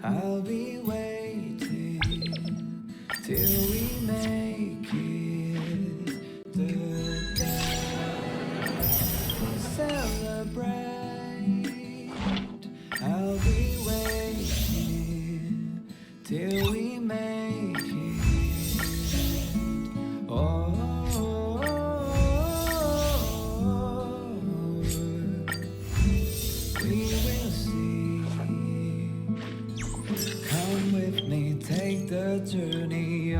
I'll be waiting till we make it the day we celebrate. I'll be waiting till we make it. Oh, we will see. Come with me, take the journey.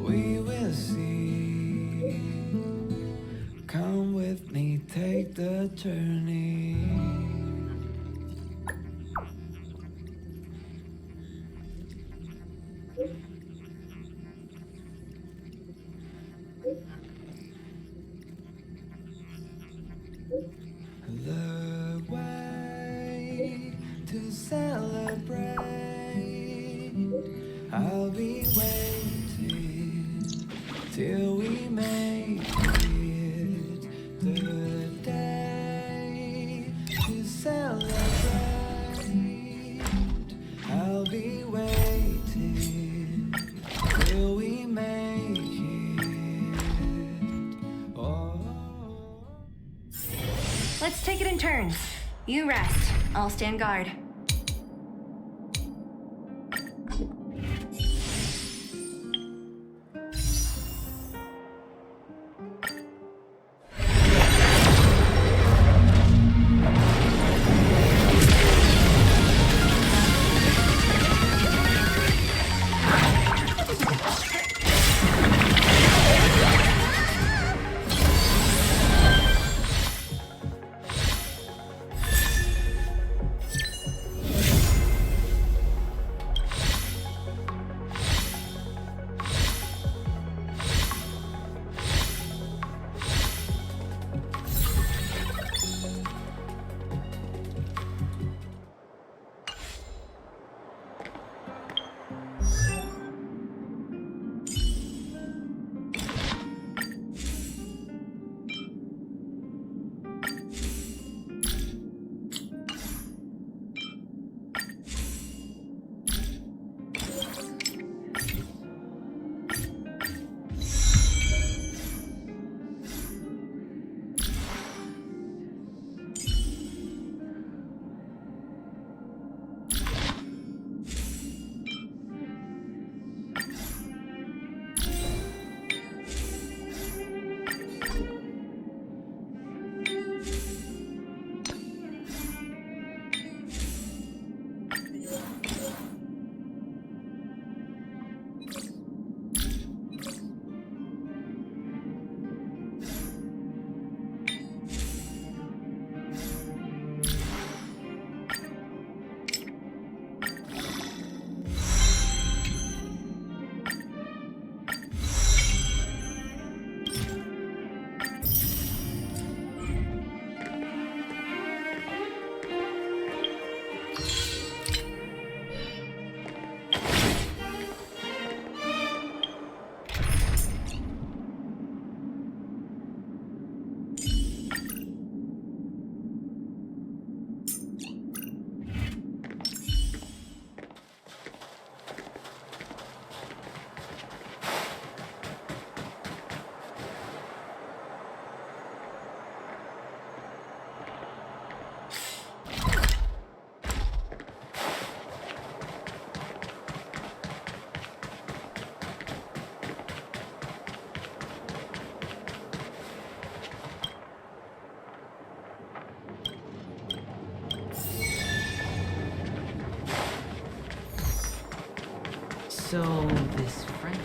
We will see. Come with me, take the journey. The way to celebrate. I'll be waiting till we make it the day to celebrate. I'll be waiting till we make it. Oh. Let's take it in turns. You rest. I'll stand guard. So, this friend.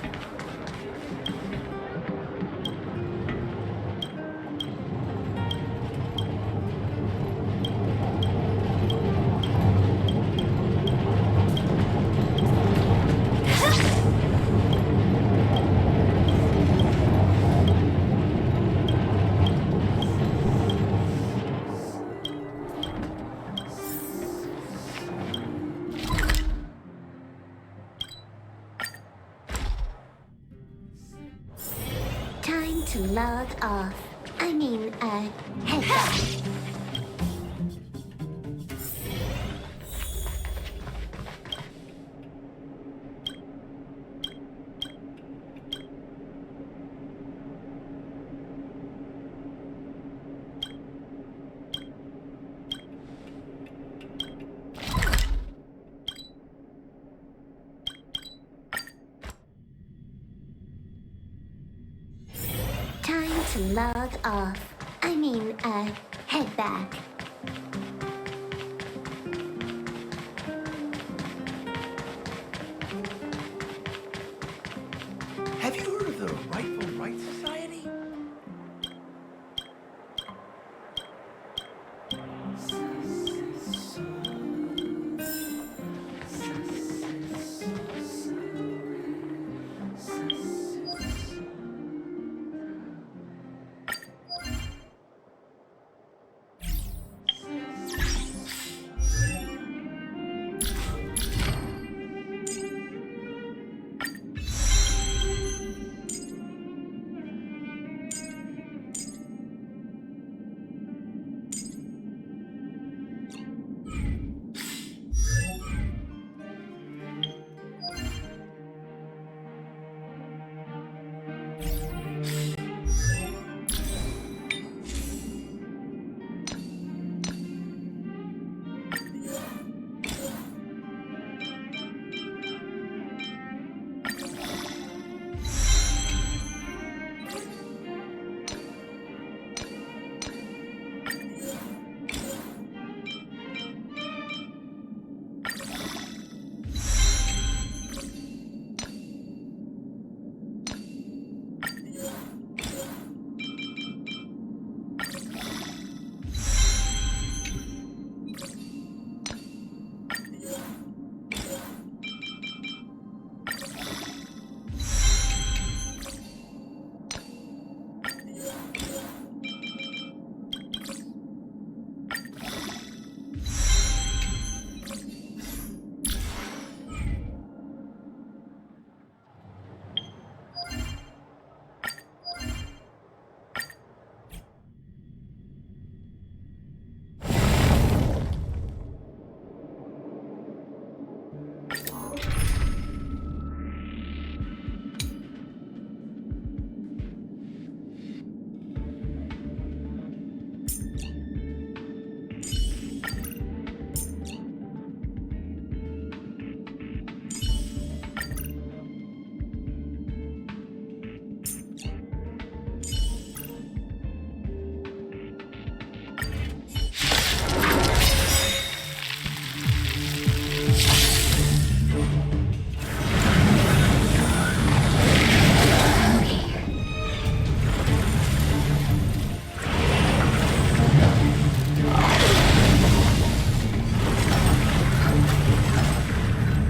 Time to log off. I mean, head back. Time to log off. Head back. Have you heard of the Rightful Rights Society?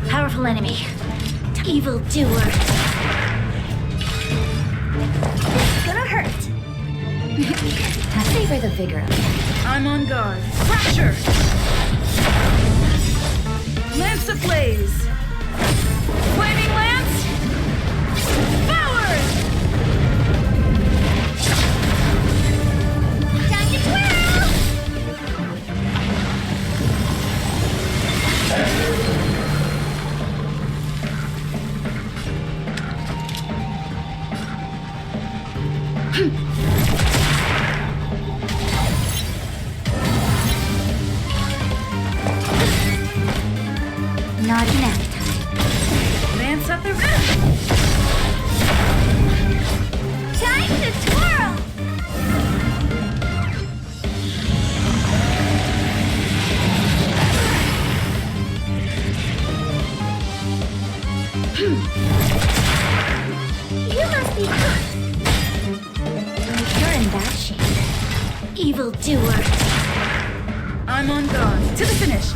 Powerful enemy. Evil doer. It's gonna hurt. Savor the vigor of it. I'm on guard. Fracture! Lance ablaze! Flaming lance! Forward! Time to twirl! Not enough. Lance at the wrist! Time to twirl! You must be if you're in that shape. Evil doer. I'm on guard. To the finish!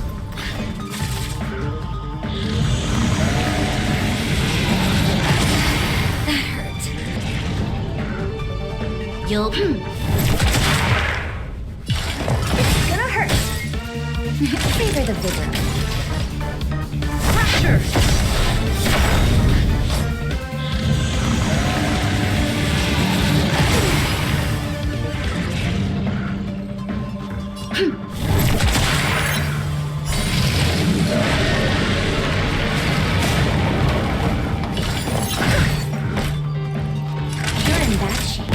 That hurt. You'll It's gonna hurt. Savor the vigor. Fracture! You're in bad shape.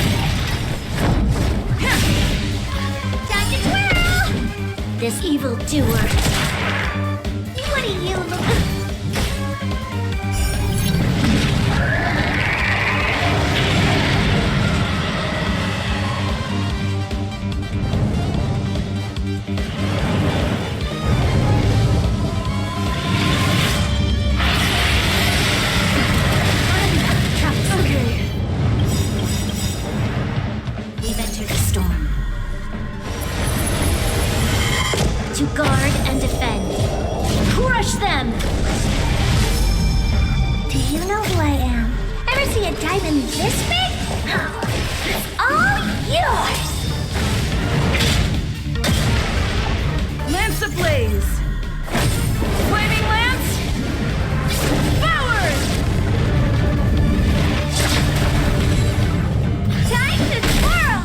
Time to twirl! This evil doer. What are you looking? We've entered the storm. To guard and defend. Crush them! Do you know who I am? Ever see a diamond this big? It's all yours! Lance ablaze! Flaming lance! Forward! Time to twirl!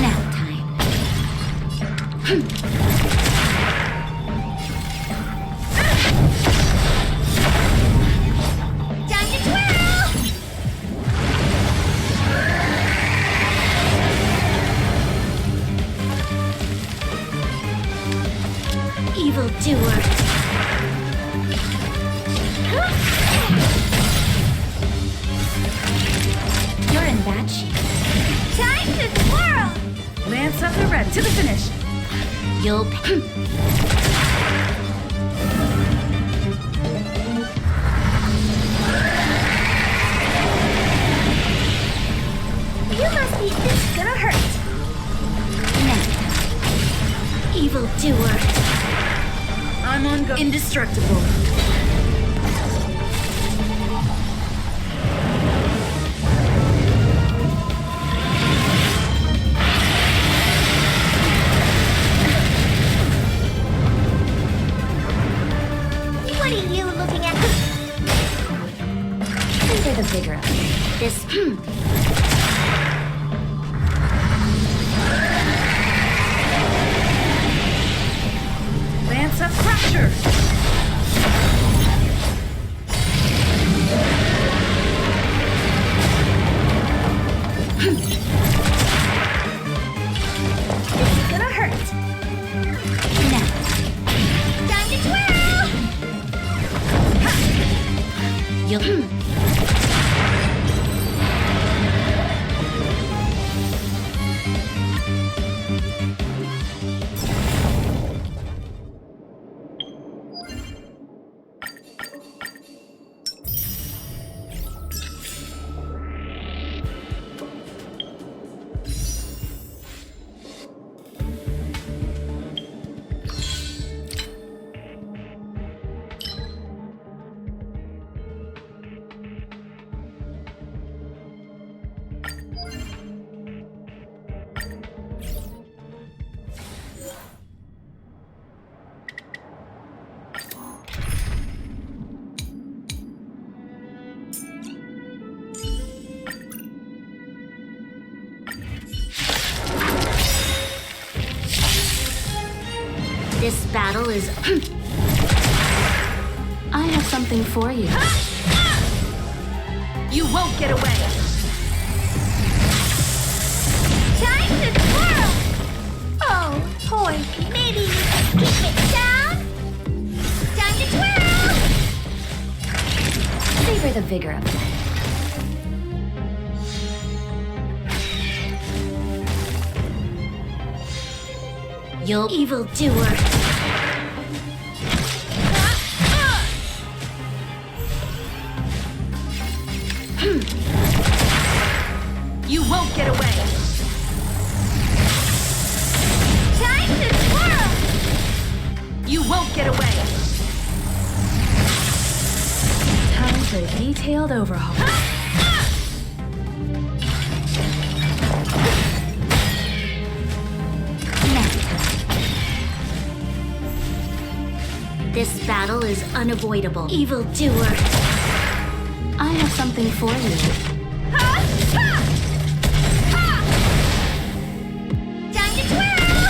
Now time. Time to twirl! Evil doer. You're in bad shape. Time to twirl! Lance up and ready to the finish. You'll You must be this gonna hurt. Now. Evil doer. I'm on go. Indestructible. What are you looking at? These are the bigger of it. This Lance up pressure. It's gonna hurt. Now. Time to twirl! You'll This battle is. I have something for you. You won't get away. Time to twirl! Oh, boy, maybe you can keep it down? Time to twirl! Savor the vigor of life. You'll evil doer. You won't get away. Time to twirl! You won't get away. Time for a detailed overhaul. This battle is unavoidable. Evil doer. I have something for you. Time to twirl!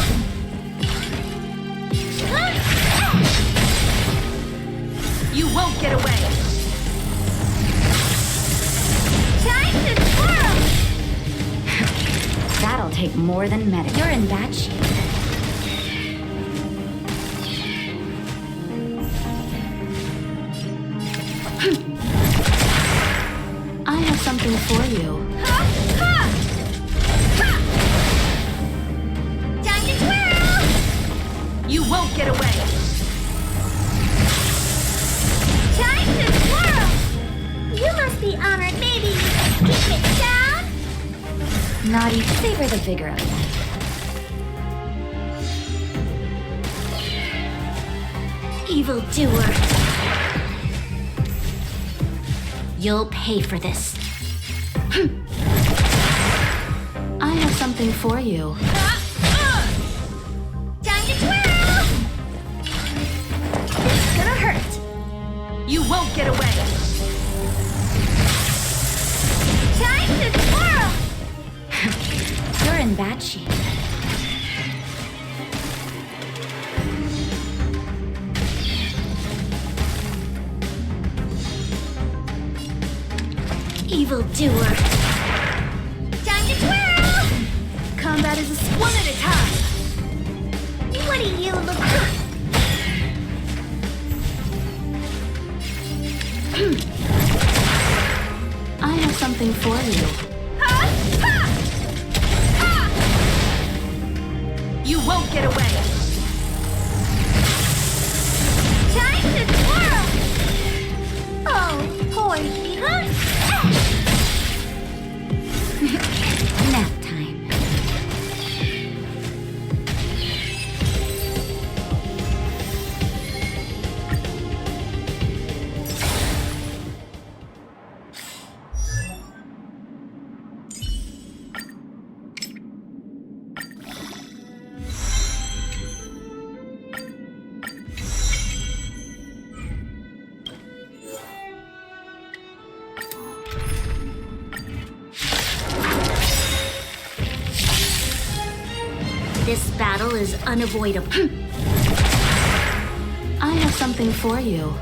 more than medical. You're in bad shape. I have something for you. Time to twirl! You won't get away. Time to twirl! You must be honored, maybe. Keep it down! Naughty, savor the vigor of life. Evildoer. You'll pay for this. I have something for you. Time to twirl! This is gonna hurt. You won't get away. Time to twirl! You're in bad shape. Evildoer. Time to twirl! Combat is one at a time. What do you look like? I have something for you. You won't get away. Time to twirl! Oh, boy. Nap time. This battle is unavoidable. I have something for you.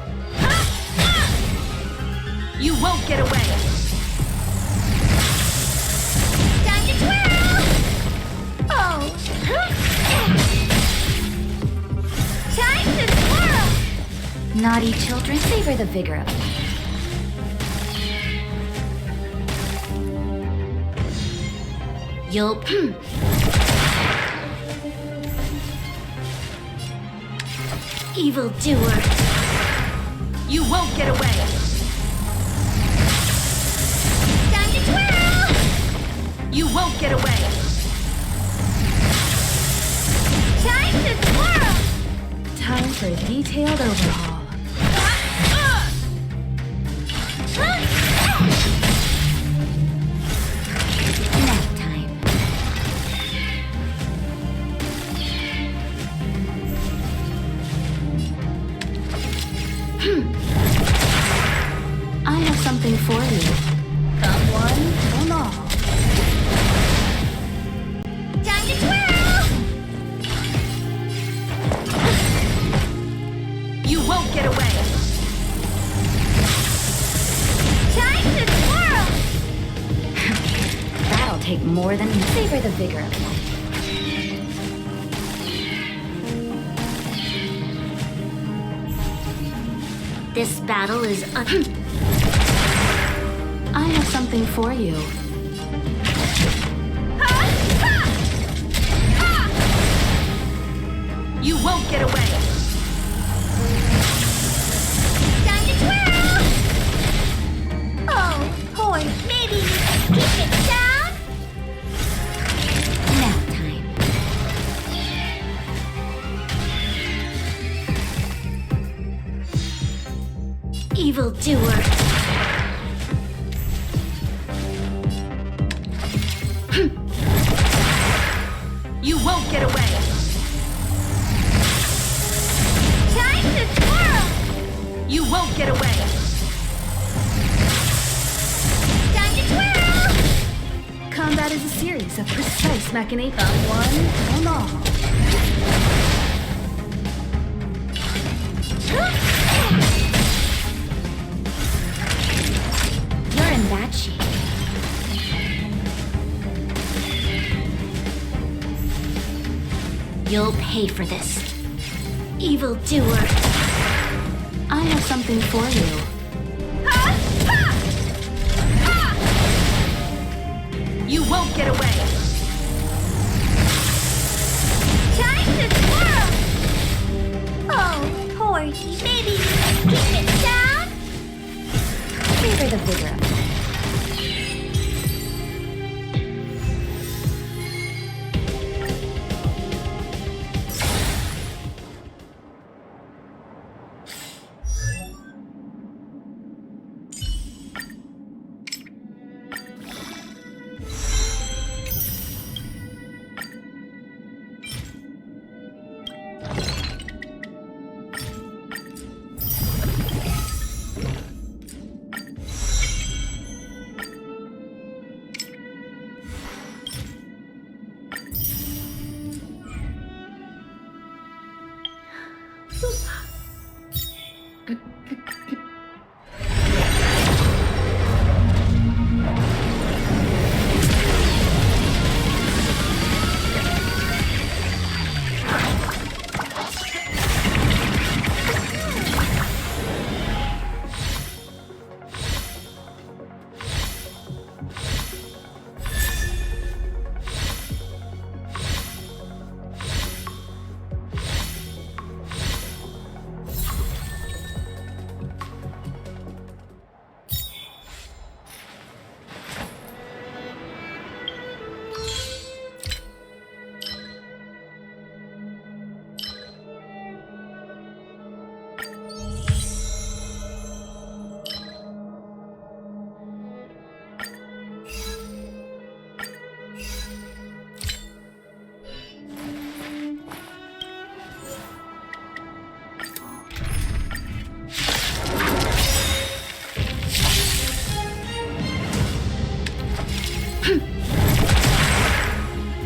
You won't get away. Time to twirl! Oh. Time to twirl! Naughty children, savor the vigor of life. You'll... Evildoer. You won't get away. Time to twirl! You won't get away. Time to twirl! Time for a detailed overhaul. Nap time. I have something for you. Come one, come all. Time to twirl! You won't get away. Time to twirl! That'll take more than savor the vigor of life. This battle is I have something for you. You won't get away. Time to twirl! Oh, boy, maybe keep it down? nap time. Evildoer. You won't get away. Time to twirl! You won't get away. Time to twirl! Combat is a series of precise machinations. Come one, come all. You're in bad shape. You'll pay for this. Evildoer. I have something for you. You won't get away! Time to twirl! Oh, Porky, maybe you can keep it down? Favor the vigor of life.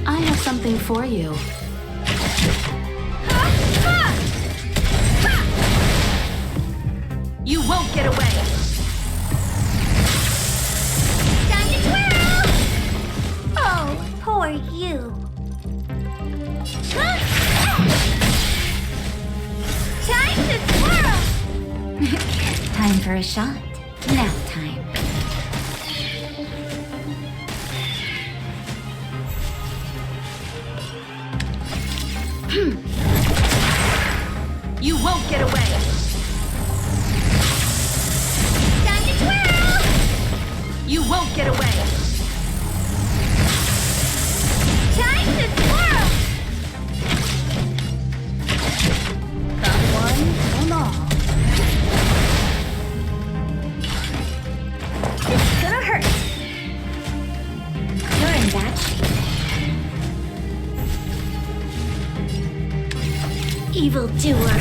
I have something for you. You won't get away! Time to twirl! Oh, poor you. Time to twirl! Time for a shot. Nap time. You won't get away! Time to twirl! You won't get away! Time to twirl! Come one, come all. It's gonna hurt. You're in bad shape. Evildoer.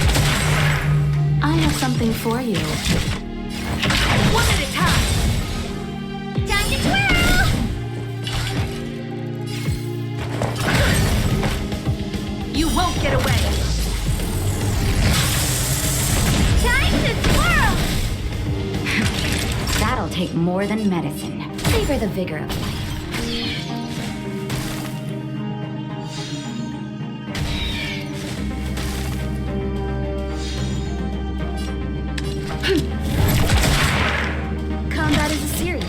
I have something for you. One at a time! Time to twirl! You won't get away! Time to twirl! That'll take more than medicine. Favor the vigor of life. Combat is a series.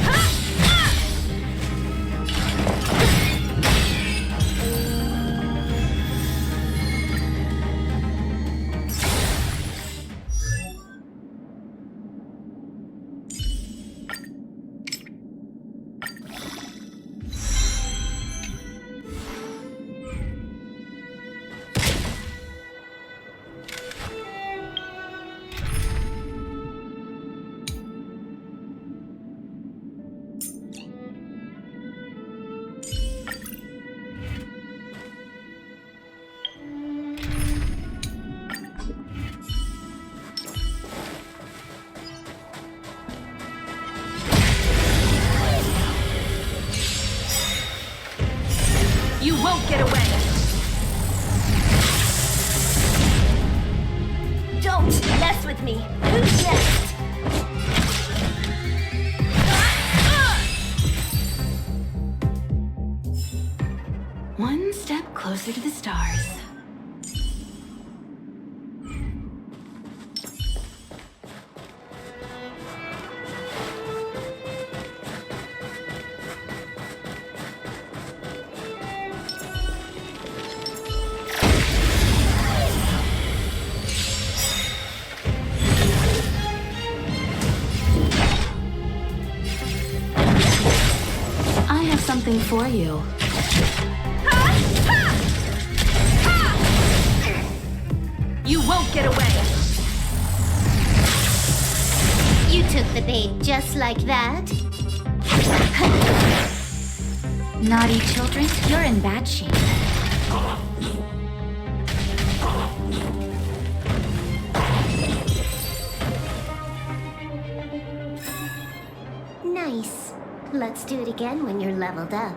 You won't get away! Don't mess with me. Who's next? One step closer to the stars. for you. You won't get away. You took the bait just like that. Naughty children, you're in bad shape. Nice. Let's do it again when you're leveled up.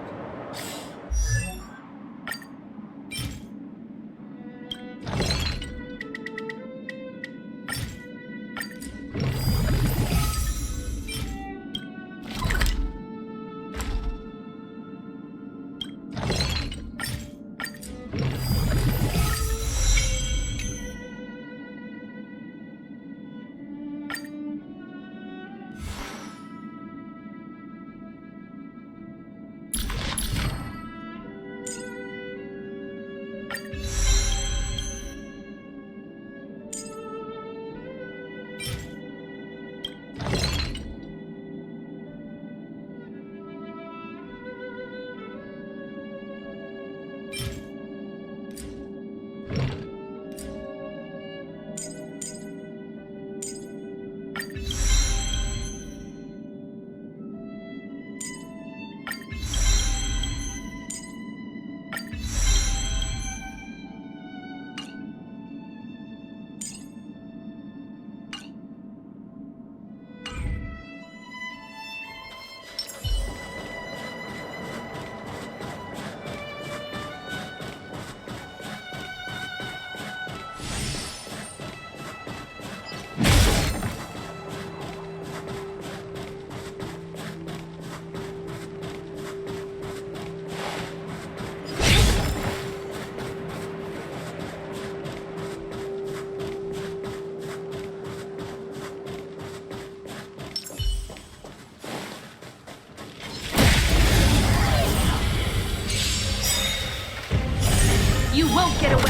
You won't get away.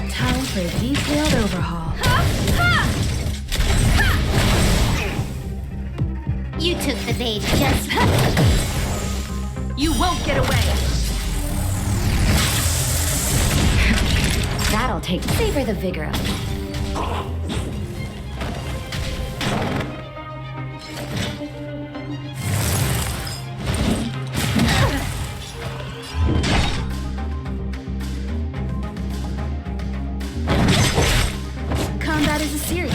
Time for a detailed overhaul. You took the bait just... You won't get away. That'll take savor the vigor of it. Combat is a series.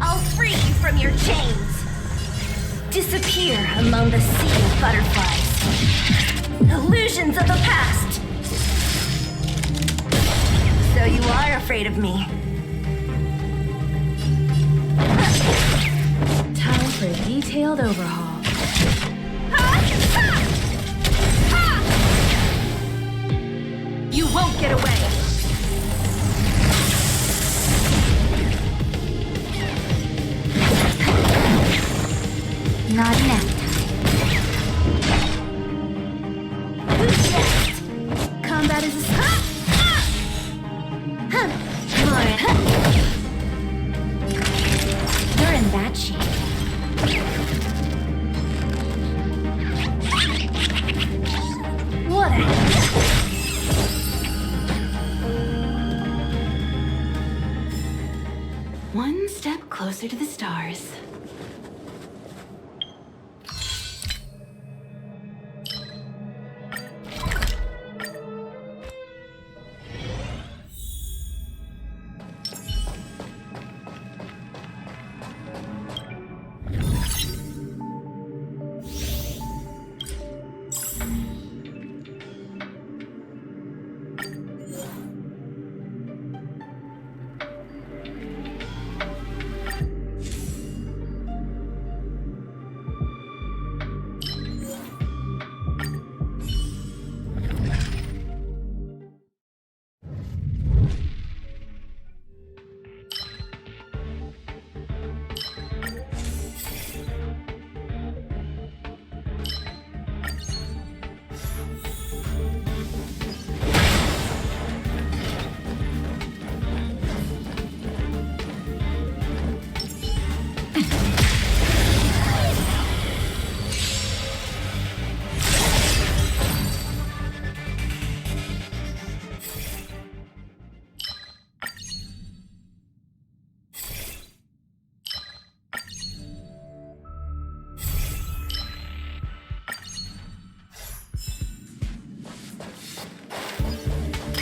I'll free you from your chains. Disappear among the sea of butterflies. Illusions of the past. So you are afraid of me. Time for a detailed overhaul. You won't get away. Not enough. Combat is a You're in bad shape. What a... One step closer to the stars.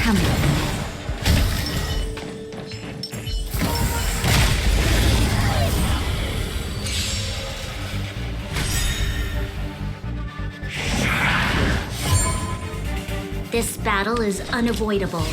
Come with me. This battle is unavoidable.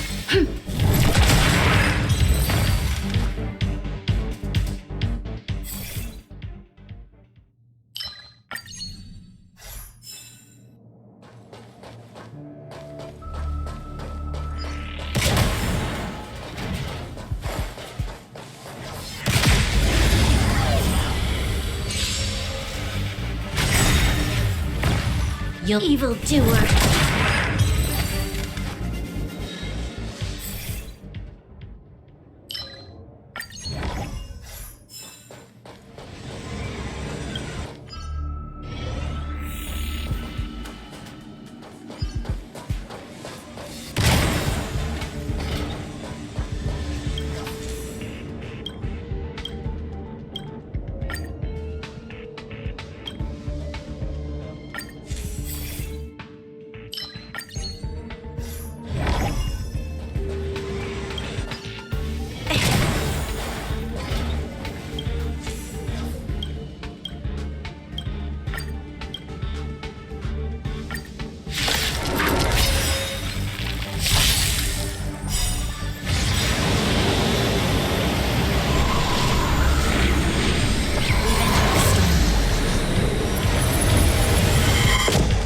You evildoer!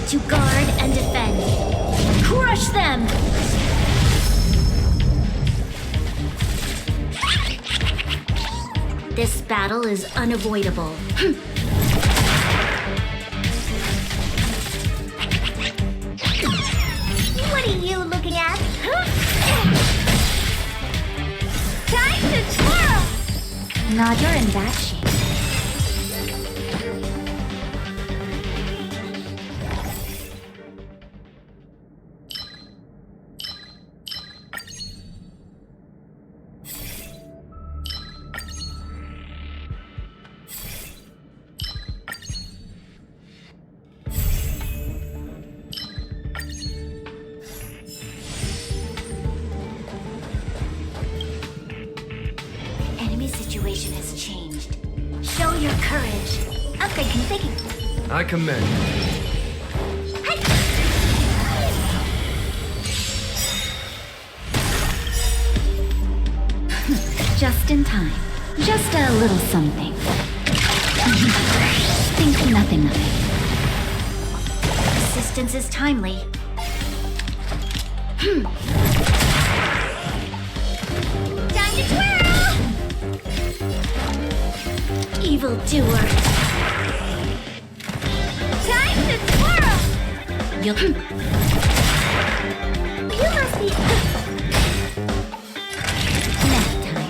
To guard and defend. Crush them! This battle is unavoidable. What are you looking at? Time to twirl! Now you're in that shape. Situation has changed. Show your courage. Upgrade configured. I commend you. Just in time. Just a little something. Think nothing of it. Assistance is timely. Time to twirl! Evildoer. Time to twirl! You You must be... nap time.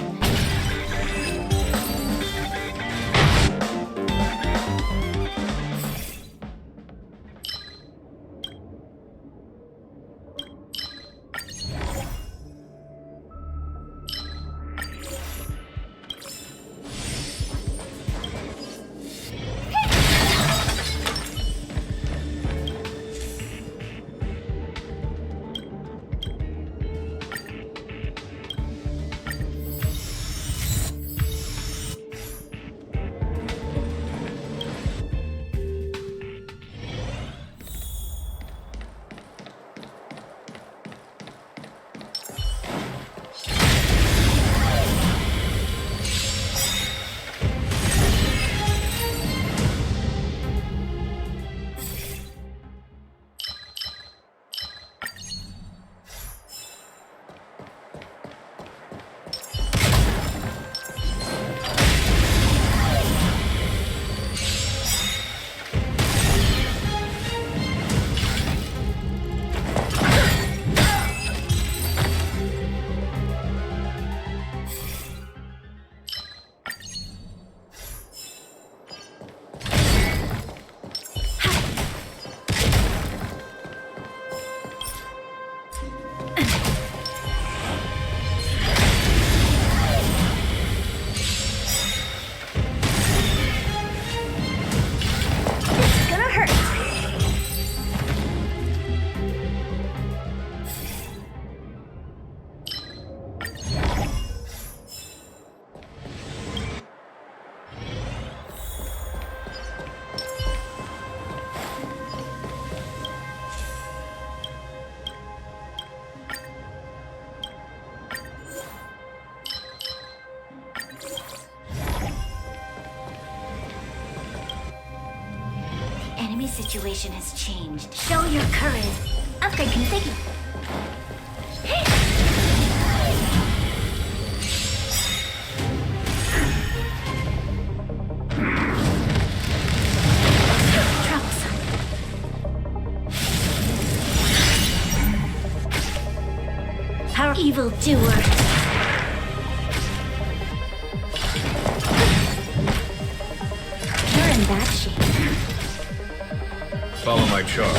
situation has changed. Show your courage. Upgrade configured. Power evil doer. You're in bad shape. Follow my charge.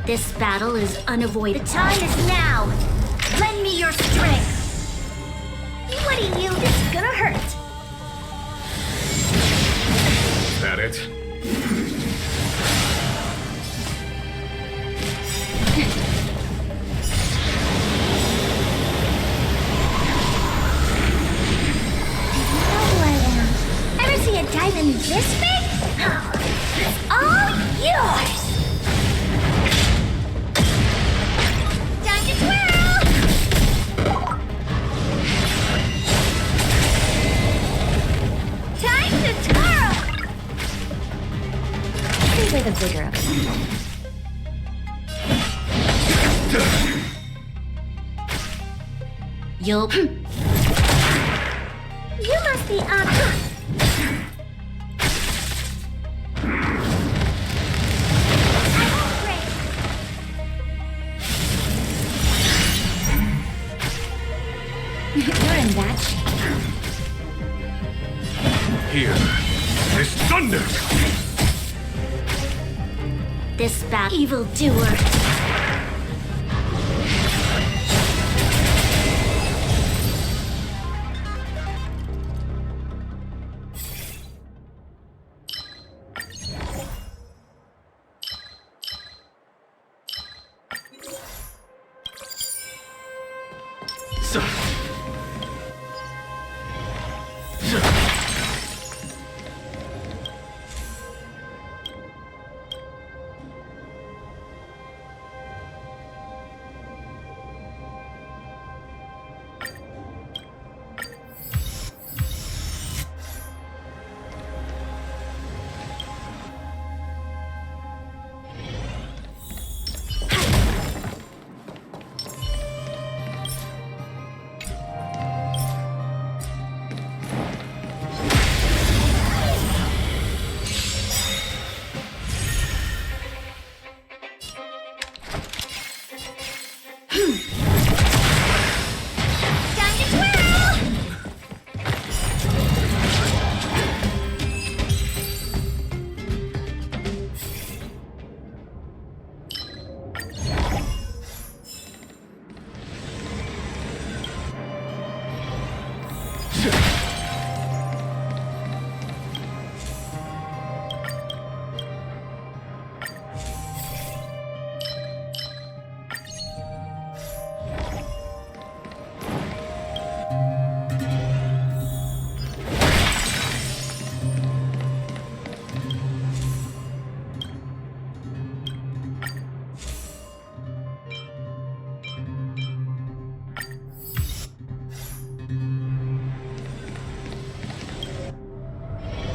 This battle is unavoidable. The time is now. Lend me your strength. What do you? This is gonna hurt. Is that it? See a diamond this big? It's all yours! Time to twirl! Time to twirl! Savor the vigor of it. You'll... You must be You're in bad shape. Here. This thunder! This bad evil doer.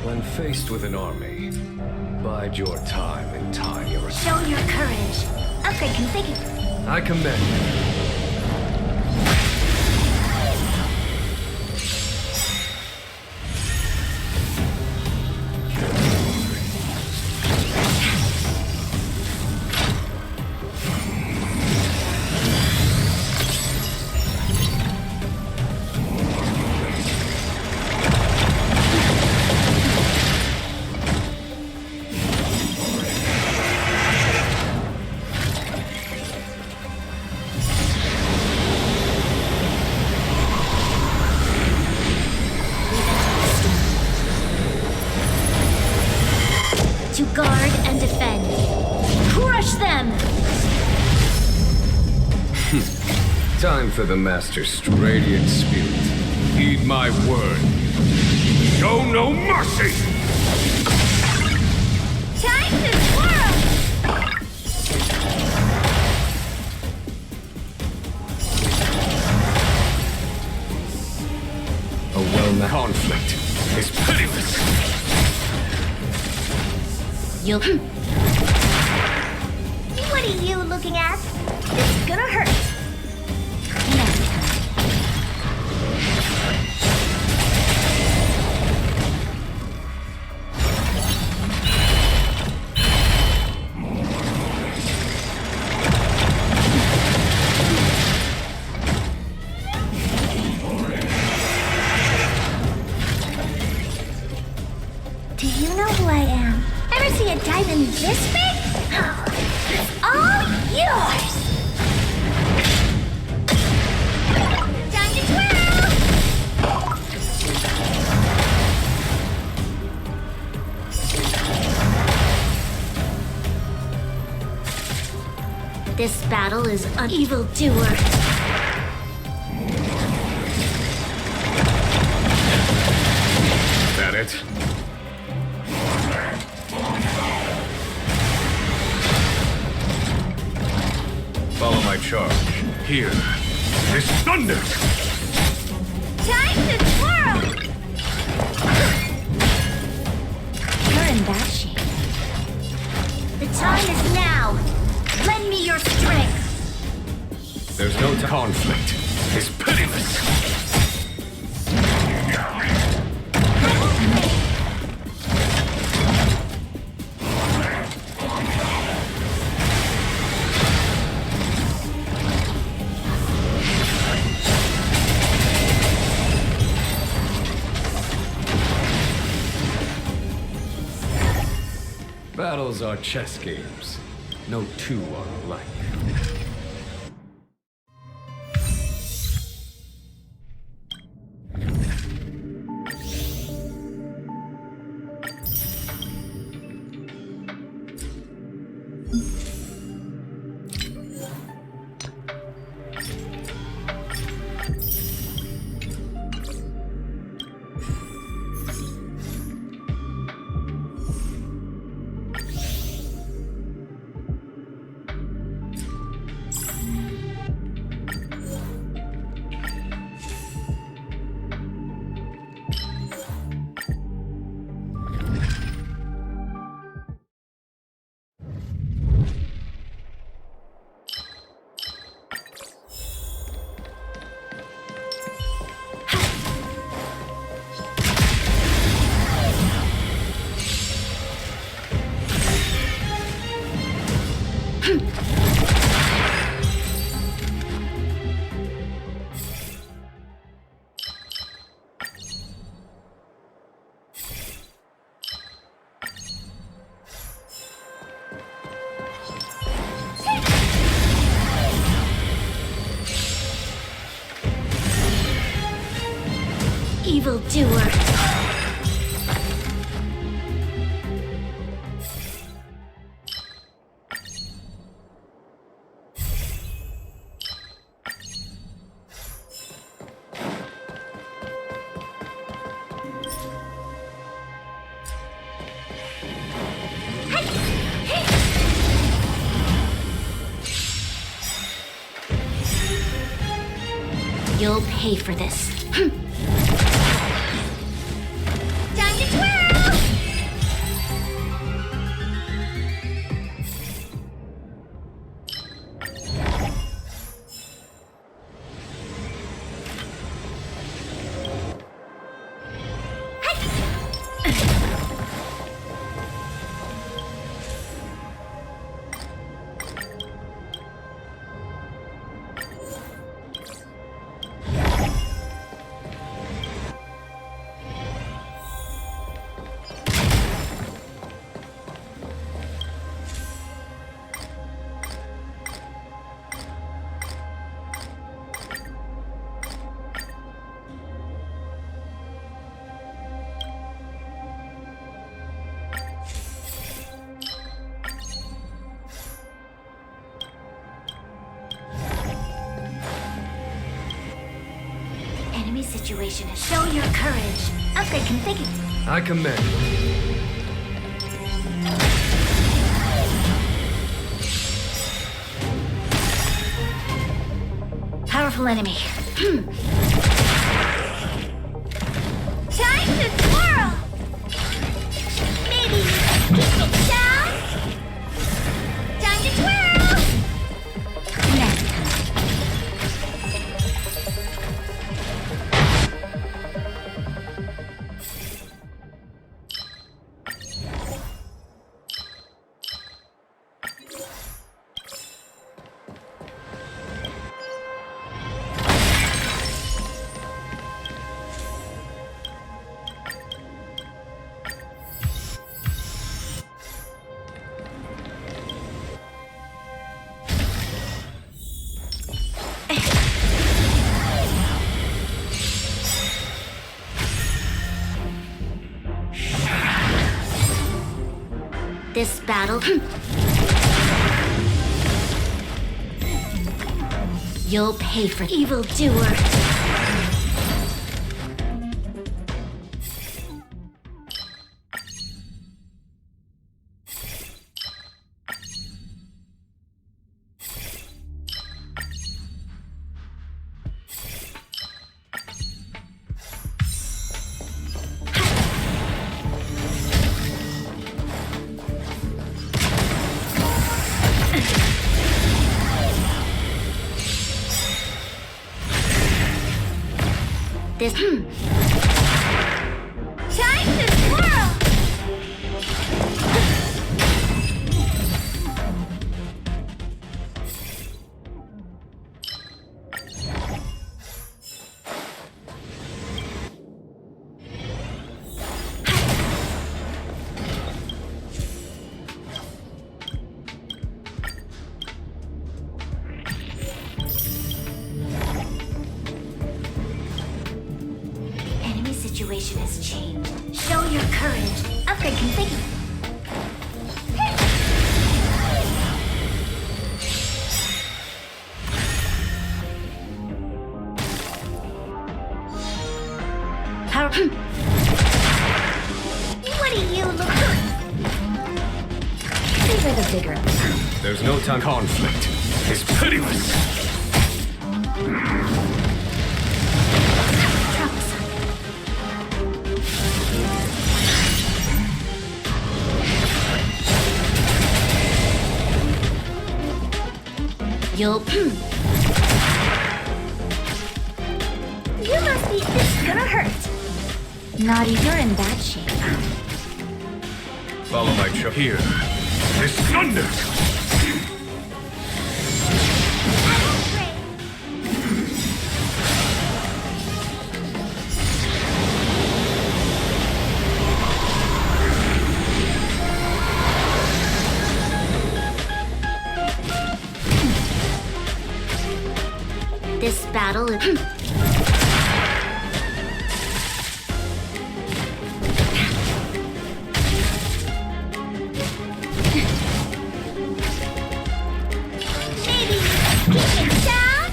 When faced with an army, bide your time and time your... Show your courage. Upgrade configured. I commend you. To guard and defend. Crush them! Time for the Master's radiant spirit. Heed my word. Show no mercy! time to twirl! A well-known conflict is pitiless. You'll... What are you looking at? It's gonna hurt. Next time. Do you know who I am? Ever see a diamond this big? It's all yours! Time to twirl! This battle is an evildoer. Is that it? Follow my charge. Here. This thunder! Time to twirl! You're in bad shape. The time is now. Lend me your strength. There's no conflict. It's pitiless. Battles are chess games. No two are alike. Evildoer. You'll pay for this. Time to twirl! Enemy situation is show your courage. Upgrade configured. I commend you. Powerful enemy. Time to twirl! Maybe keep it down? This battle... You'll pay for evildoer. This... Time to twirl! Enemy situation has changed. Show your courage. Upgrade complete. Power... What do you look Favor the vigor. There's no time. Conflict is pitiless. Troublesome. You'll... You must be... This is gonna hurt. Naughty, you're in bad shape. Follow my trail. Here. This thunder. This battle is... Maybe keep it down.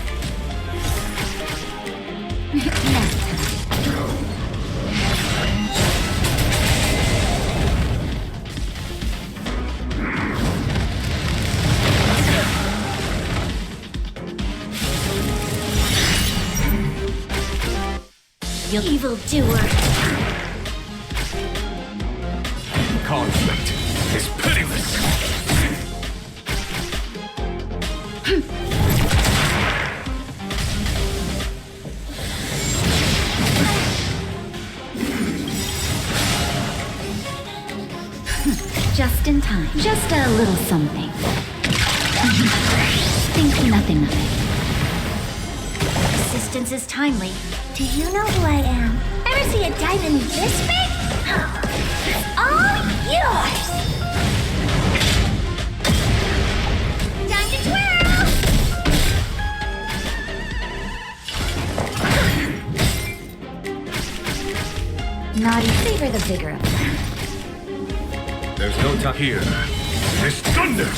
You evildoer. Conflict is pitiless. Just in time. Just a little something. Think nothing of it. Assistance is timely. Do you know who I am? Ever see a diamond this big? It's all yours! Time to twirl! Naughty, favor the vigor of it. There's no time. Here. This thunder.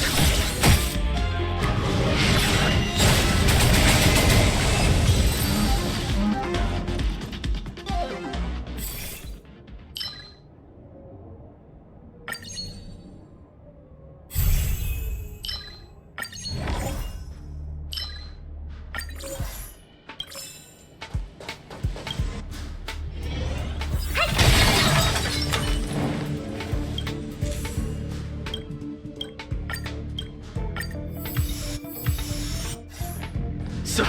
So.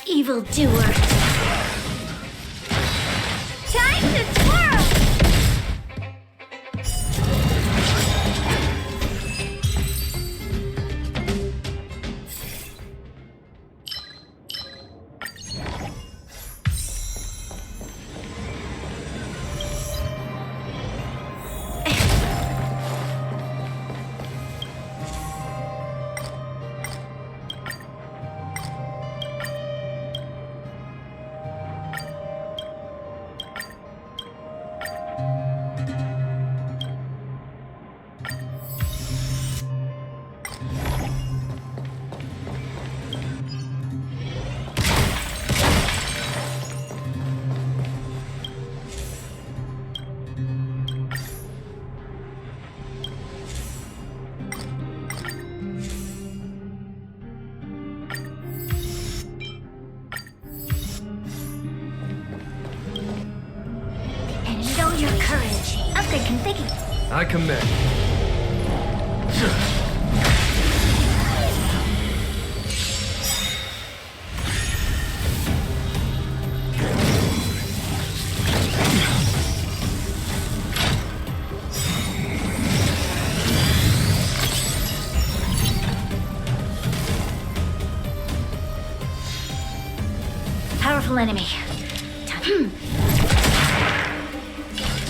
Evildoer. Time to twirl! Good configure. I commend. Powerful enemy.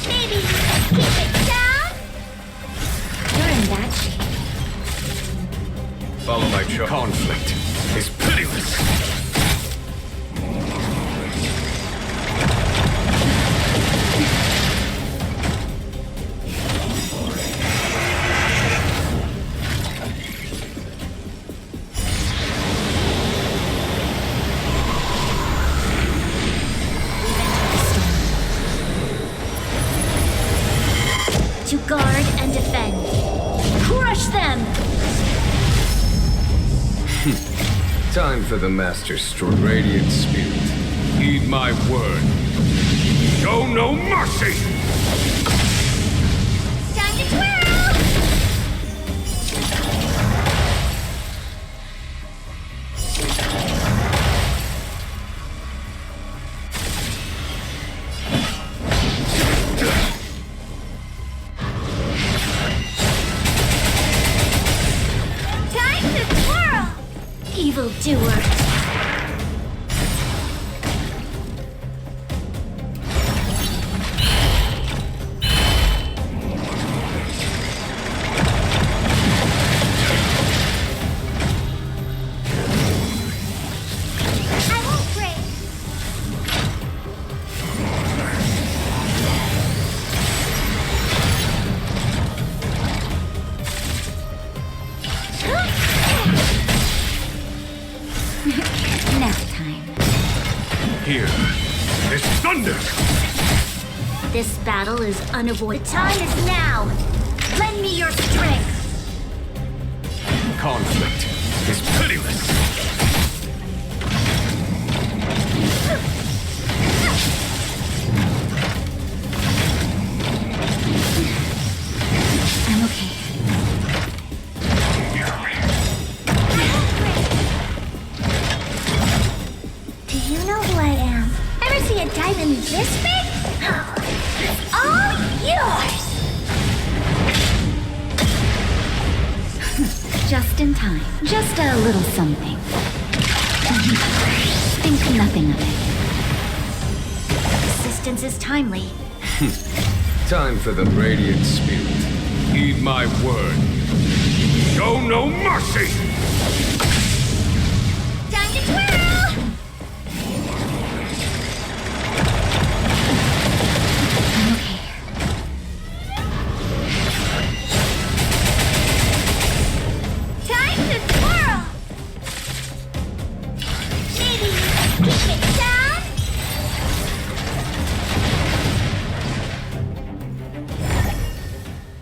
Maybe keep it down. You're in bad shape. Follow my charge. Conflict is pitiless. To guard and defend. Crush them! Time for the Master Stroke. Radiant Spirit, heed my word. Show no mercy! Time to twirl. Time to twirl. Evil doer. I won't break. Nap time. Here is thunder! This battle is unavoidable. The time is now. Lend me your strength. Conflict is pitiless. I'm okay. Do you know who I am? Ever see a diamond this big? It's all yours! Just in time. Just a little something. Think nothing of it. Assistance is timely. Time for the Radiant Spirit. Heed my word. Show no mercy! Time to twirl! I'm okay. Time to twirl! Maybe keep it down.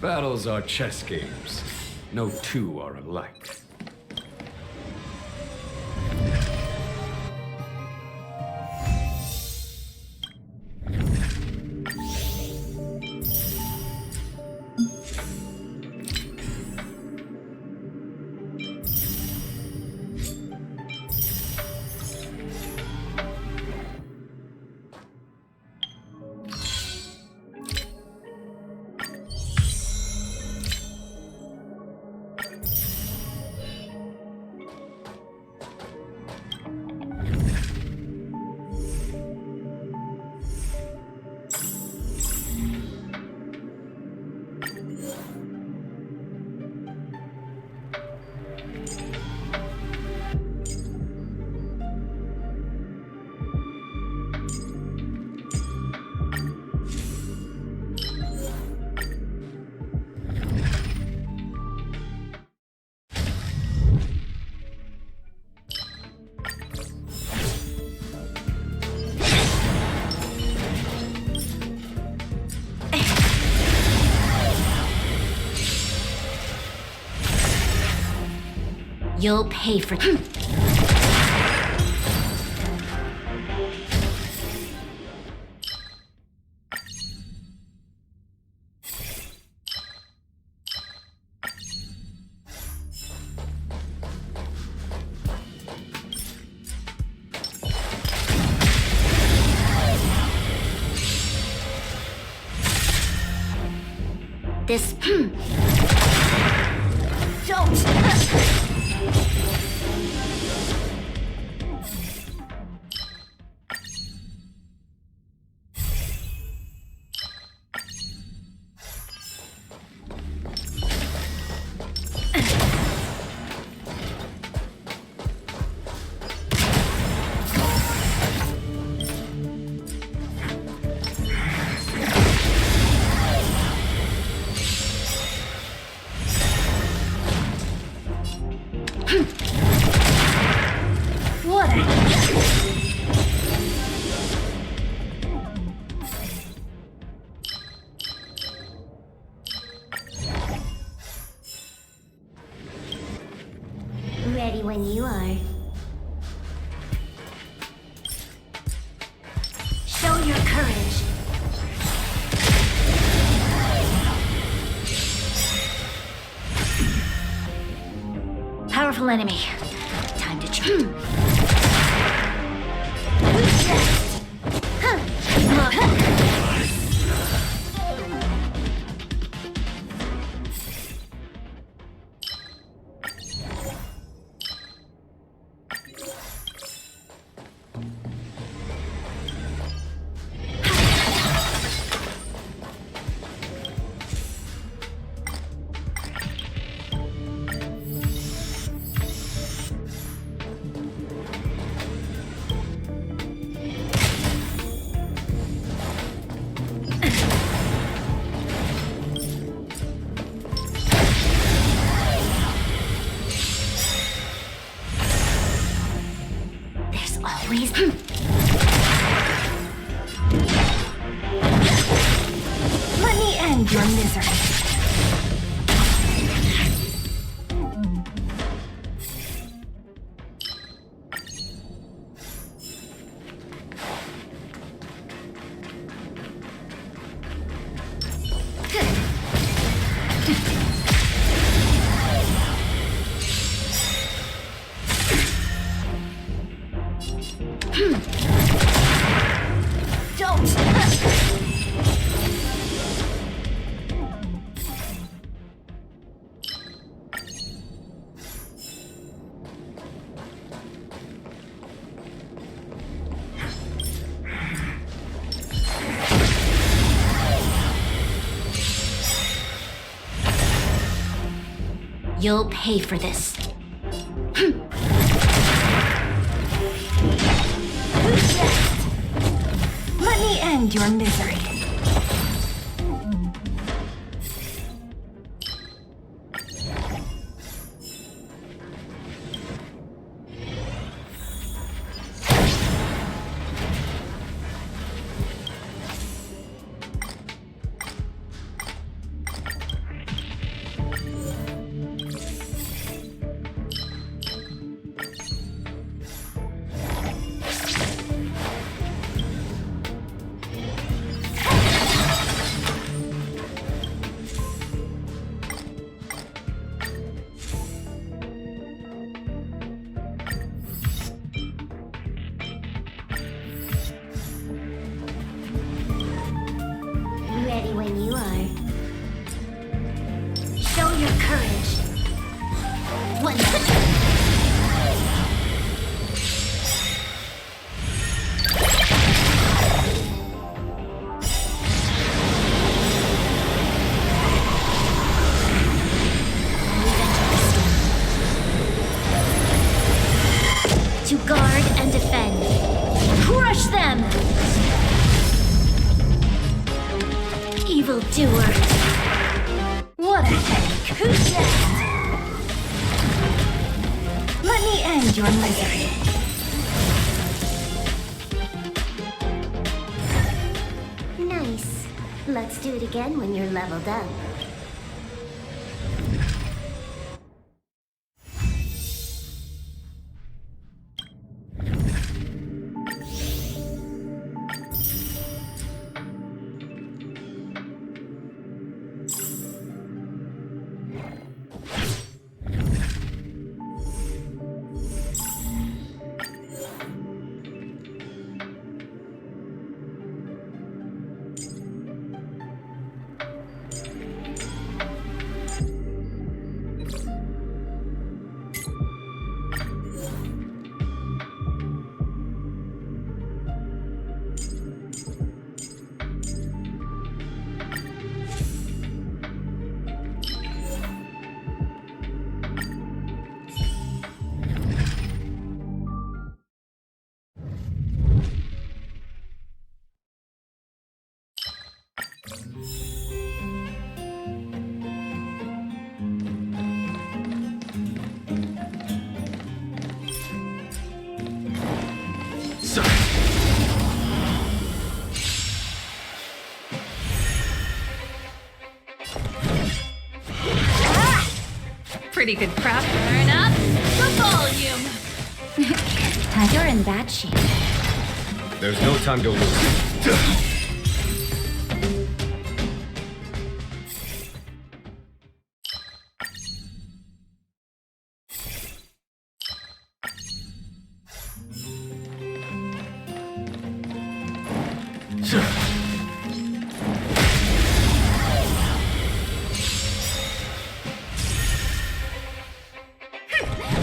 Battles are chess games. No two are alike. You'll pay for This. Don't! What a... Ready when you are. Show your courage. Powerful enemy. Time to always. Let me end your misery. Don't! You'll pay for this. Who's next? Let me end your misery. Ready when you are. Show your courage. One. To guard and defend. Crush them! Evildoer. What a headache. Who's next? Let me end your misery. Nice. Let's do it again when you're leveled up. Pretty good crap. Turn up the volume. You're in bad shape. There's no time to lose.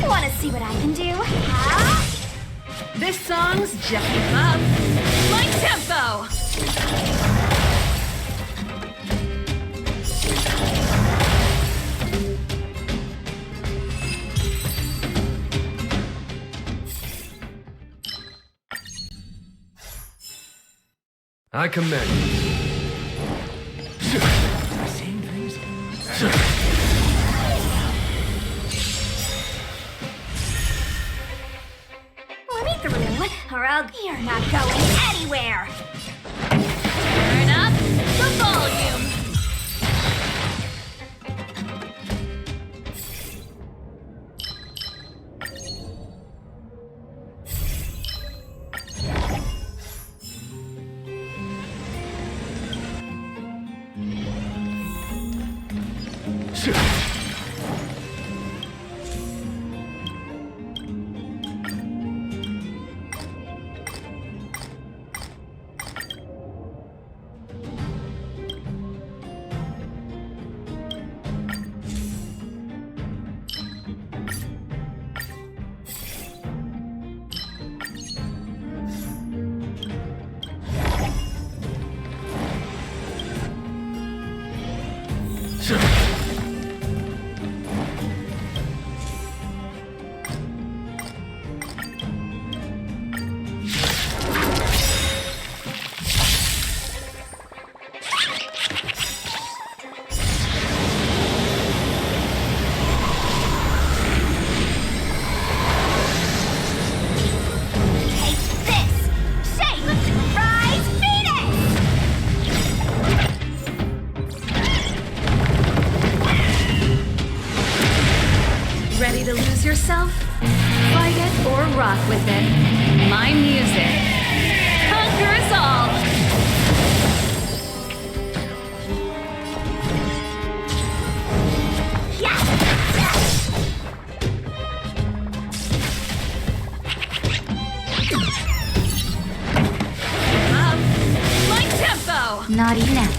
Wanna see what I can do? Huh? This song's just above my tempo. I commend you. Let me through, or you're not going anywhere. Turn up the volume. Ready to lose yourself? Fight it or rock with it. My music conquers all. Love my tempo. Not enough.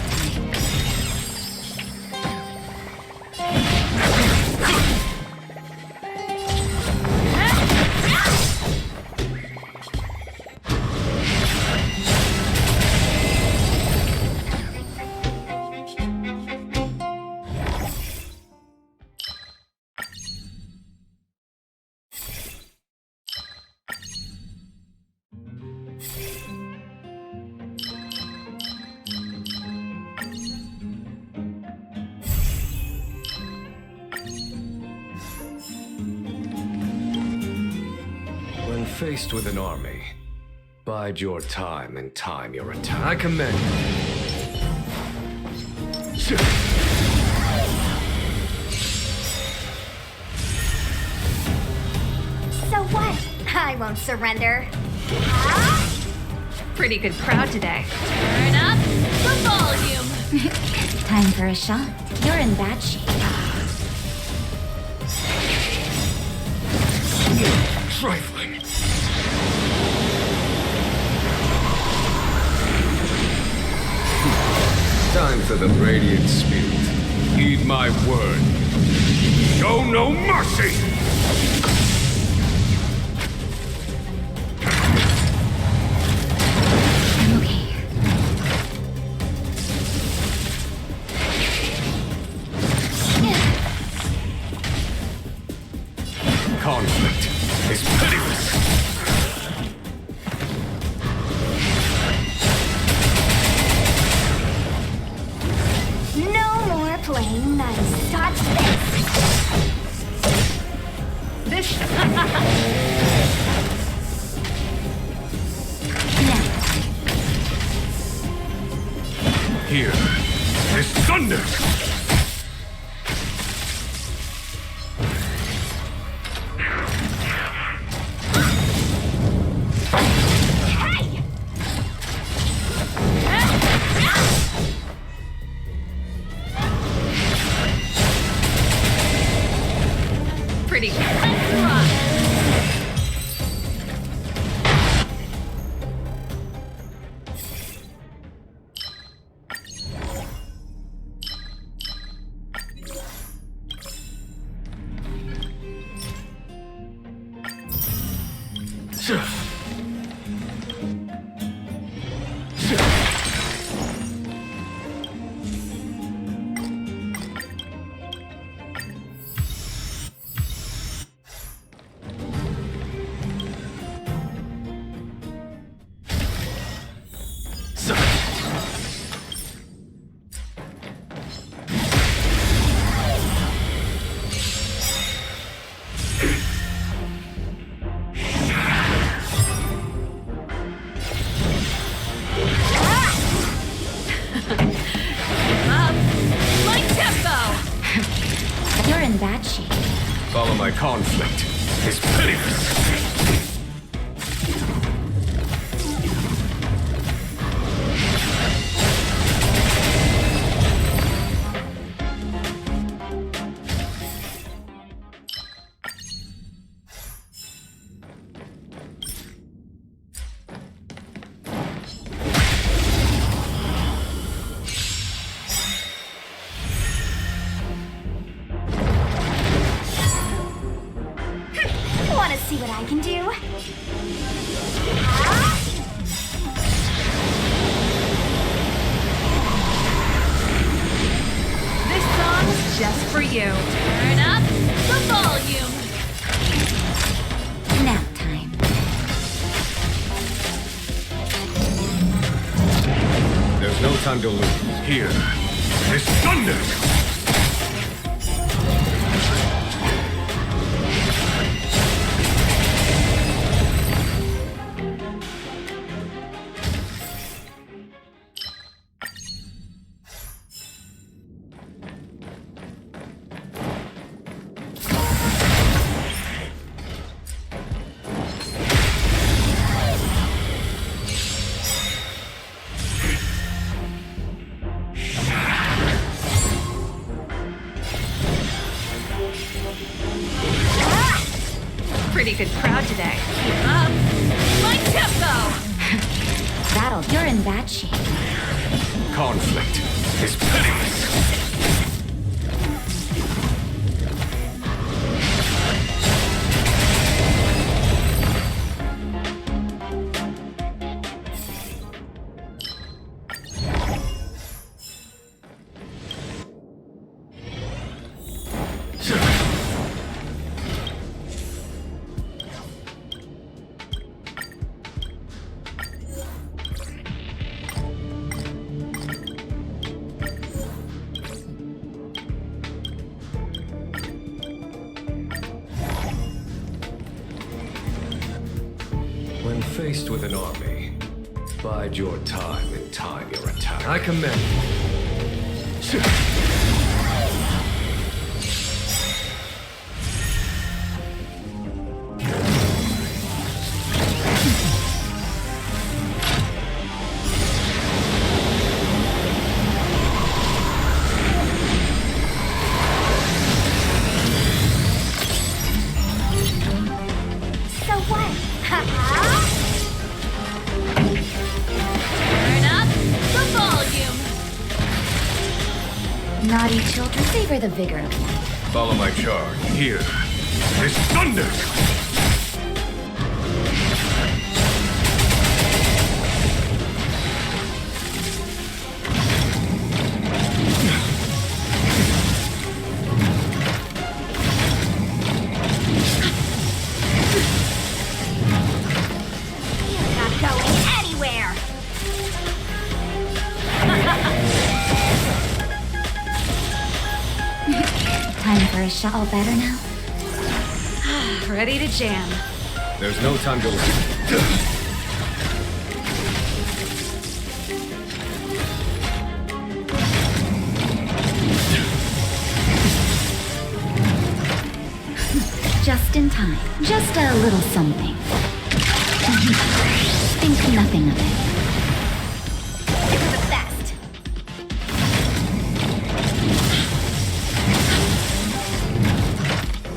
When faced with an army, bide your time and time your attack. I commend you. So what? I won't surrender. Pretty good crowd today. Turn up the volume. Time for a shot. You're in bad shape. Trifling. Time for the radiant spirit. Heed my word. Show no mercy! I'm okay. Conflict is pitiless. No more playing nice. Touch this. This Here is thunder! Pretty good. Let's rock! You're in bad shape. Follow my conflict. It's pitiless. Want to see what I can do? This song's just for you. Turn up the volume. Nap time. There's no time to lose. Here. This thunders! Pretty good crowd today. Keep up. My tempo! You're in bad shape. Conflict is pitiless. When faced with an army, bide your time and time your attack. I commend you. So what? Turn up the volume. Naughty children favor the vigor of life. Follow my charge. Here. This thunders! You're not going anywhere! Time for a shot. All better now? Ready to jam. There's no time to lose. Just in time. Just a little something. Think nothing of it. You're the best!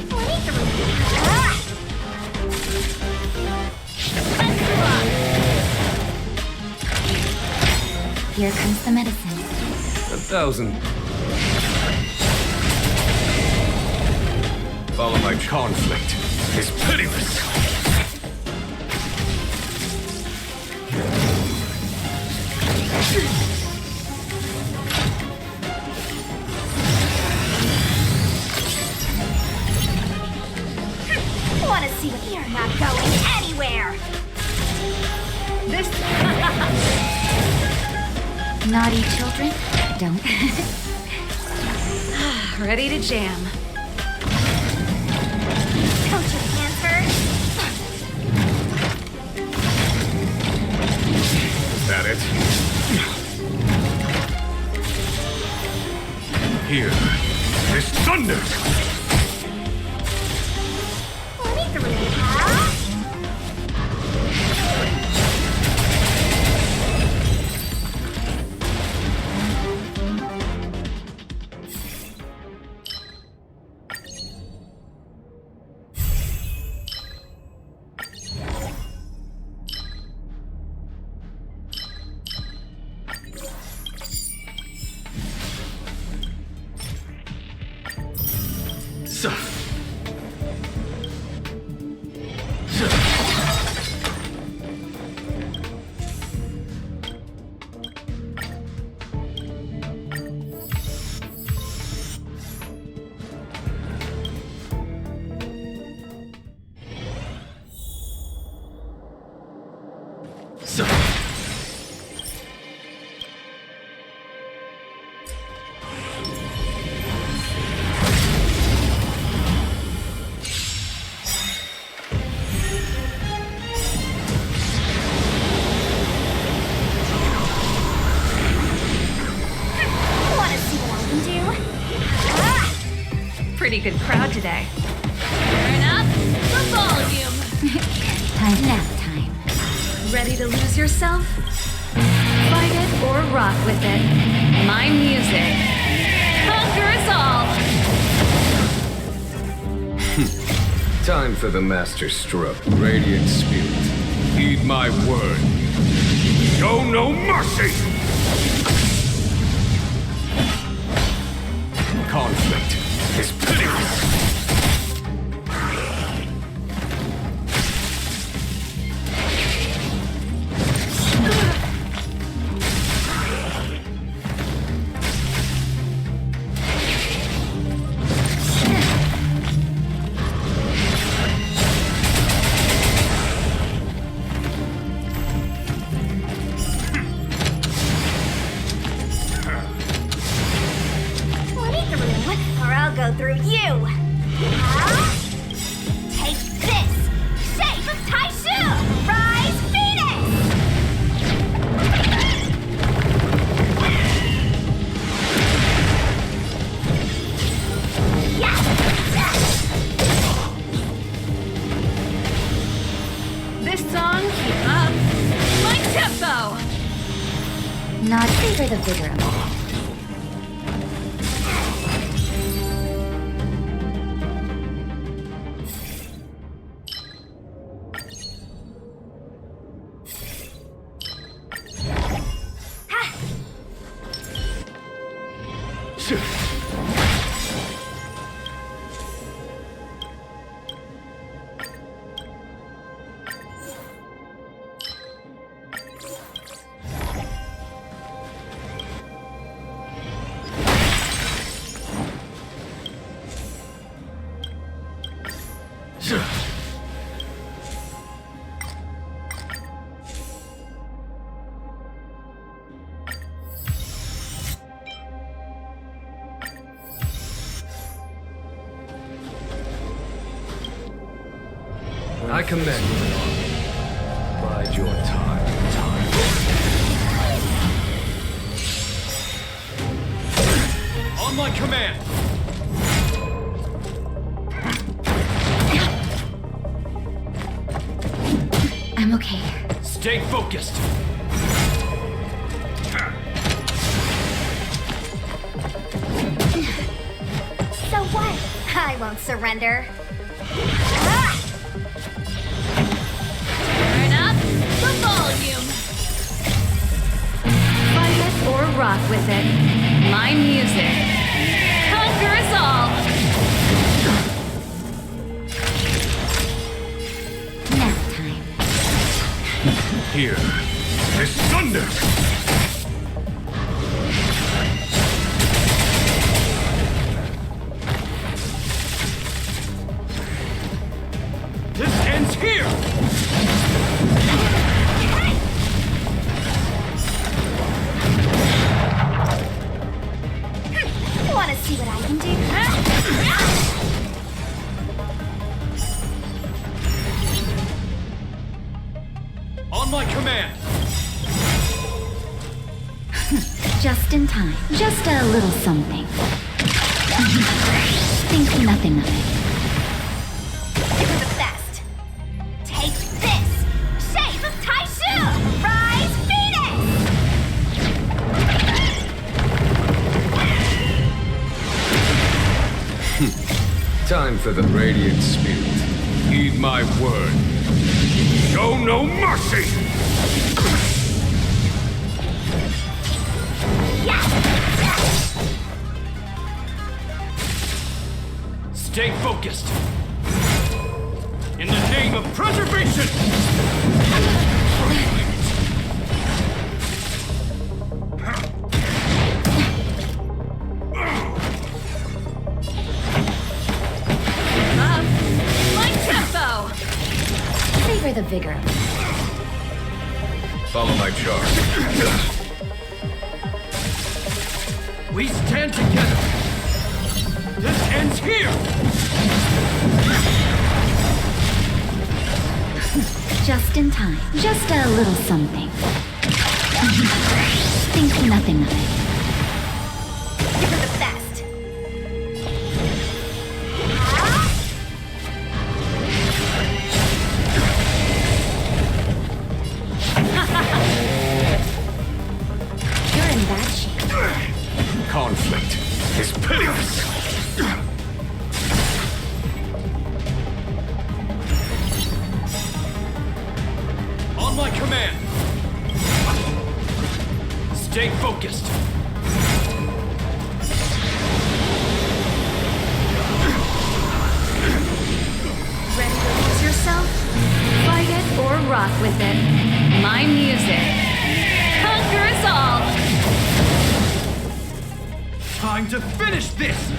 Let me through Here comes the medicine. 1,000. Follow my conflict. Is pitiless. Wanna see what you're not going anywhere! This. Naughty children, don't. Ready to jam. Don't your hands hurt? Is that it? Here is thunder! Let me through, huh? Pretty good crowd today. Turn up the volume. Nap time. Ready to lose yourself? Fight it or rock with it. My music conquers all. Time for the master stroke. Radiant spirit. Heed my word. Show no mercy! Conflict is pitiless. Go through you! Huh? Take this! Shape of Taishu! Rise Phoenix! Yes! This song, keep up my tempo. Not favor the vigor of it. I commend you. Bide your time. On my command! I'm okay. Stay focused! So what? I won't surrender. Turn up the volume. Fight it rock with it. My music conquers all. Nap time. Here. This thunder! This ends here! Wanna see what I can do? On my command! Just in time. Just a little something. Think nothing of it. You're the best. Take this! Shape of Taishu! Rise, Phoenix! Time for the Radiant Spirit. Heed my word. Show no mercy! Stay focused. In the name of preservation! My tempo. Savor the vigor. Follow my charge. We stand together. This ends here! Just in time. Just a little something. Think nothing of it. You're the best. You're in bad shape. Conflict is pitiless! On my command! Stay focused! Ready to lose yourself? Fight it or rock with it. My music conquers all. Time to finish this!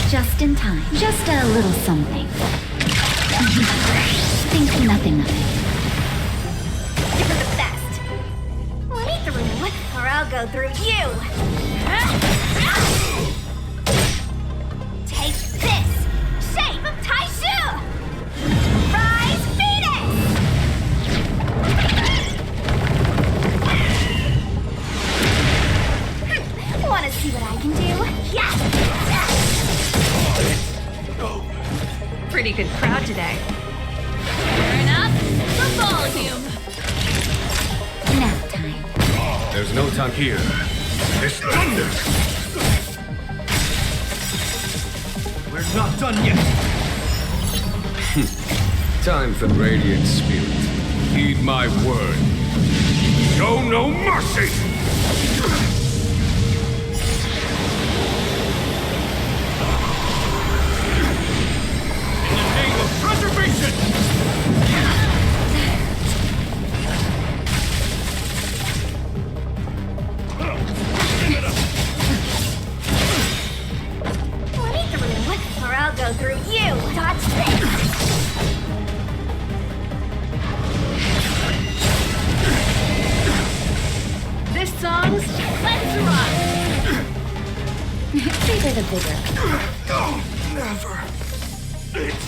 Just in time. Just a little something. Think nothing of it. You're the best. Let me through, or I'll go through you. Take this! Shape of Taishu! Rise, Phoenix! Wanna see what I can do? Yes! Pretty good crowd today. Turn up the volume. Nap time. There's no time here. This thunder! We're not done yet! Time for Radiant Spirit. Heed my word. Show no mercy! In the name of preservation! Let me through, or I'll go through you. Dodge this! This song's Let's Rock. Savor the vigor. Oh, never. It's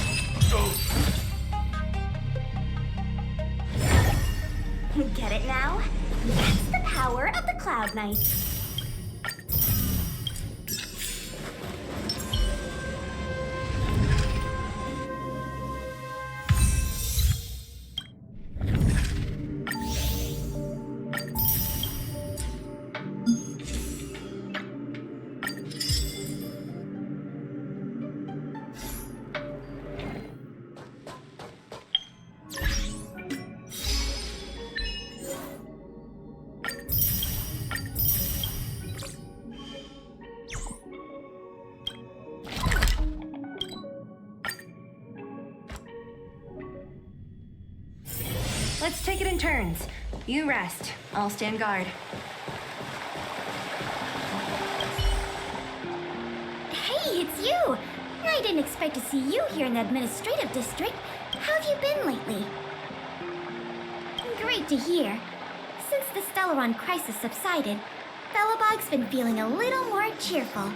Get it now? That's the power of the Cloud Knight. Let's take it in turns. You rest. I'll stand guard. Hey, it's you! I didn't expect to see you here in the administrative district. How have you been lately? Great to hear. Since the Stellaron crisis subsided, Bellabog's been feeling a little more cheerful.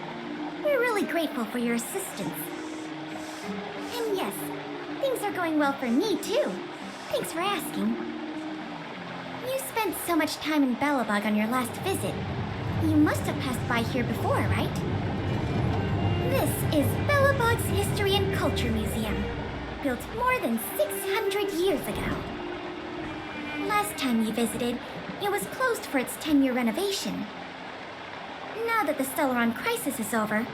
We're really grateful for your assistance. And yes, things are going well for me too. Thanks for asking. You spent so much time in Bellabog on your last visit. You must have passed by here before, right? This is Bellabog's History and Culture Museum, built more than 600 years ago. Last time you visited, it was closed for its 10-year renovation. Now that the Stellaron crisis is over,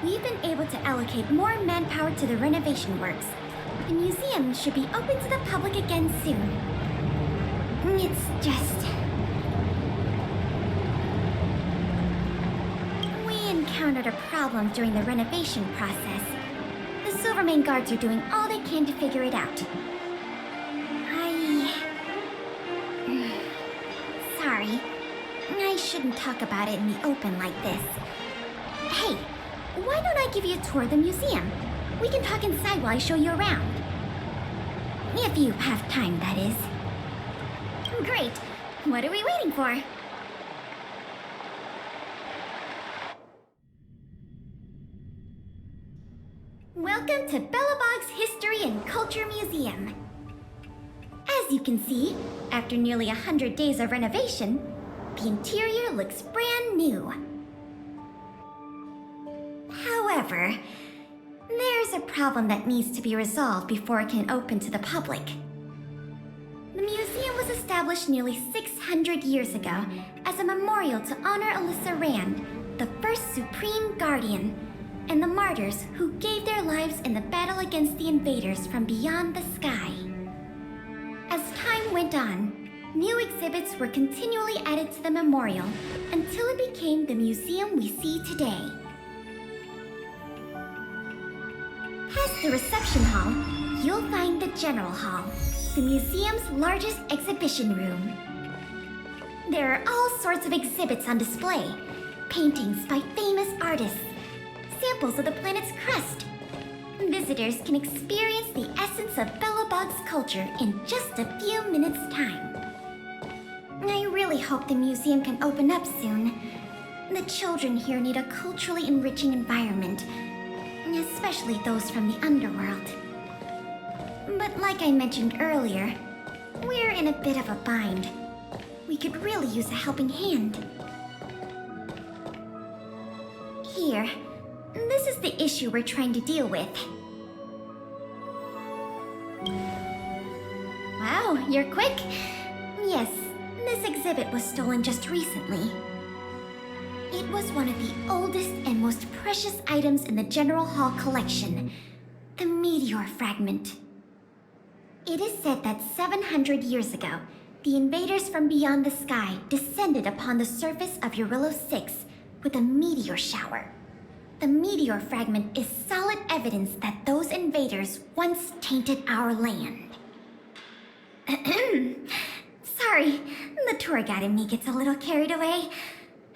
we've been able to allocate more manpower to the renovation works. The museum should be open to the public again soon. It's just... we encountered a problem during the renovation process. The Silvermane guards are doing all they can to figure it out. Sorry. I shouldn't talk about it in the open like this. Hey, why don't I give you a tour of the museum? We can talk inside while I show you around. If you have time, that is. Great. What are we waiting for? Welcome to Bellabog's History and Culture Museum. As you can see, after nearly 100 days of renovation, the interior looks brand new. However, there's a problem that needs to be resolved before it can open to the public. The museum was established nearly 600 years ago as a memorial to honor Alyssa Rand, the first Supreme Guardian, and the martyrs who gave their lives in the battle against the invaders from beyond the sky. As time went on, new exhibits were continually added to the memorial until it became the museum we see today. Past the reception hall, you'll find the General Hall, the museum's largest exhibition room. There are all sorts of exhibits on display, paintings by famous artists, samples of the planet's crust. Visitors can experience the essence of Bellabog's culture in just a few minutes' time. I really hope the museum can open up soon. The children here need a culturally enriching environment, especially those from the underworld. But like I mentioned earlier, we're in a bit of a bind. We could really use a helping hand. Here, this is the issue we're trying to deal with. Wow, you're quick. Yes, this exhibit was stolen just recently. It was one of the oldest and most precious items in the General Hall collection, the meteor fragment. It is said that 700 years ago, the invaders from beyond the sky descended upon the surface of Eurillo 6 with a meteor shower. The meteor fragment is solid evidence that those invaders once tainted our land. Sorry, the tour guide in me gets a little carried away.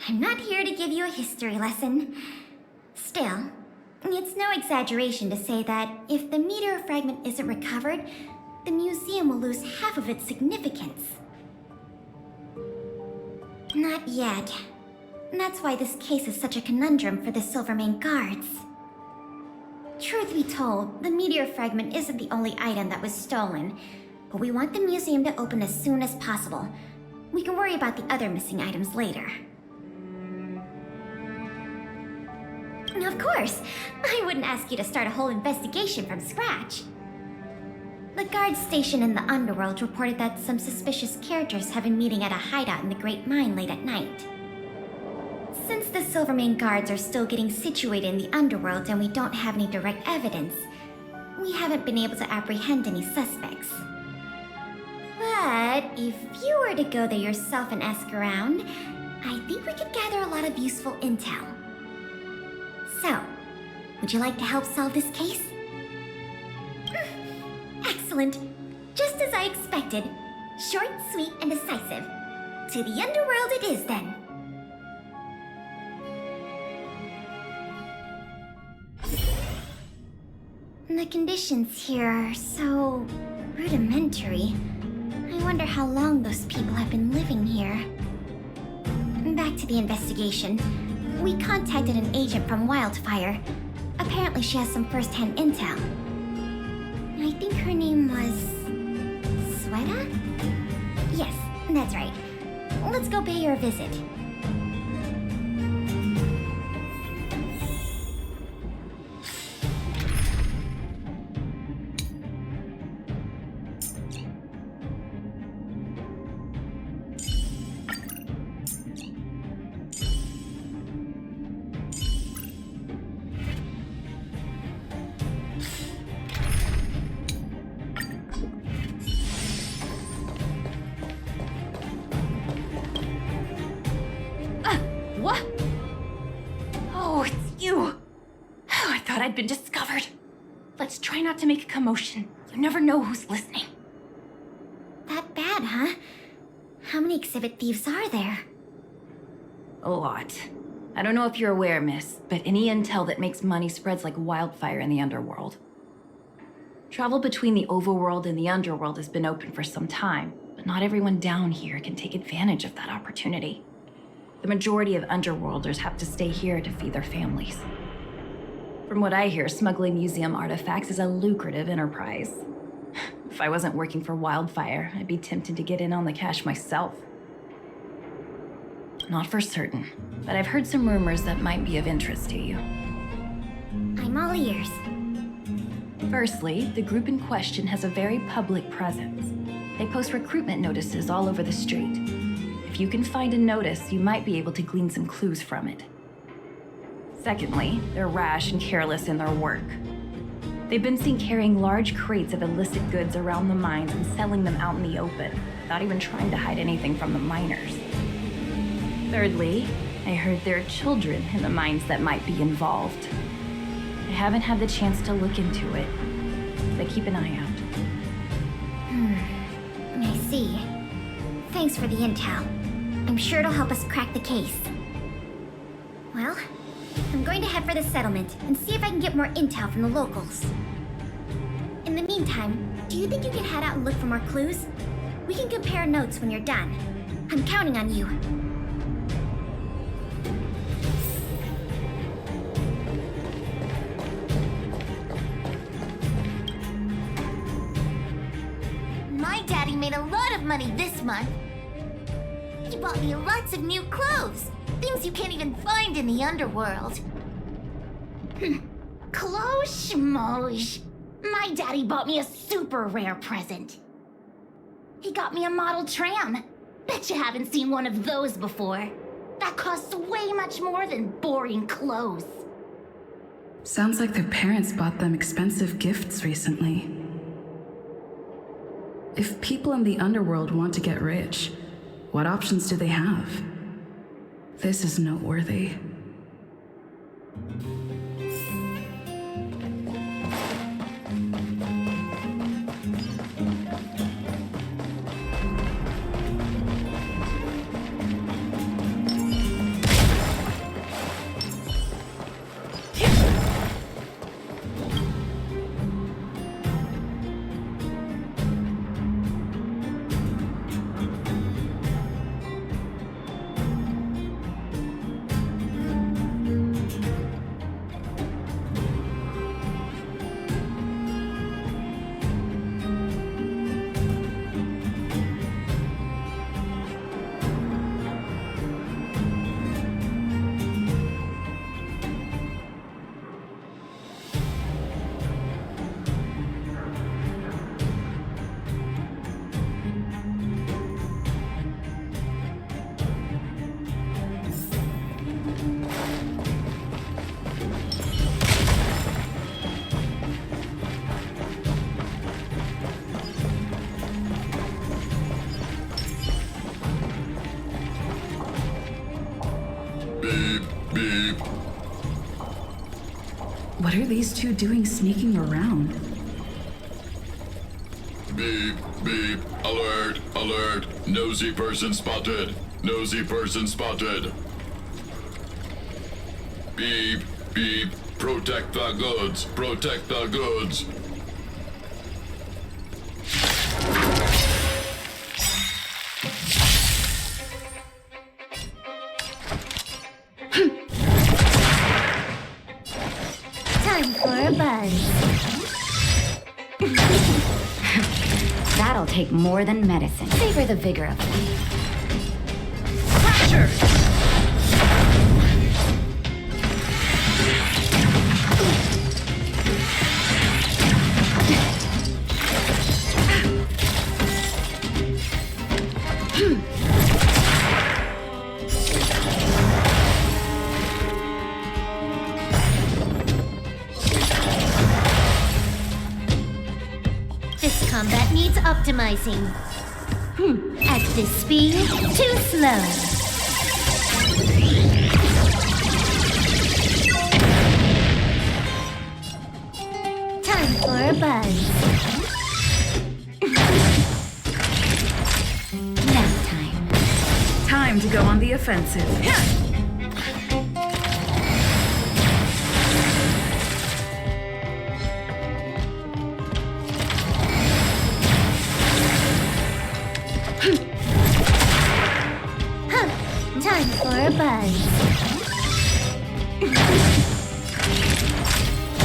I'm not here to give you a history lesson. Still, it's no exaggeration to say that if the meteor fragment isn't recovered, the museum will lose half of its significance. Not yet. That's why this case is such a conundrum for the Silvermane guards. Truth be told, the meteor fragment isn't the only item that was stolen, but we want the museum to open as soon as possible. We can worry about the other missing items later. Of course, I wouldn't ask you to start a whole investigation from scratch. The guard station in the underworld reported that some suspicious characters have been meeting at a hideout in the Great Mine late at night. Since the Silvermane guards are still getting situated in the underworld and we don't have any direct evidence, we haven't been able to apprehend any suspects. But if you were to go there yourself and ask around, I think we could gather a lot of useful intel. So, would you like to help solve this case? Excellent. Just as I expected. Short, sweet, and decisive. To the underworld it is, then. The conditions here are so rudimentary. I wonder how long those people have been living here. Back to the investigation. We contacted an agent from Wildfire. Apparently she has some first-hand intel. I think her name was... Sweta? Yes, that's right. Let's go pay her a visit. What? Oh, it's you. Oh, I thought I'd been discovered. Let's try not to make a commotion. You never know who's listening. That bad, huh? How many exhibit thieves are there? A lot. I don't know if you're aware, miss, but any intel that makes money spreads like wildfire in the underworld. Travel between the overworld and the underworld has been open for some time, but not everyone down here can take advantage of that opportunity. The majority of underworlders have to stay here to feed their families. From what I hear, smuggling museum artifacts is a lucrative enterprise. If I wasn't working for Wildfire, I'd be tempted to get in on the cash myself. Not for certain, but I've heard some rumors that might be of interest to you. I'm all ears. Firstly, the group in question has a very public presence. They post recruitment notices all over the street. If you can find a notice, you might be able to glean some clues from it. Secondly, they're rash and careless in their work. They've been seen carrying large crates of illicit goods around the mines and selling them out in the open, without even trying to hide anything from the miners. Thirdly, I heard there are children in the mines that might be involved. I haven't had the chance to look into it, but keep an eye out. I see. Thanks for the intel. I'm sure it'll help us crack the case. Well, I'm going to head for the settlement and see if I can get more intel from the locals. In the meantime, do you think you can head out and look for more clues? We can compare notes when you're done. I'm counting on you. My daddy made a lot of money this month. He bought me lots of new clothes. Things you can't even find in the underworld. Clothes schmoes. My daddy bought me a super rare present. He got me a model tram. Bet you haven't seen one of those before. That costs way much more than boring clothes. Sounds like their parents bought them expensive gifts recently. If people in the underworld want to get rich, what options do they have? This is noteworthy. What are these two doing sneaking around? Beep, beep, alert, alert. Nosy person spotted. Nosy person spotted. Beep, beep, protect the goods, protect the goods. Time for a buzz. That'll take more than medicine. Savor the vigor of life. Pressure! This combat needs optimizing. At this speed, too slow. Time for a buzz. Nap time. Time to go on the offensive. Time for a buzz.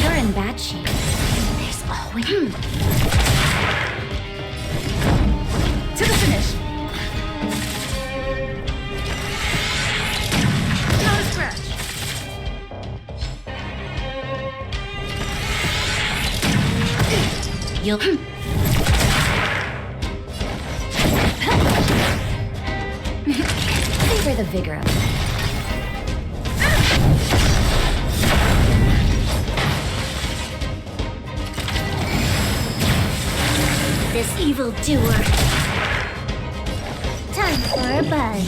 You're in bad shape. There's always... To the finish! Not a scratch! You'll... Savor the vigor of life. This evil doer. Time for a buzz.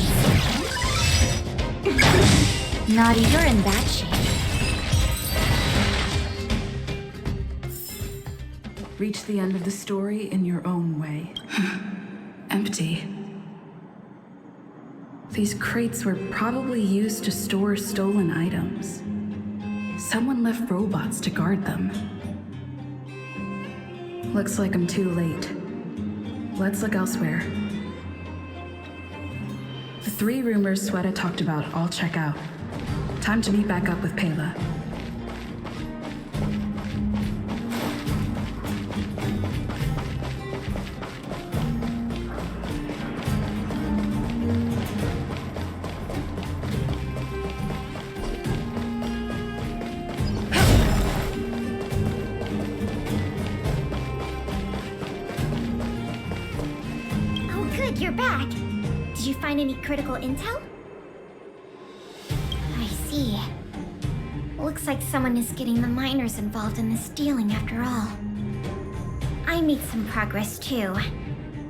Naughty, you're in bad shape. Reach the end of the story in your own way. Empty. These crates were probably used to store stolen items. Someone left robots to guard them. Looks like I'm too late. Let's look elsewhere. The 3 rumors Sweta talked about all check out. Time to meet back up with Pela. Oh, good, you're back. Did you find any critical intel? I see. Looks like someone is getting the miners involved in the stealing after all. I made some progress too.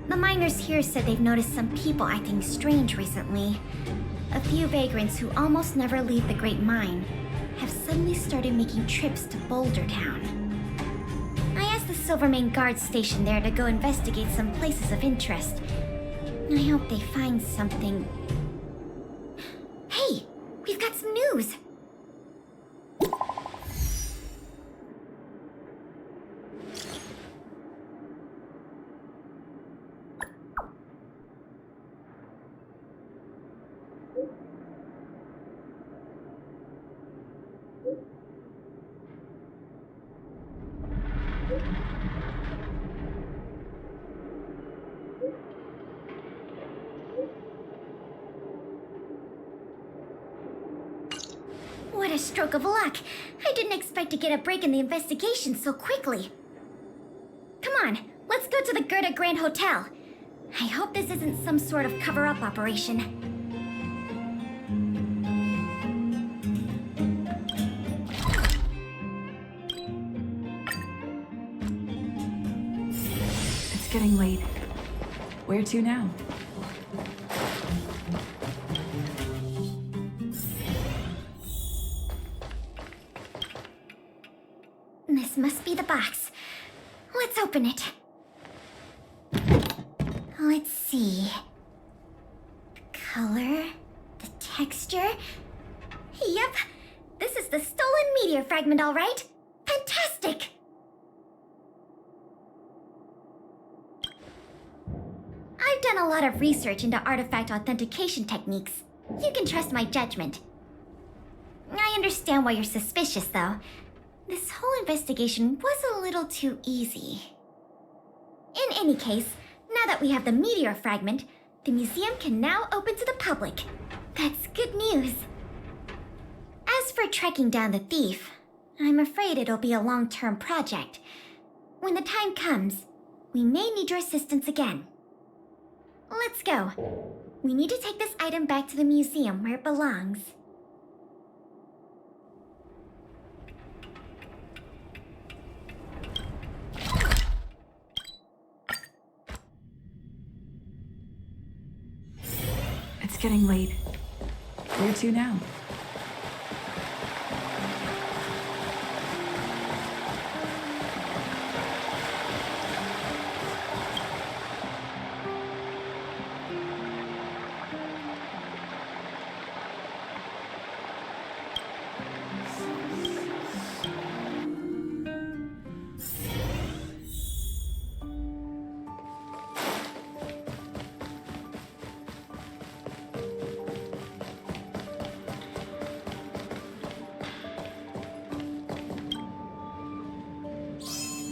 The miners here said they've noticed some people acting strange recently. A few vagrants who almost never leave the Great Mine have suddenly started making trips to Boulder Town. I asked the Silvermane guard station there to go investigate some places of interest. I hope they find something. Hey, we've got some news! What a stroke of luck! I didn't expect to get a break in the investigation so quickly. Come on, let's go to the Gerda Grand Hotel. I hope this isn't some sort of cover-up operation. It's getting late. Where to now? This must be the box. Let's open it. Let's see. The color, the texture. Yep, this is the stolen meteor fragment, all right. Fantastic! I've done a lot of research into artifact authentication techniques. You can trust my judgment. I understand why you're suspicious, though. This whole investigation was a little too easy. In any case, now that we have the meteor fragment, the museum can now open to the public. That's good news. As for tracking down the thief, I'm afraid it'll be a long-term project. When the time comes, we may need your assistance again. Let's go. We need to take this item back to the museum where it belongs. It's getting late. Where to now?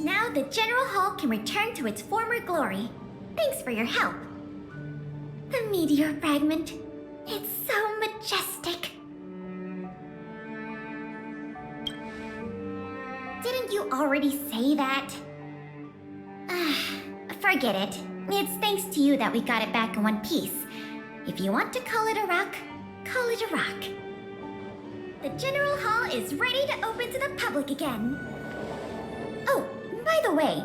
Now the General Hall can return to its former glory. Thanks for your help. The meteor fragment. It's so majestic. Didn't you already say that? Forget it. It's thanks to you that we got it back in one piece. If you want to call it a rock, call it a rock. The General Hall is ready to open to the public again. Oh, by the way,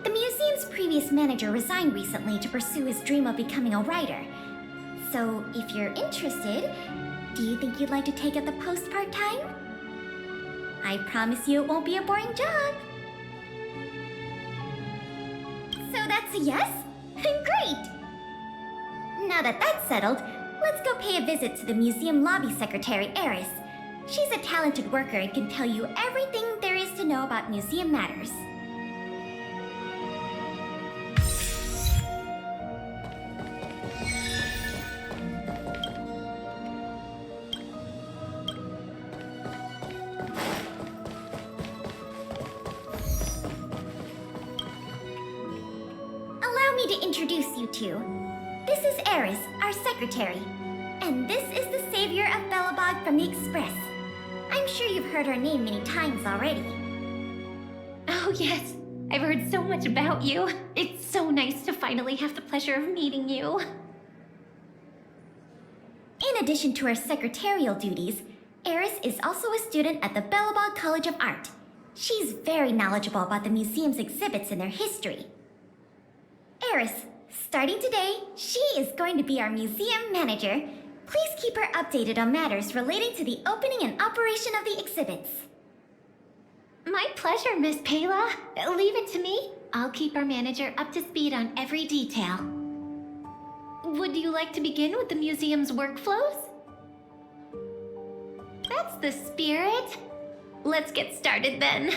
the museum's previous manager resigned recently to pursue his dream of becoming a writer. So, if you're interested, do you think you'd like to take up the post part-time? I promise you it won't be a boring job. So that's a yes? Great! Now that that's settled, let's go pay a visit to the museum lobby secretary, Eris. She's a talented worker and can tell you everything there is to know about museum matters. Allow me to introduce you two. This is Eris, our secretary. And this is the savior of Belobog from the Express. I'm sure you've heard her name many times already. Oh, yes. I've heard so much about you. It's so nice to finally have the pleasure of meeting you. In addition to her secretarial duties, Eris is also a student at the Belobog College of Art. She's very knowledgeable about the museum's exhibits and their history. Eris, starting today, she is going to be our museum manager. Please keep her updated on matters relating to the opening and operation of the exhibits. My pleasure, Miss Payla. Leave it to me. I'll keep our manager up to speed on every detail. Would you like to begin with the museum's workflows? That's the spirit. Let's get started then.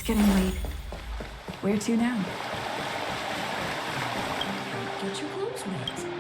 It's getting late. Where to now? Get your clothes wet.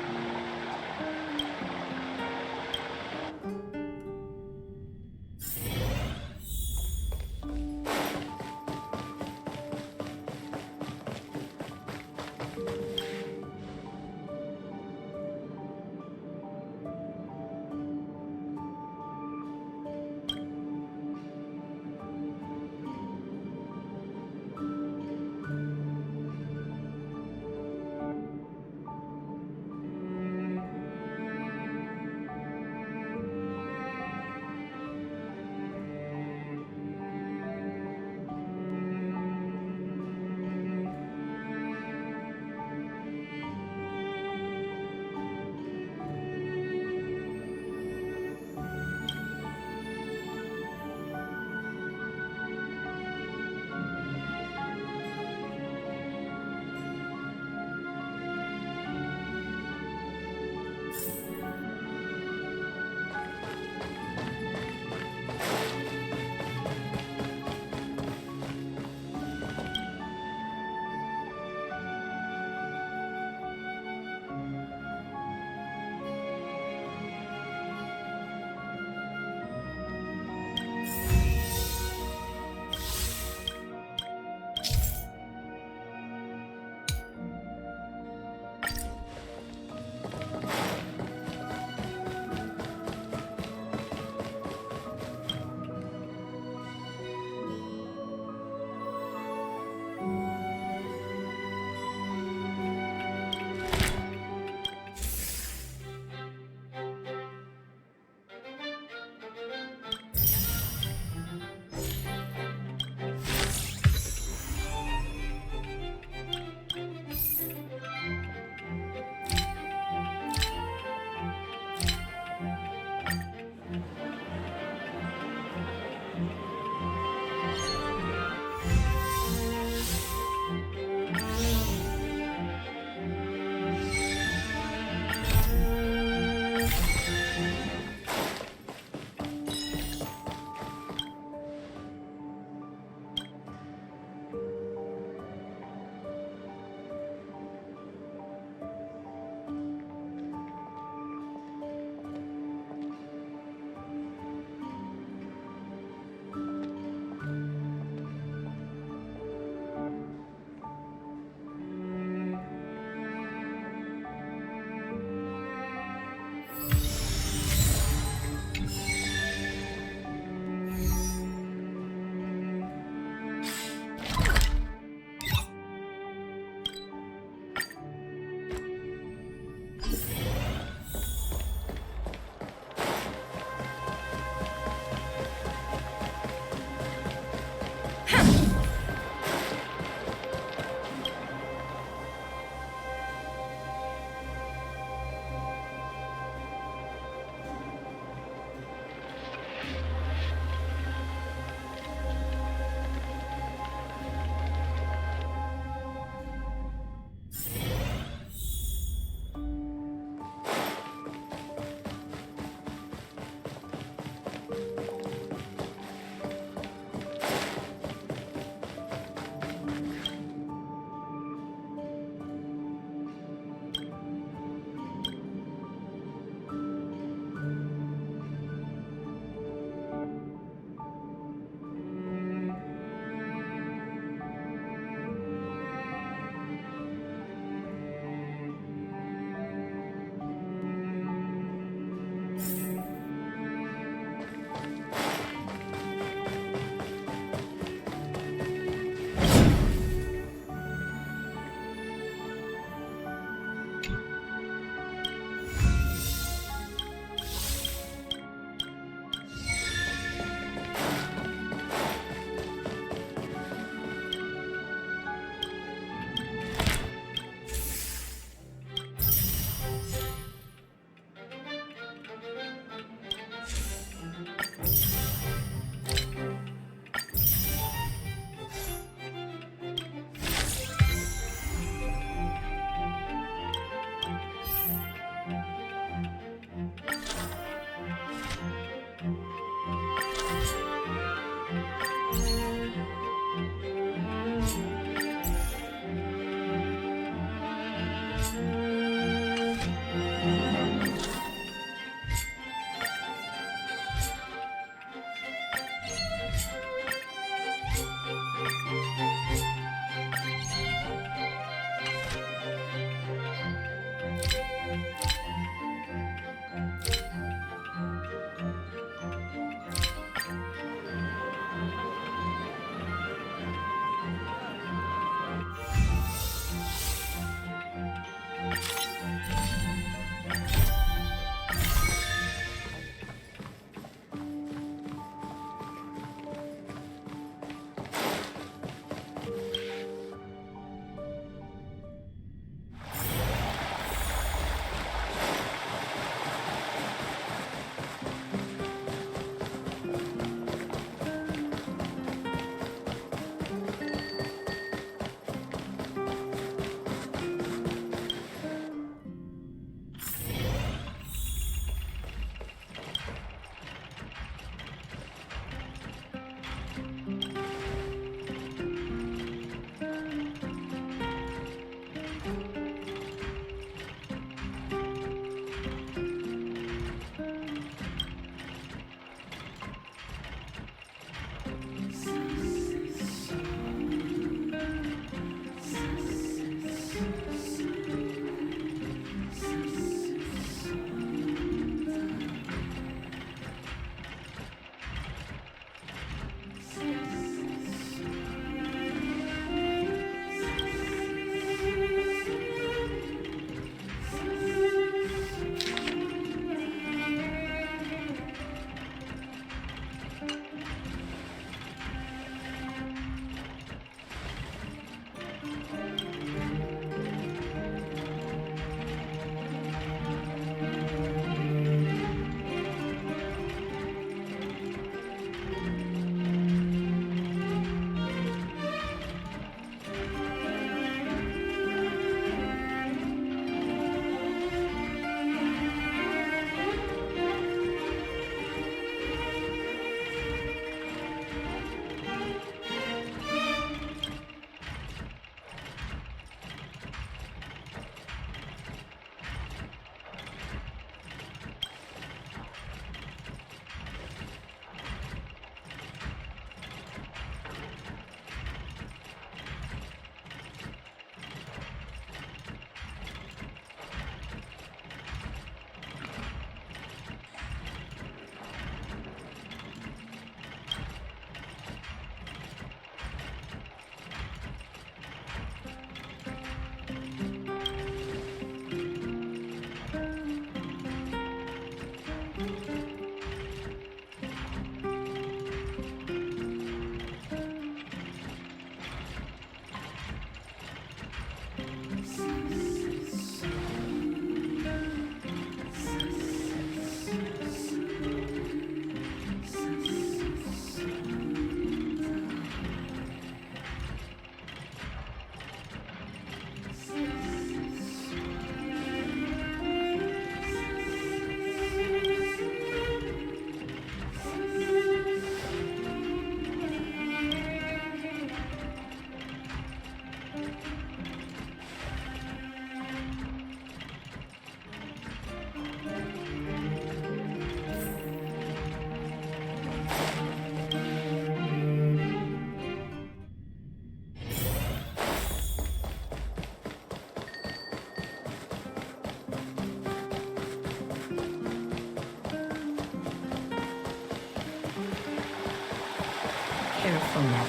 now.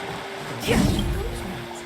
Get your clothes wet.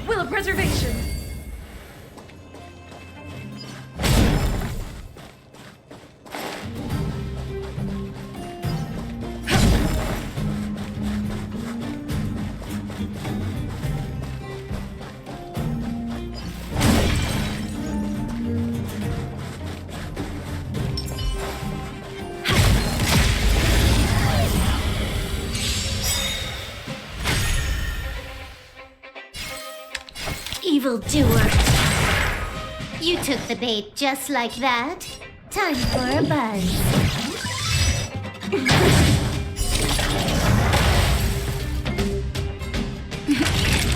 Will of Preservation! Evildoer. You took the bait just like that. Time for a buzz.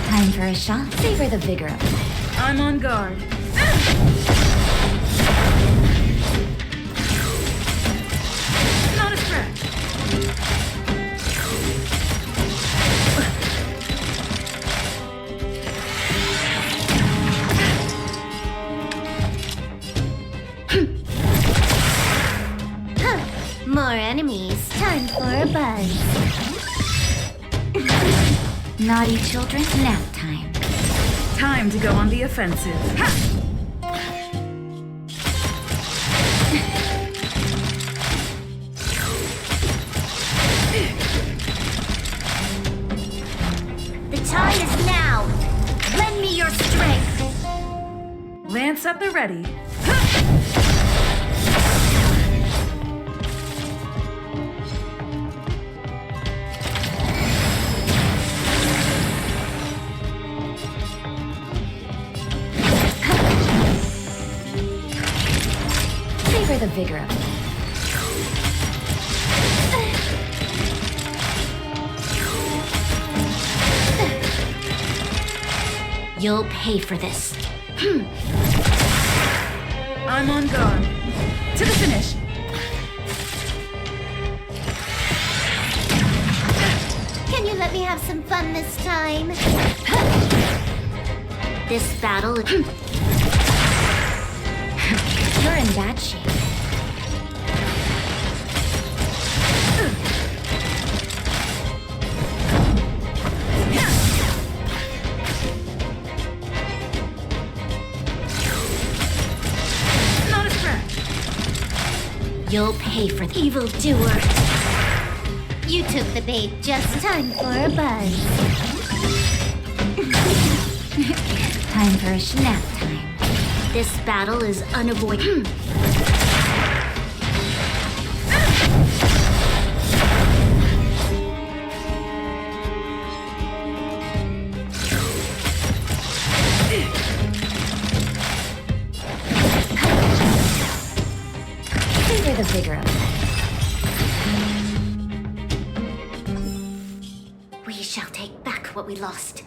Time for a shot. Savor the vigor of life. I'm on guard. Not a scratch. More enemies. Time for a buzz. Naughty children, nap time. Time to go on the offensive. Ha! The time is now. Lend me your strength. Lance at the ready. Savor the vigor of life. You'll pay for this. I'm on guard. To the finish. Can you let me have some fun this time? This battle... You're in bad shape. Not a scratch. You'll pay for the evildoer. You took the bait, just time for a buzz. Time for a nap time. This battle is unavoidable. vigor of it. We shall take back what we lost.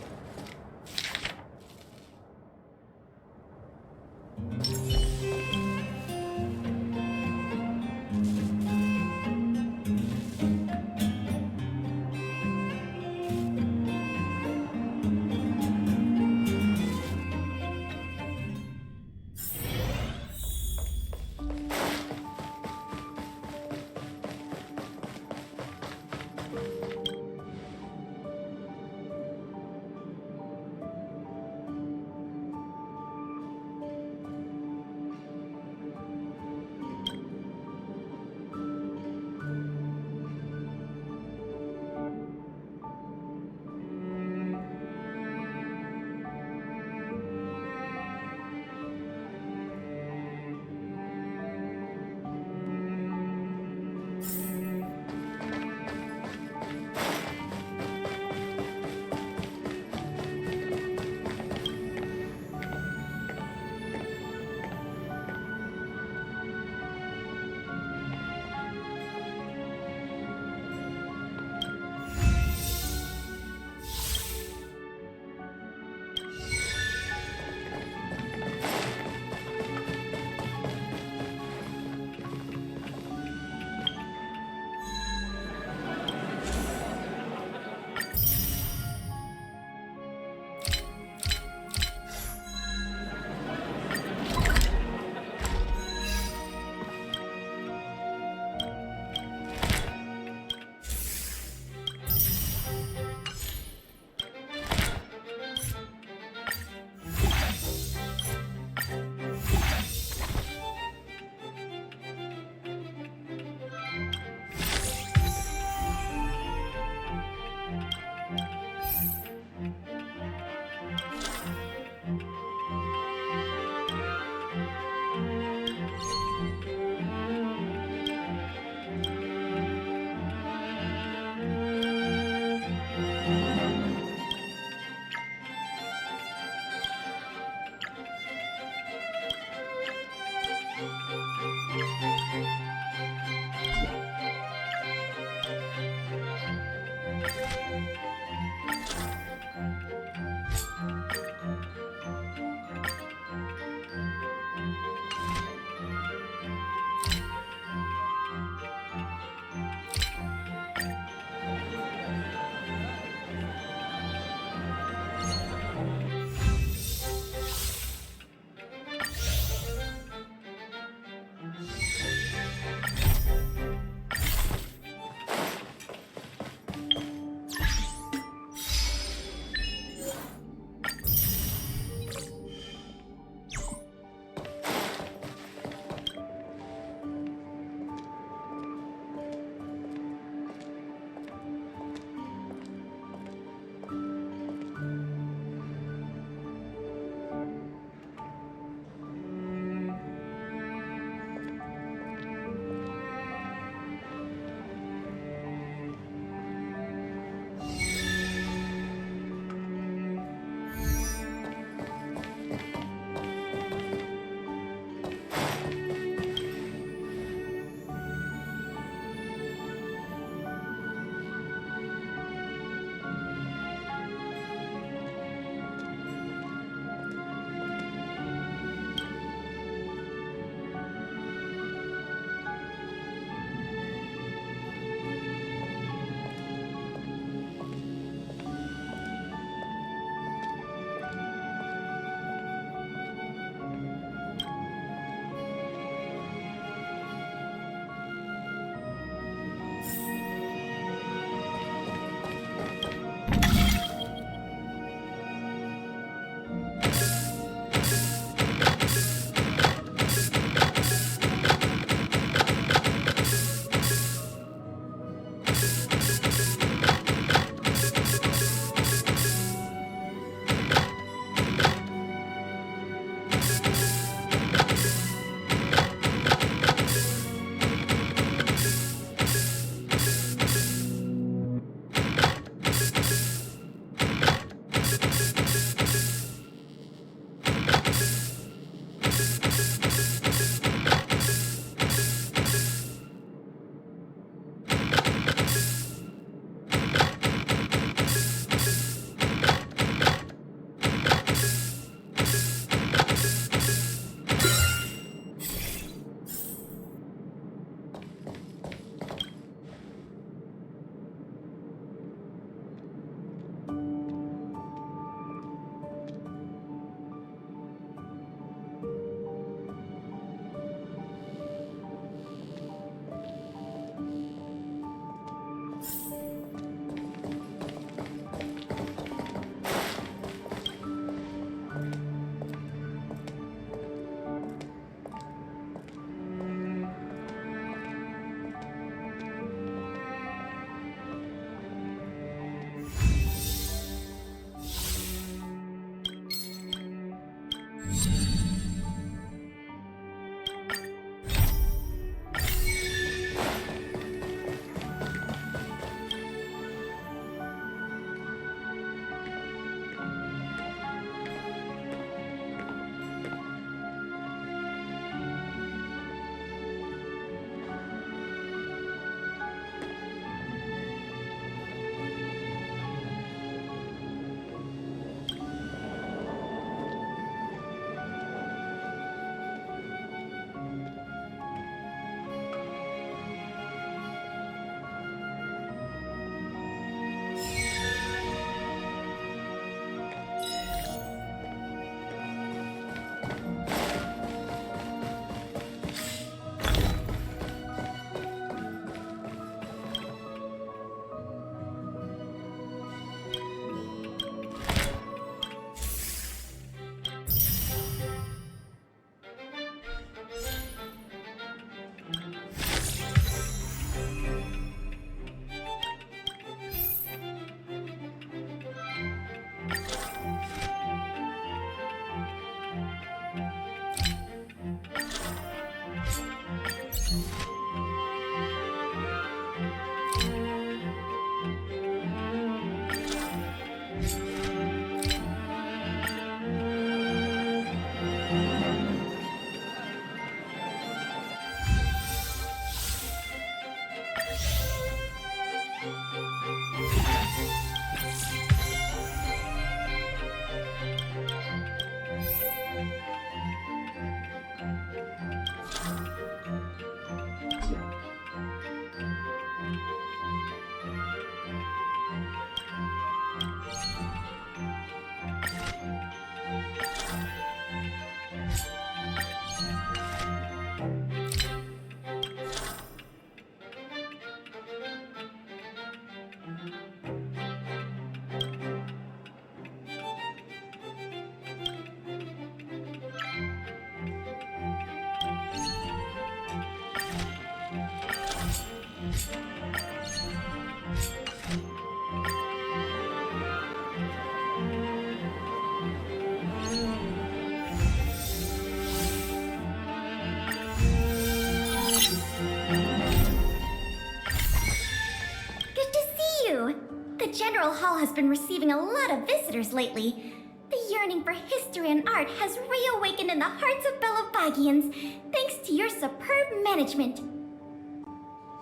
has been receiving a lot of visitors lately. The yearning for history and art has reawakened in the hearts of Belovagians, thanks to your superb management.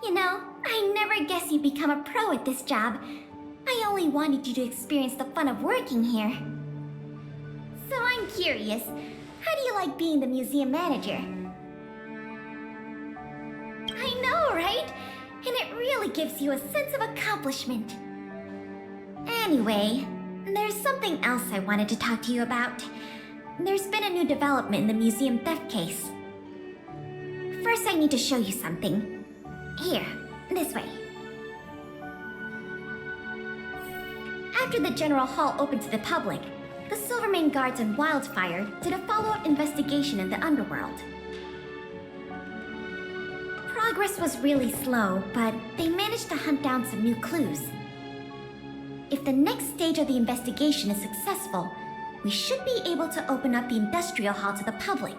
You know, I never guessed you'd become a pro at this job. I only wanted you to experience the fun of working here. So I'm curious, how do you like being the museum manager? I know, right? And it really gives you a sense of accomplishment. Anyway, there's something else I wanted to talk to you about. There's been a new development in the museum theft case. First, I need to show you something. Here, this way. After the General Hall opened to the public, the Silvermane Guards and Wildfire did a follow-up investigation in the underworld. Progress was really slow, but they managed to hunt down some new clues. If the next stage of the investigation is successful, we should be able to open up the Industrial Hall to the public.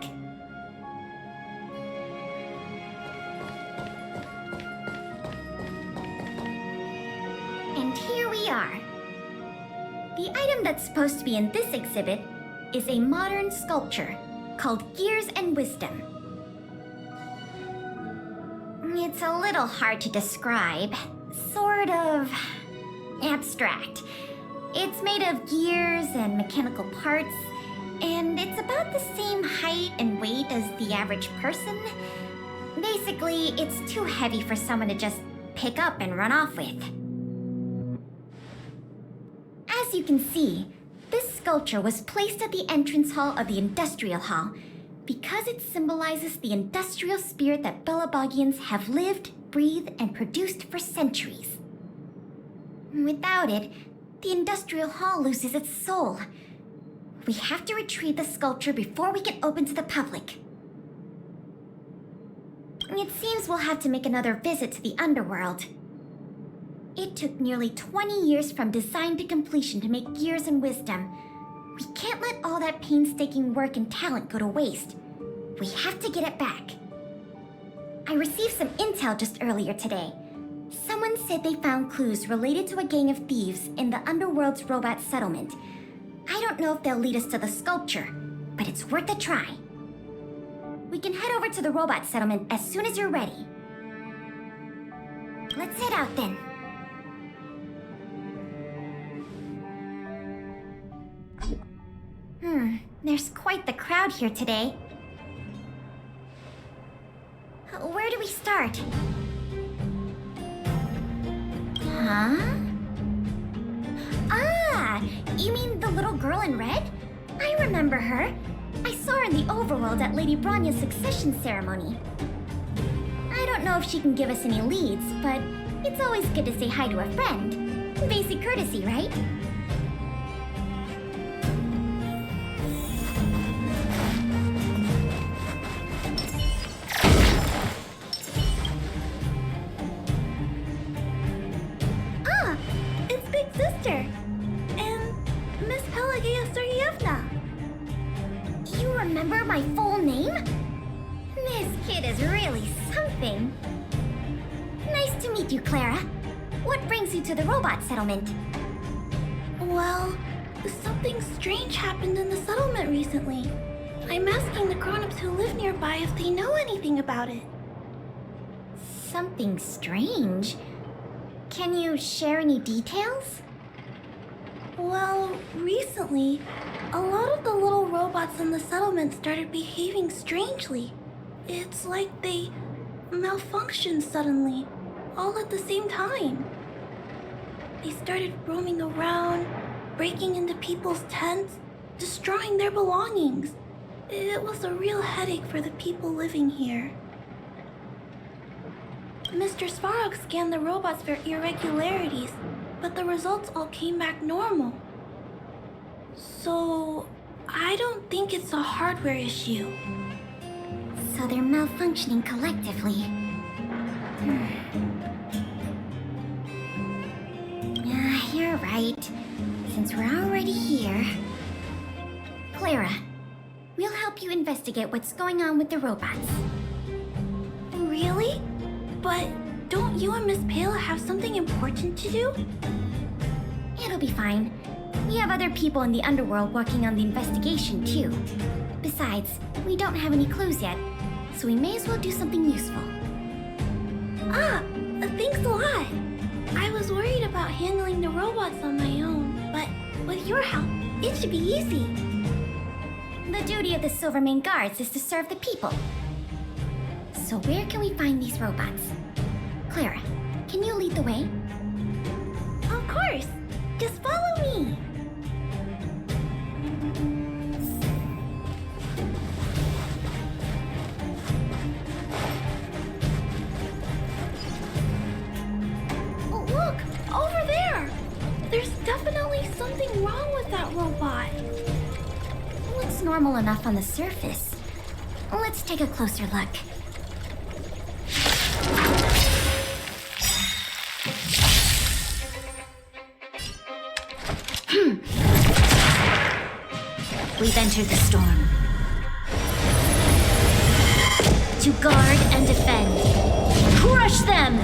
And here we are. The item that's supposed to be in this exhibit is a modern sculpture called Gears and Wisdom. It's a little hard to describe. Sort of abstract. It's made of gears and mechanical parts, and it's about the same height and weight as the average person. Basically, it's too heavy for someone to just pick up and run off with. As you can see, this sculpture was placed at the entrance hall of the Industrial Hall because it symbolizes the industrial spirit that Belovagians have lived, breathed, and produced for centuries. Without it, the Industrial Hall loses its soul. We have to retrieve the sculpture before we can open to the public. It seems we'll have to make another visit to the underworld. It took nearly 20 years from design to completion to make Gears and Wisdom. We can't let all that painstaking work and talent go to waste. We have to get it back. I received some intel just earlier today. Someone said they found clues related to a gang of thieves in the underworld's robot settlement. I don't know if they'll lead us to the sculpture, but it's worth a try. We can head over to the robot settlement as soon as you're ready. Let's head out then. There's quite the crowd here today. Where do we start? Huh? Ah! You mean the little girl in red? I remember her. I saw her in the overworld at Lady Bronya's succession ceremony. I don't know if she can give us any leads, but it's always good to say hi to a friend. Basic courtesy, right? Remember my full name? This kid is really something. Nice to meet you, Clara. What brings you to the robot settlement? Well, something strange happened in the settlement recently. I'm asking the grown-ups who live nearby if they know anything about it. Something strange? Can you share any details? Well, recently, a lot of the little robots in the settlement started behaving strangely. It's like they malfunctioned suddenly, all at the same time. They started roaming around, breaking into people's tents, destroying their belongings. It was a real headache for the people living here. Mr. Svarog scanned the robots for irregularities, but the results all came back normal. So, I don't think it's a hardware issue. So they're malfunctioning collectively. You're right. Since we're already here... Clara, we'll help you investigate what's going on with the robots. Really? But don't you and Miss Pale have something important to do? It'll be fine. We have other people in the underworld working on the investigation, too. Besides, we don't have any clues yet, so we may as well do something useful. Thanks a lot. I was worried about handling the robots on my own, but with your help, it should be easy. The duty of the Silvermane Guards is to serve the people. So where can we find these robots? Clara, can you lead the way? Of course. Just follow me. Oh, look! Over there! There's definitely something wrong with that robot. Looks normal enough on the surface. Let's take a closer look. We've entered the storm. To guard and defend. Crush them!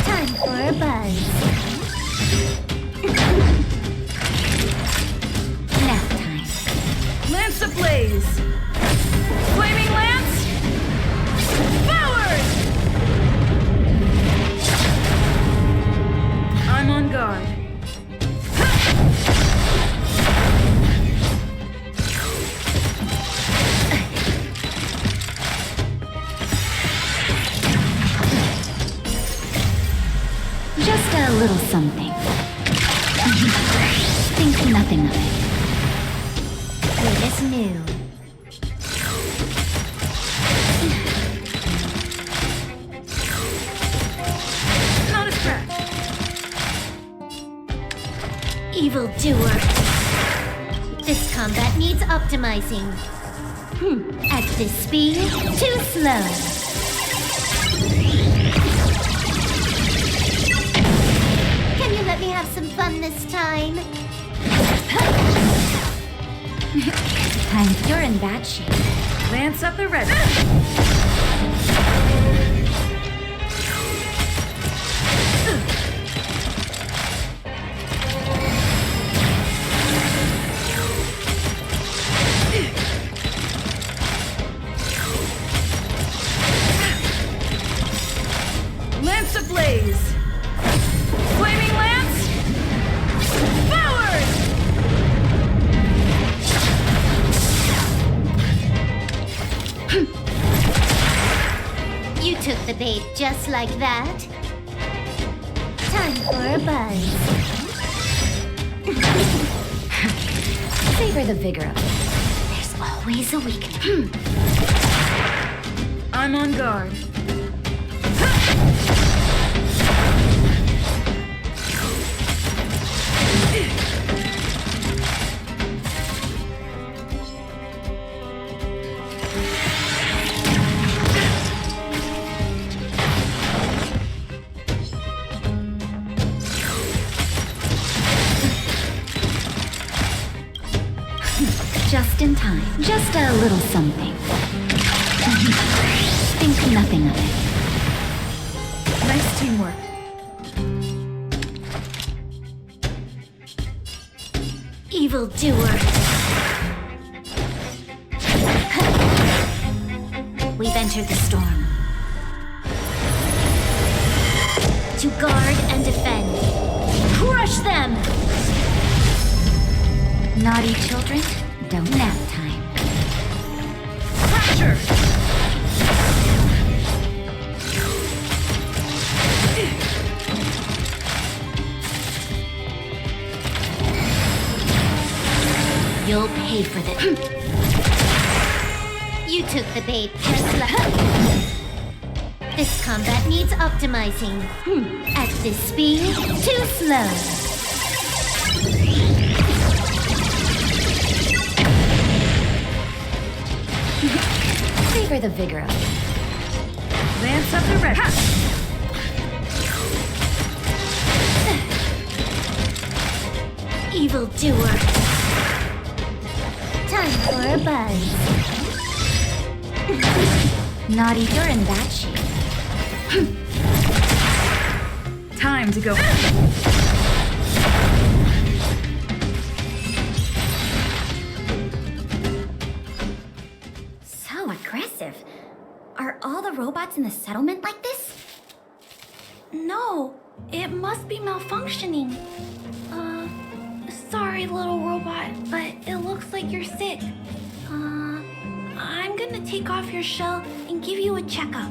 Time for a buzz. Nap time. Lance ablaze! Flaming lance! Forward! I'm on guard. Just a little something. Think nothing of it. Good as new. Not a scratch. Evildoer. This combat needs optimizing. At this speed, too slow. Can you let me have some fun this time? You're in bad shape. Lance up the ready. Lance ablaze! Flaming lance! Forward! You took the bait just like that. Time for a buzz. Savor the vigor of it. There's always a weakness. I'm on guard. Just in time. Just a little something. Think nothing of it. Nice teamwork. Evildoer. We've entered the storm. To guard and defend. Crush them! Naughty children, don't nap time. Fracture! You'll pay for this. You took the bait just like... This combat needs optimizing. At this speed, too slow. Savor the vigor of it. Lance up the ready. Evildoer. Time for a buzz. Naughty, you're in bad shape. Time to go. So aggressive. Are all the robots in the settlement like this? No, it must be malfunctioning. Sorry, little robot, but it looks like you're sick. I'm gonna take off your shell and give you a checkup.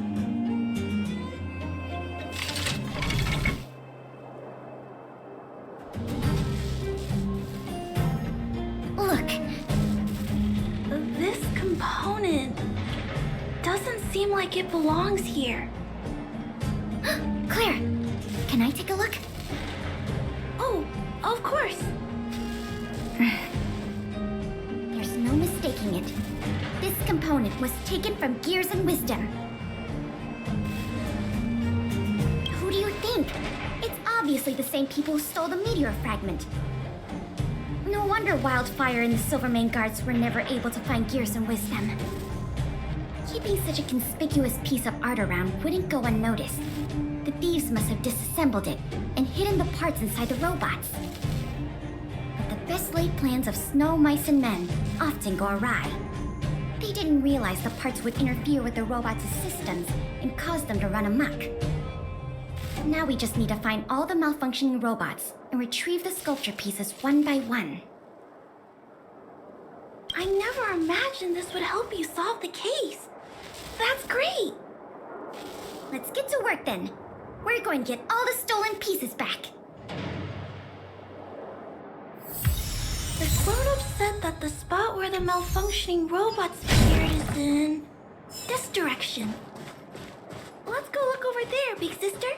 Look, This component doesn't seem like it belongs here. Claire, can I take a look? Oh, of course. There's no mistaking it. This component was taken from Gears and Wisdom. Who do you think? It's obviously the same people who stole the meteor fragment. No wonder Wildfire and the Silvermane guards were never able to find Gears and Wisdom. Keeping such a conspicuous piece of art around wouldn't go unnoticed. The thieves must have disassembled it and hidden the parts inside the robots. But the best laid plans of snow, mice, and men often go awry. They didn't realize the parts would interfere with the robots' systems and cause them to run amok. Now we just need to find all the malfunctioning robots and retrieve the sculpture pieces one by one. I never imagined this would help you solve the case. That's great. Let's get to work then. We're going to get all the stolen pieces back. The grown-up said that the spot where the malfunctioning robots appeared is in this direction. Let's go look over there, big sister.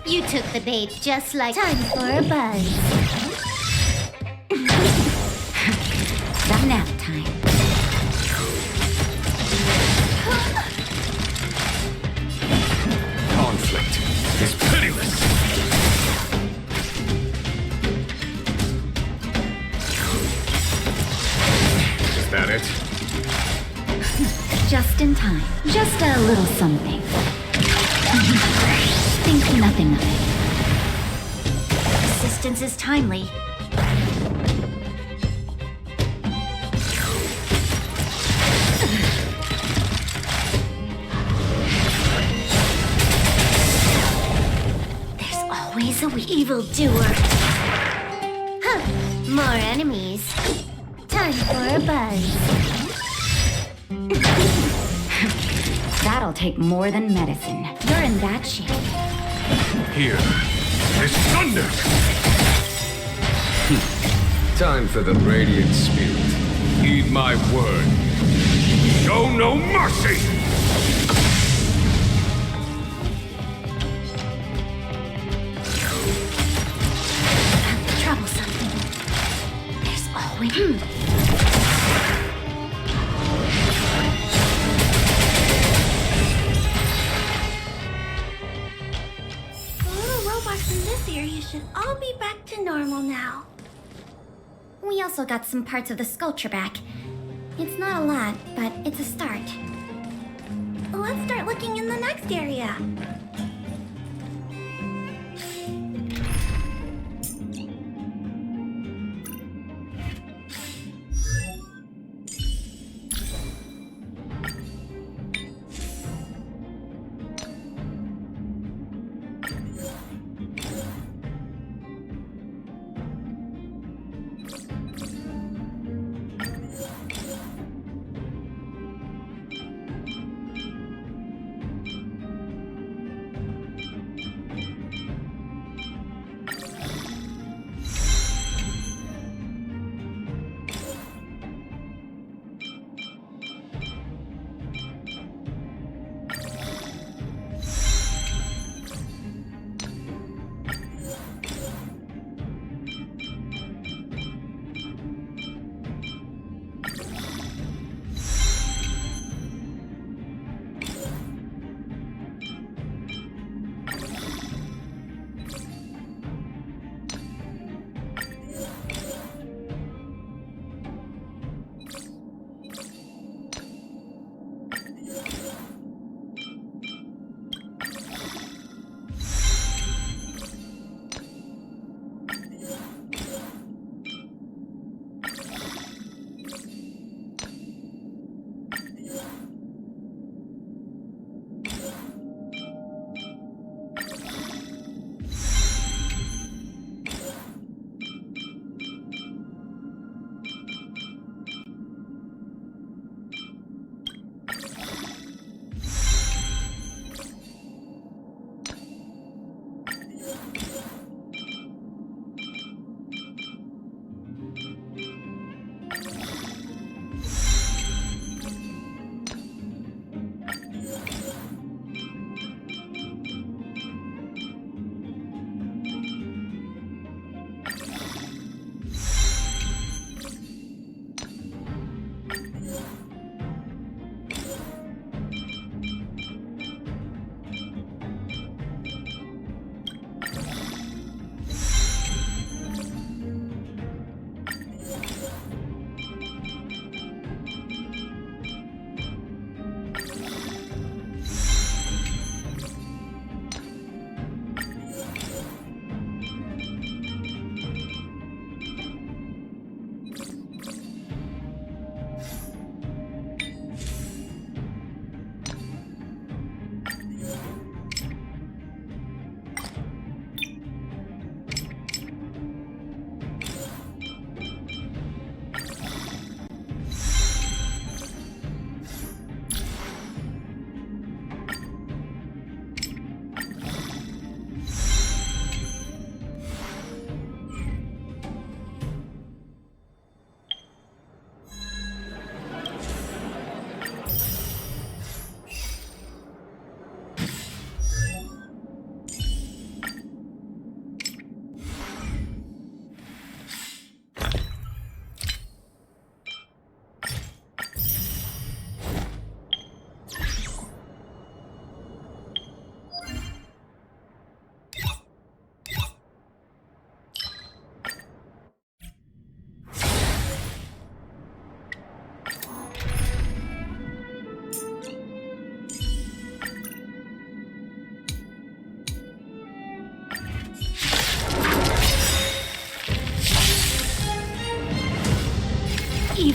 You took the bait just like time for a buzz. Some nap time. Conflict is pitiless. Is that it? Just in time. Just a little something. Think nothing of it. Assistance is timely. There's always a evildoer. Huh, more enemies. Time for a buzz. That'll take more than medicine. You're in bad shape. Here is thunder! Time for the radiant spirit. Heed my word. Show no mercy! Troublesome. There's always... In this area should all be back to normal now. We also got some parts of the sculpture back. It's not a lot, but it's a start. Let's start looking in the next area.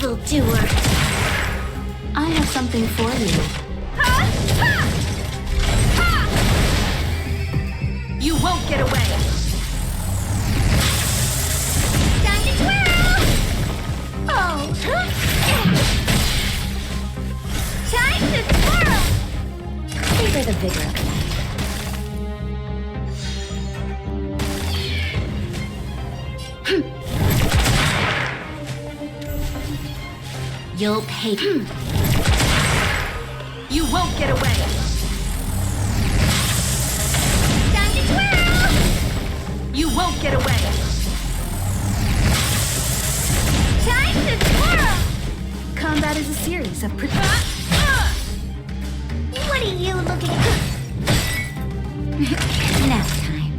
Evildoer. I have something for you. You won't get away! Time to twirl! Oh! Time to twirl! Savor the vigor of life. You'll pay. You won't get away! Time to twirl! You won't get away! Time to twirl! Combat is a series of What are you looking at? Nap time.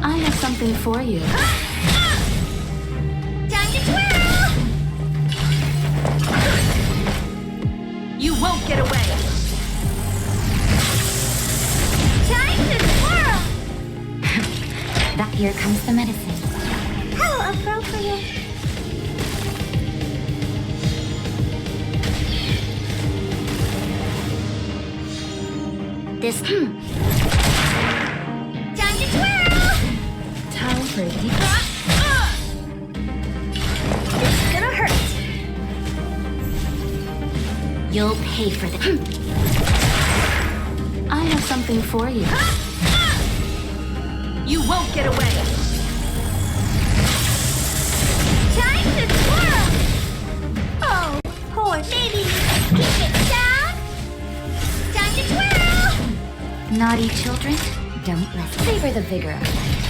I have something for you. Time to twirl! You won't get away! Time to twirl! Here comes the medicine. How appropriate. This. Time to twirl! Time for a deep. It's gonna hurt. You'll pay for the. I have something for you. You won't get away! Time to twirl! Oh, poor baby. Keep it down. Time to twirl! Naughty children, don't let savor the vigor of life.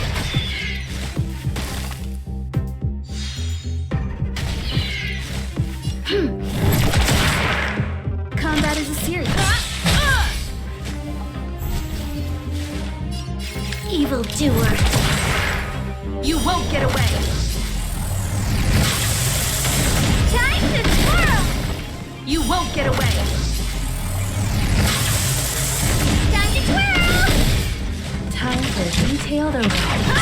Combat is a series. Evildoer. You won't get away! Time to twirl! You won't get away! Time to twirl! Time for a detailed overhaul.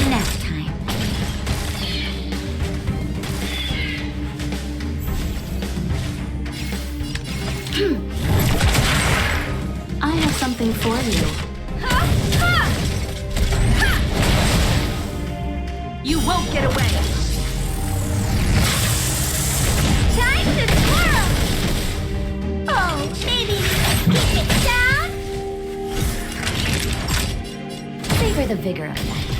Nap time. I have something for you. You won't get away! Time to twirl! Oh, baby, keep it down. Savor the vigor of life.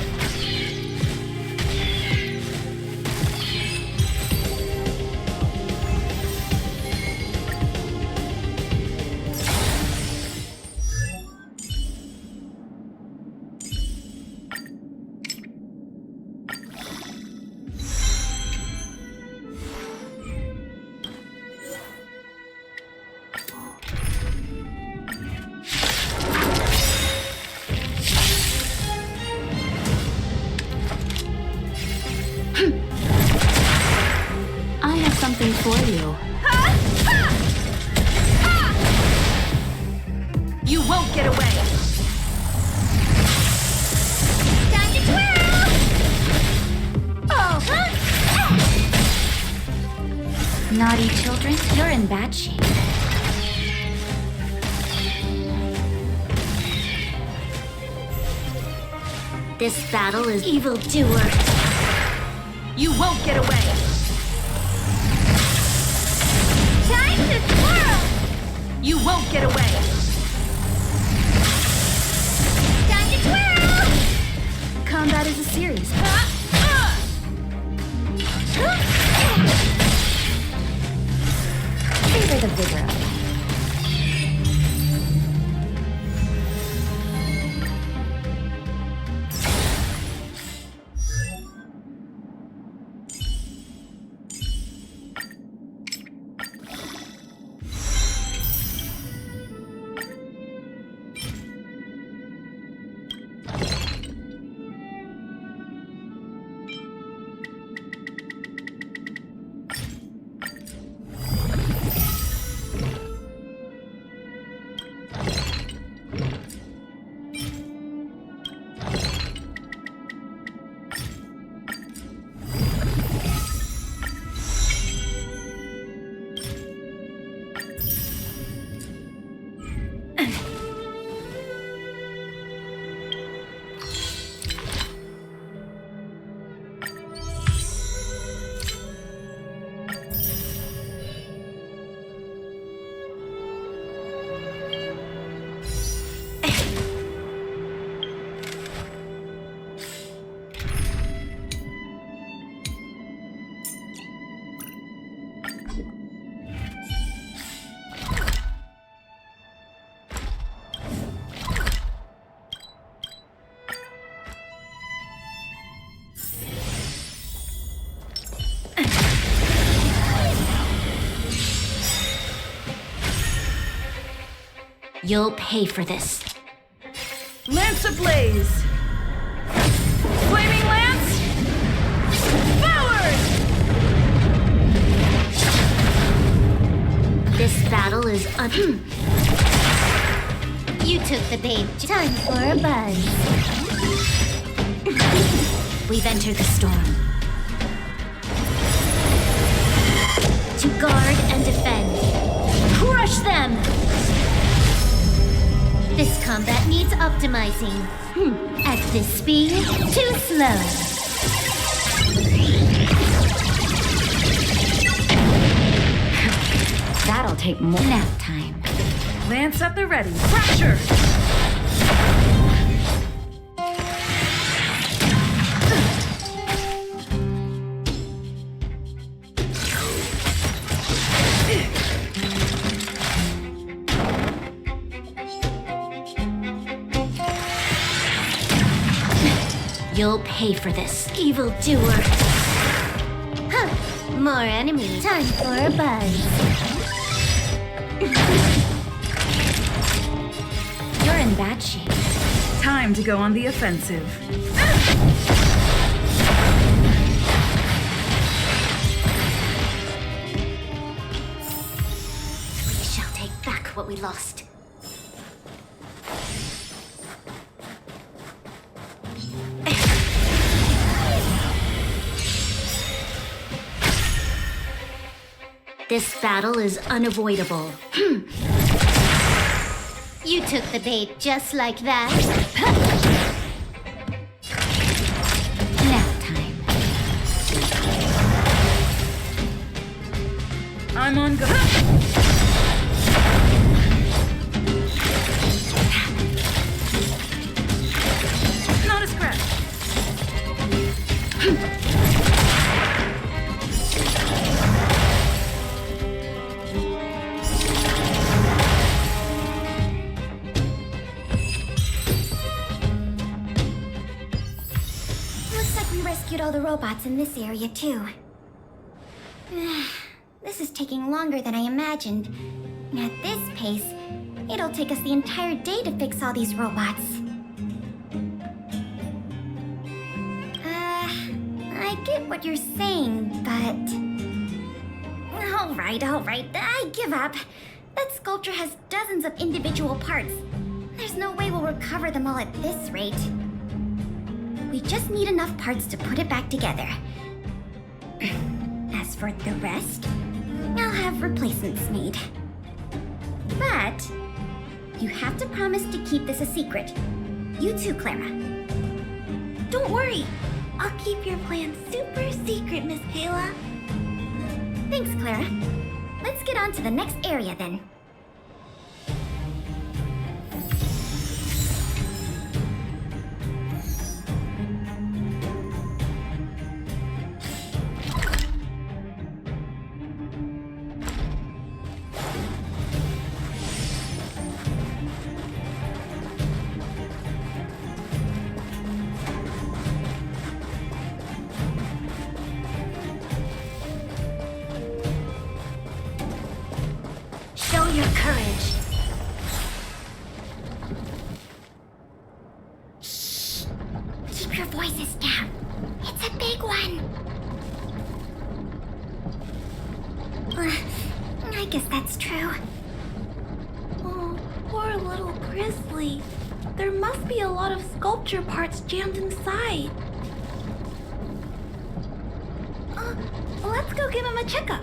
I have something for you. You won't get away! Time to twirl! Oh, Naughty children, you're in bad shape. this battle is evildoer. You won't get away! Time to twirl! You won't get away! Time to twirl! Combat is a series. Favor the vigor of life. You'll pay for this. Lance ablaze! Flaming lance! Forward! This battle is You took the bait. Time for a buzz. We've entered the storm. To guard and defend. Crush them! This combat needs optimizing. At this speed, too slow. That'll take more. Nap time. Lance at the ready. Pressure! You'll pay for this, evildoer. Huh. More enemies. Time for a buzz. You're in bad shape. Time to go on the offensive. We shall take back what we lost. This battle is unavoidable. You took the bait just like that. Nap time. I'm on go. Not a scratch. Rescued all the robots in this area, too. This is taking longer than I imagined. At this pace, it'll take us the entire day to fix all these robots. I get what you're saying, but... Alright, I give up. That sculpture has dozens of individual parts. There's no way we'll recover them all at this rate. We just need enough parts to put it back together. As for the rest, I'll have replacements made. But you have to promise to keep this a secret. You too, Clara. Don't worry. I'll keep your plan super secret, Miss Kayla. Thanks, Clara. Let's get on to the next area then. Show your courage. Shh. Keep your voices down. It's a big one. I guess that's true. Oh, poor little Grizzly. There must be a lot of sculpture parts jammed inside. Let's go give him a checkup.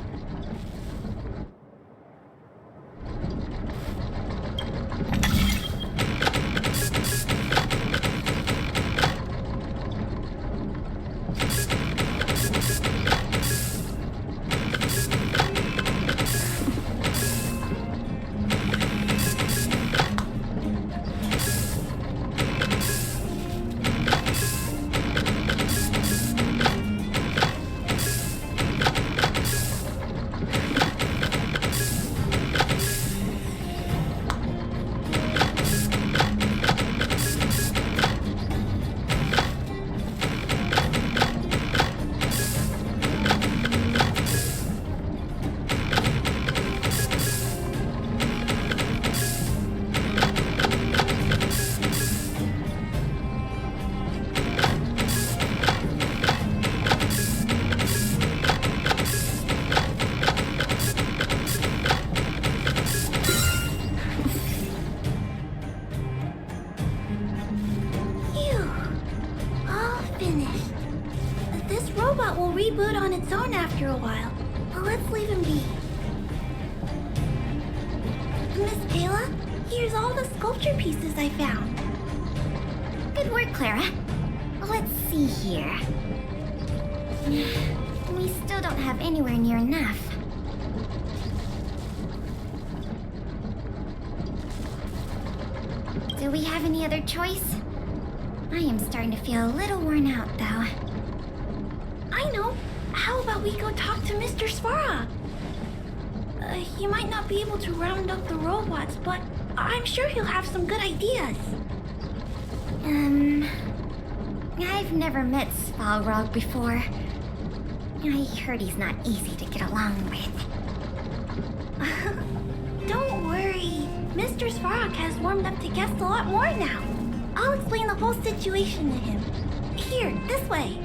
reboot on its own after a while. But let's leave him be. Miss Kayla, here's all the sculpture pieces I found. Good work, Clara. Let's see here. We still don't have anywhere near enough. Do we have any other choice? I am starting to feel a little worn out, though. I know. How about we go talk to Mr. Svarog? He might not be able to round up the robots, but I'm sure he'll have some good ideas. I've never met Svarog before. I heard he's not easy to get along with. Don't worry. Mr. Svarog has warmed up to guests a lot more now. I'll explain the whole situation to him. Here, this way.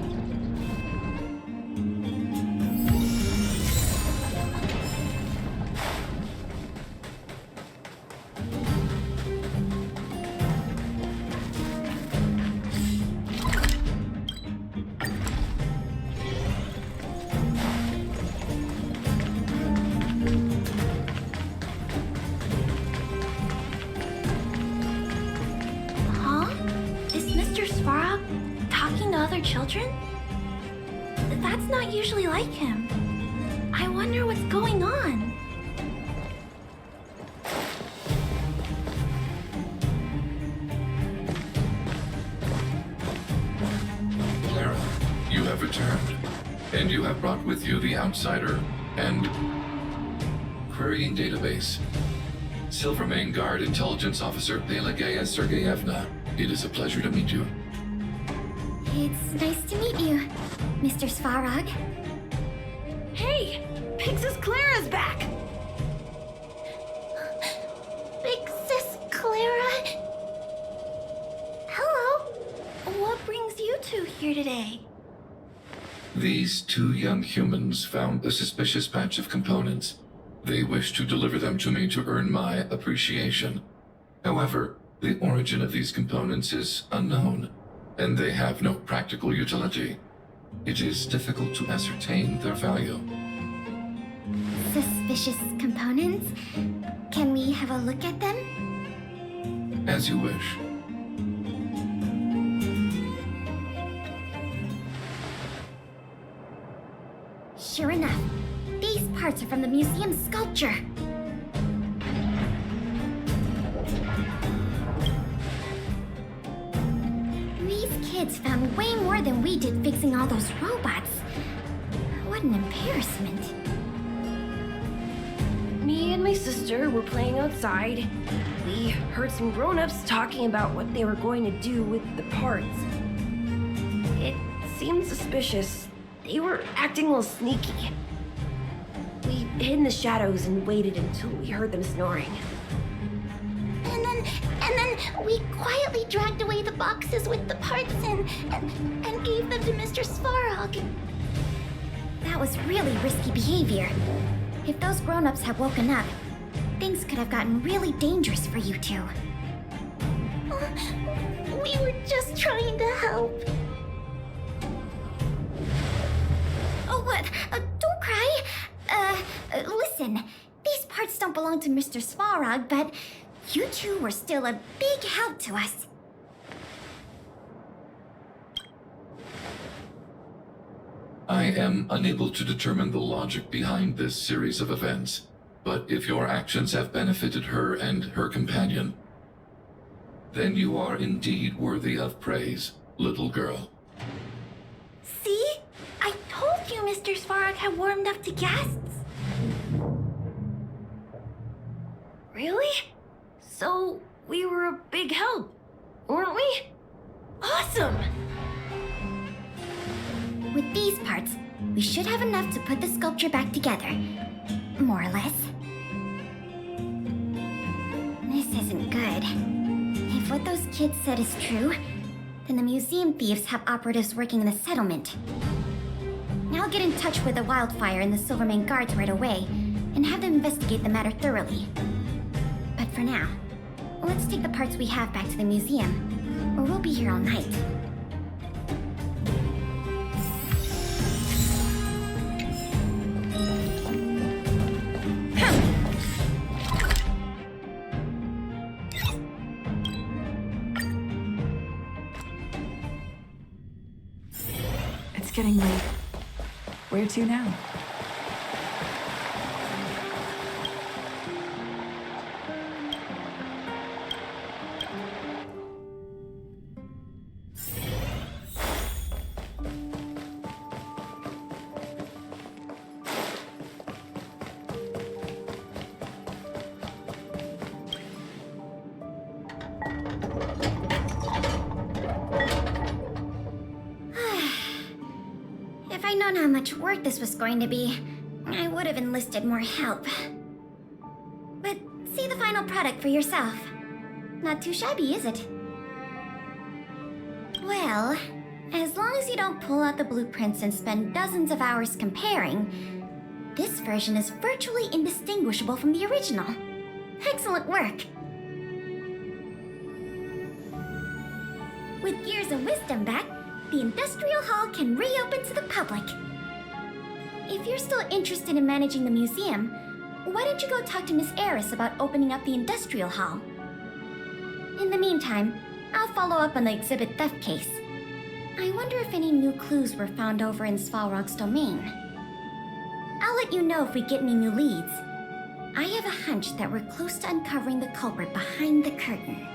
Children? That's not usually like him. I wonder what's going on. Clara, you have returned. And you have brought with you the Outsider and querying database. Silvermane Guard Intelligence Officer Pelageya Sergeyevna. It is a pleasure to meet you. It's nice to meet you, Mr. Svarog. Hey! Big Sis Clara's back! Big Sis Clara? Hello! What brings you two here today? These two young humans found a suspicious batch of components. They wish to deliver them to me to earn my appreciation. However, the origin of these components is unknown, and they have no practical utility. It is difficult to ascertain their value. Suspicious components? Can we have a look at them? As you wish. Sure enough, these parts are from the museum sculpture. Kids found way more than we did fixing all those robots. What an embarrassment. Me and my sister were playing outside. We heard some grown-ups talking about what they were going to do with the parts. It seemed suspicious. They were acting a little sneaky. We hid in the shadows and waited until we heard them snoring. And then we quietly dragged away the boxes with the parts and gave them to Mr. Svarog. That was really risky behavior. If those grown-ups had woken up, things could have gotten really dangerous for you two. We were just trying to help. Oh, what? Don't cry. Listen, these parts don't belong to Mr. Svarog, but you two were still a big help to us. I am unable to determine the logic behind this series of events, but if your actions have benefited her and her companion, then you are indeed worthy of praise, little girl. See? I told you Mr. Svarog had warmed up to guests. Really? So, we were a big help, weren't we? Awesome! With these parts, we should have enough to put the sculpture back together. More or less. This isn't good. If what those kids said is true, then the museum thieves have operatives working in the settlement. I'll get in touch with the Wildfire and the Silvermane guards right away, and have them investigate the matter thoroughly. But for now, let's take the parts we have back to the museum, or we'll be here all night. It's getting late. Where to now? If I'd known how much work this was going to be, I would have enlisted more help. But see the final product for yourself. Not too shabby, is it? Well, as long as you don't pull out the blueprints and spend dozens of hours comparing, this version is virtually indistinguishable from the original. Excellent work! With Gears of Wisdom back, the Industrial Hall can reopen to the public. If you're still interested in managing the museum, why don't you go talk to Miss Eris about opening up the Industrial Hall? In the meantime, I'll follow up on the exhibit theft case. I wonder if any new clues were found over in Svalrog's domain. I'll let you know if we get any new leads. I have a hunch that we're close to uncovering the culprit behind the curtain.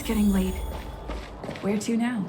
getting late. Where to now?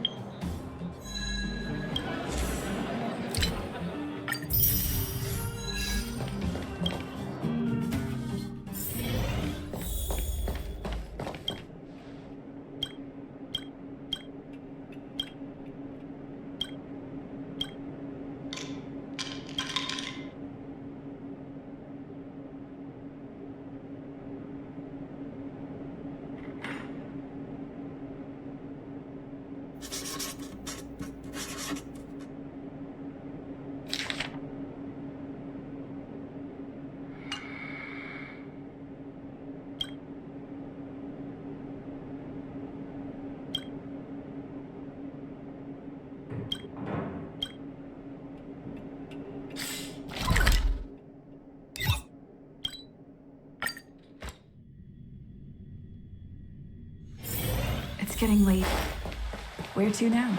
It's getting late. Where to now?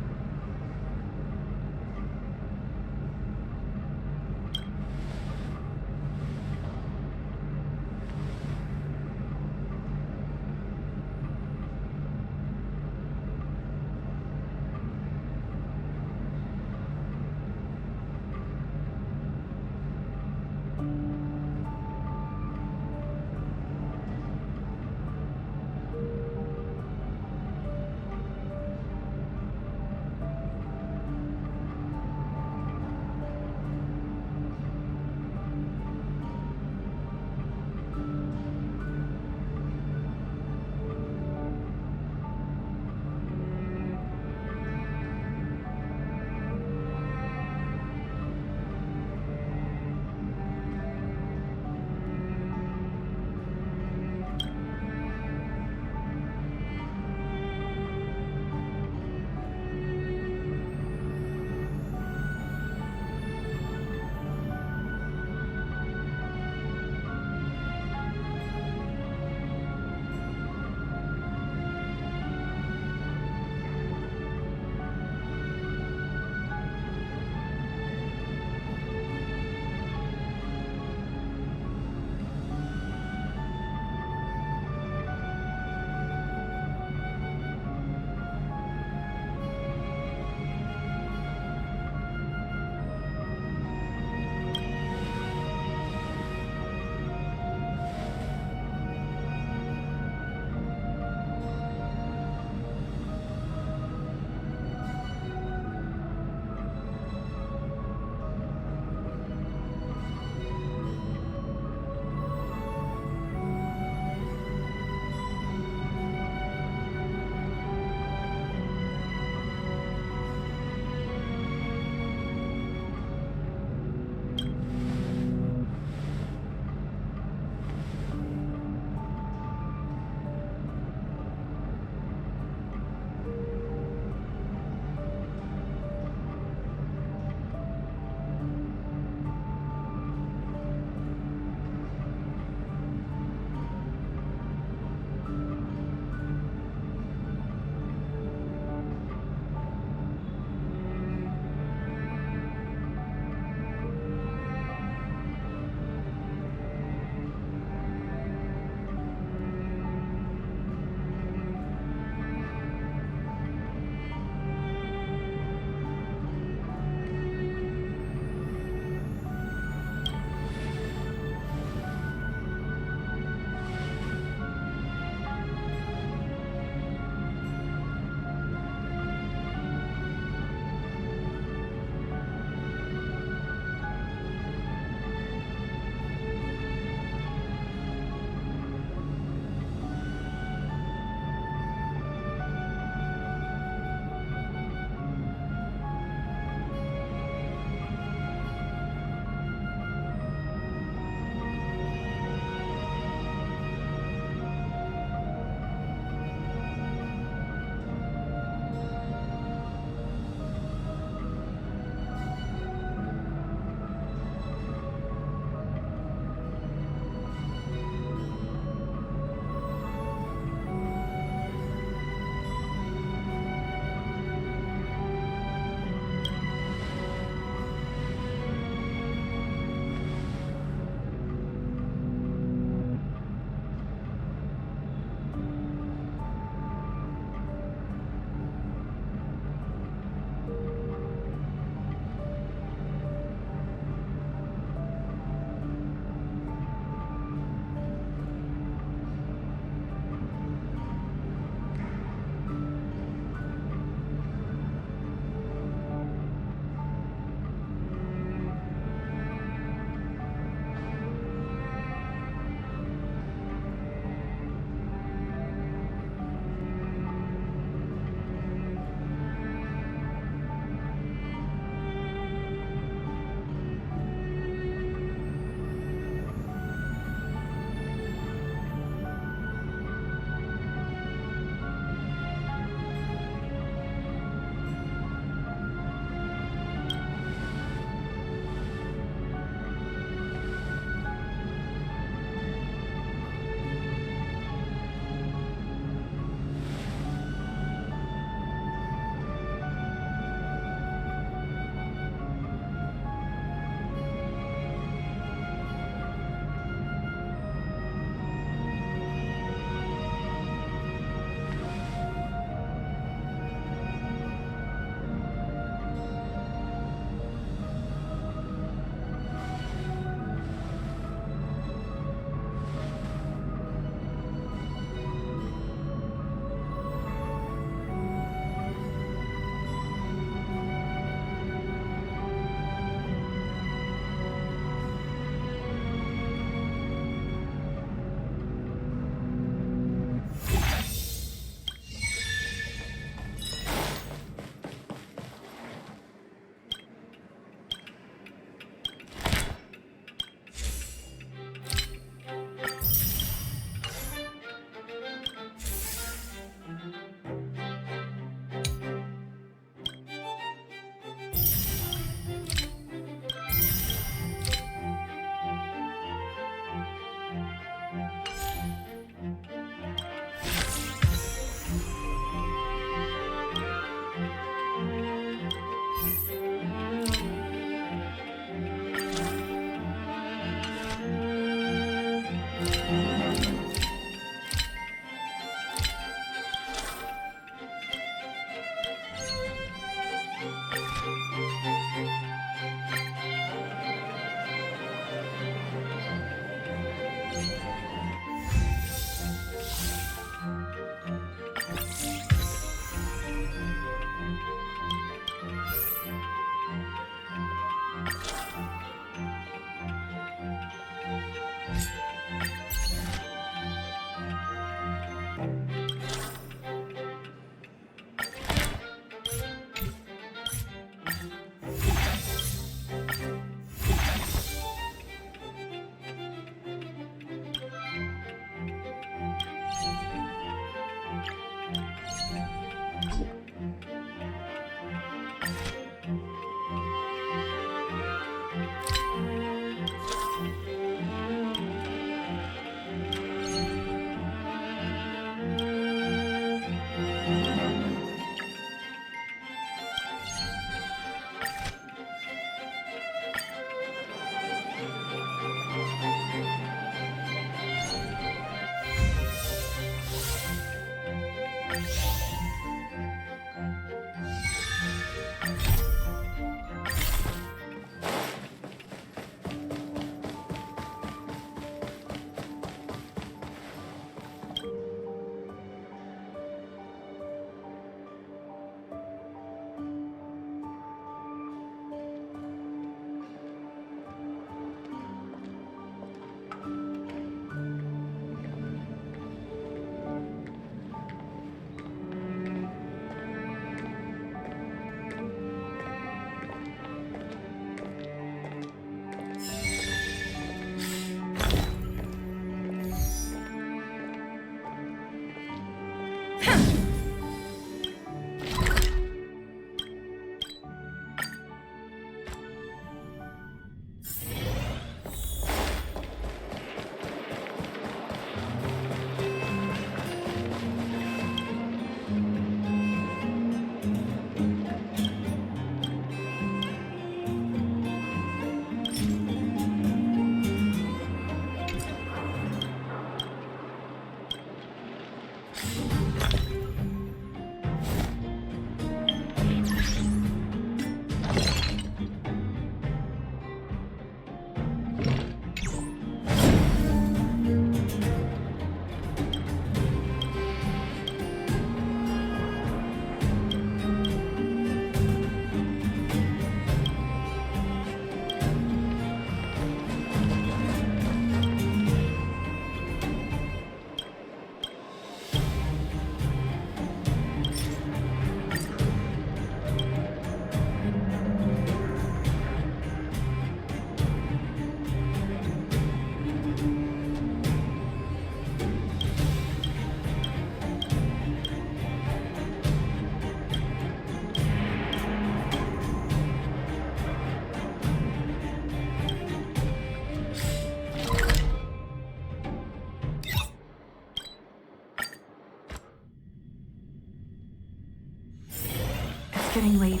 getting late.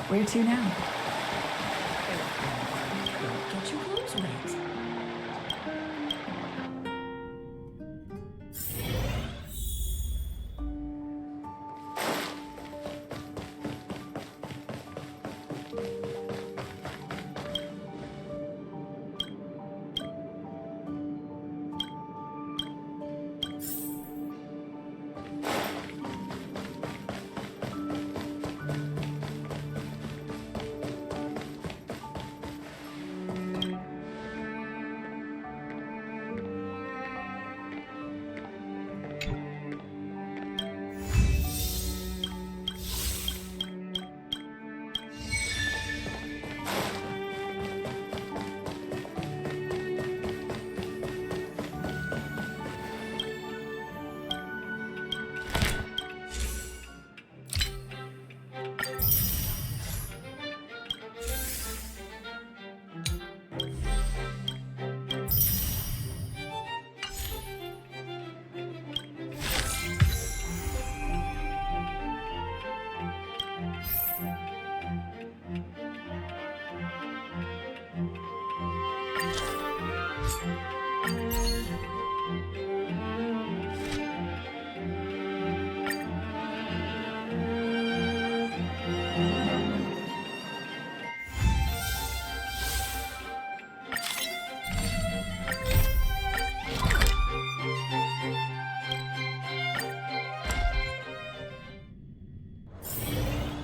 Where to now? Get your clothes wet.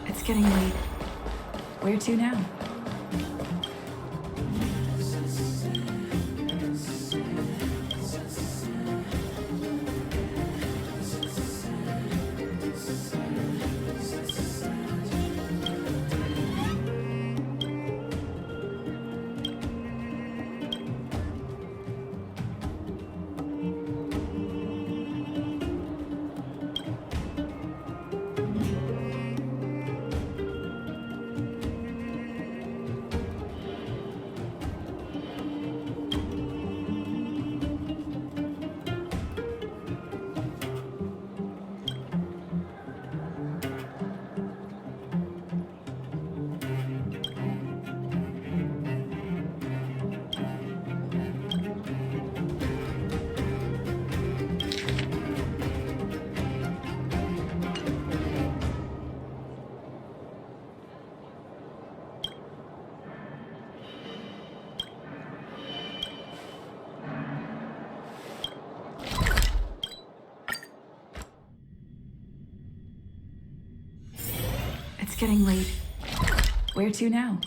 It's getting late. Where to now? It's getting late. Where to now?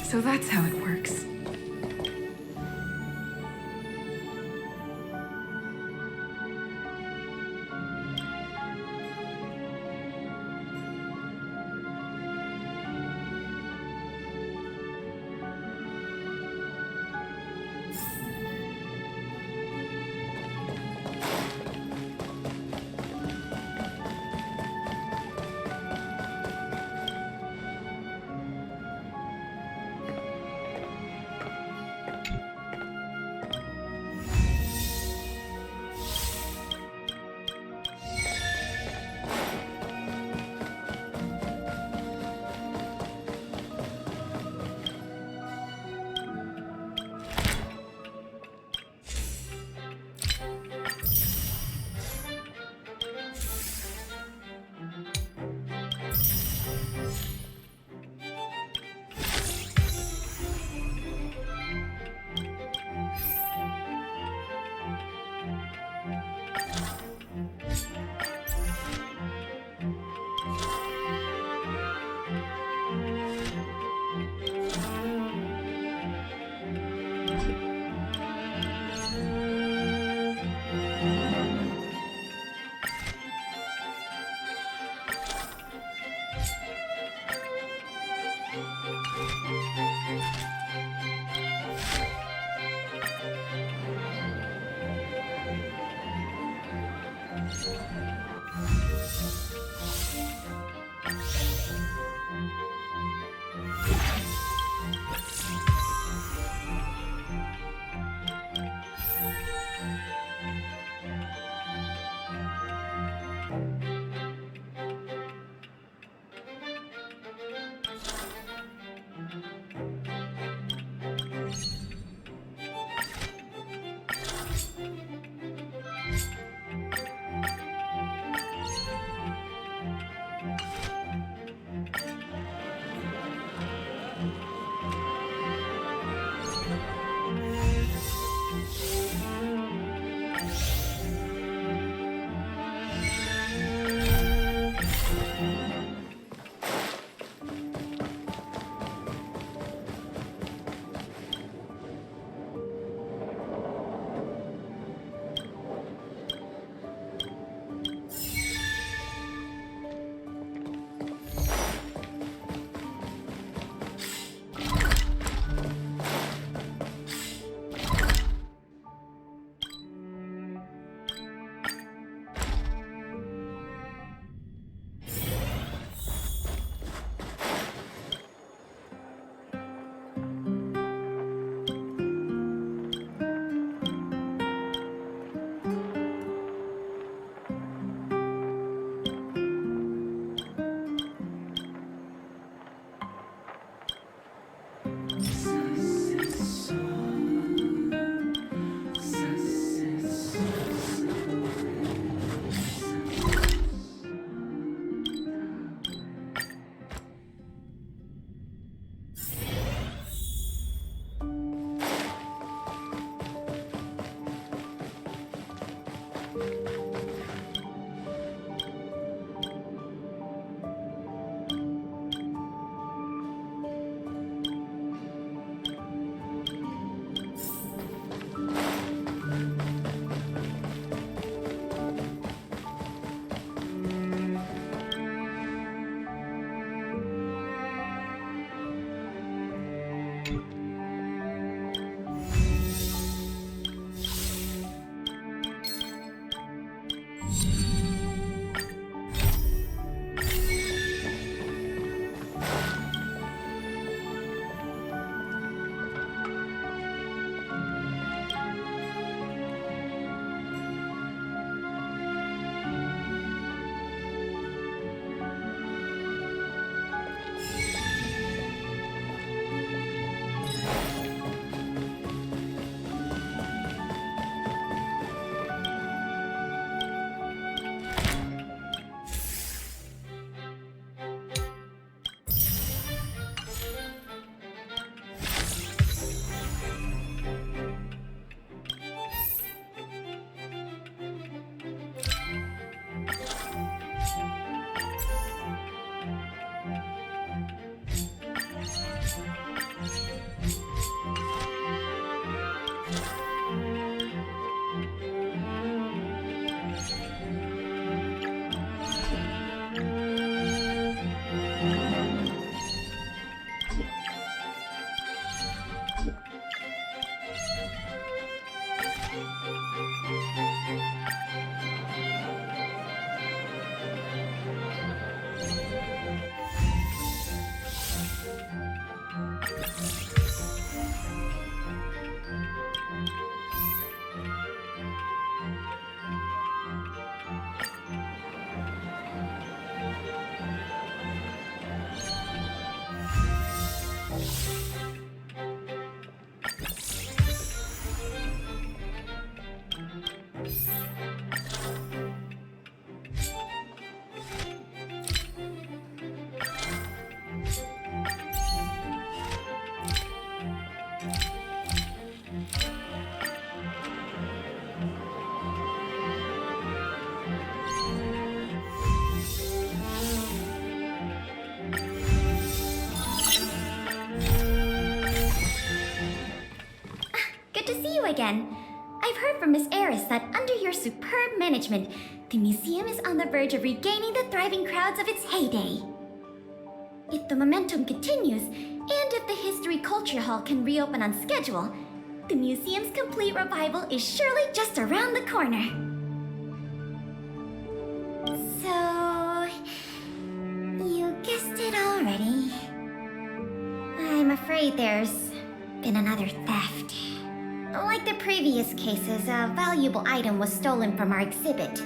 So that's how it works. Good to see you again. I've heard from Miss Eris that under your superb management, the museum is on the verge of regaining the thriving crowds of its heyday. If the momentum continues, and if the History Culture Hall can reopen on schedule, the museum's complete revival is surely just around the corner. So, you guessed it already. I'm afraid there's been another theft. Like the previous cases, a valuable item was stolen from our exhibit,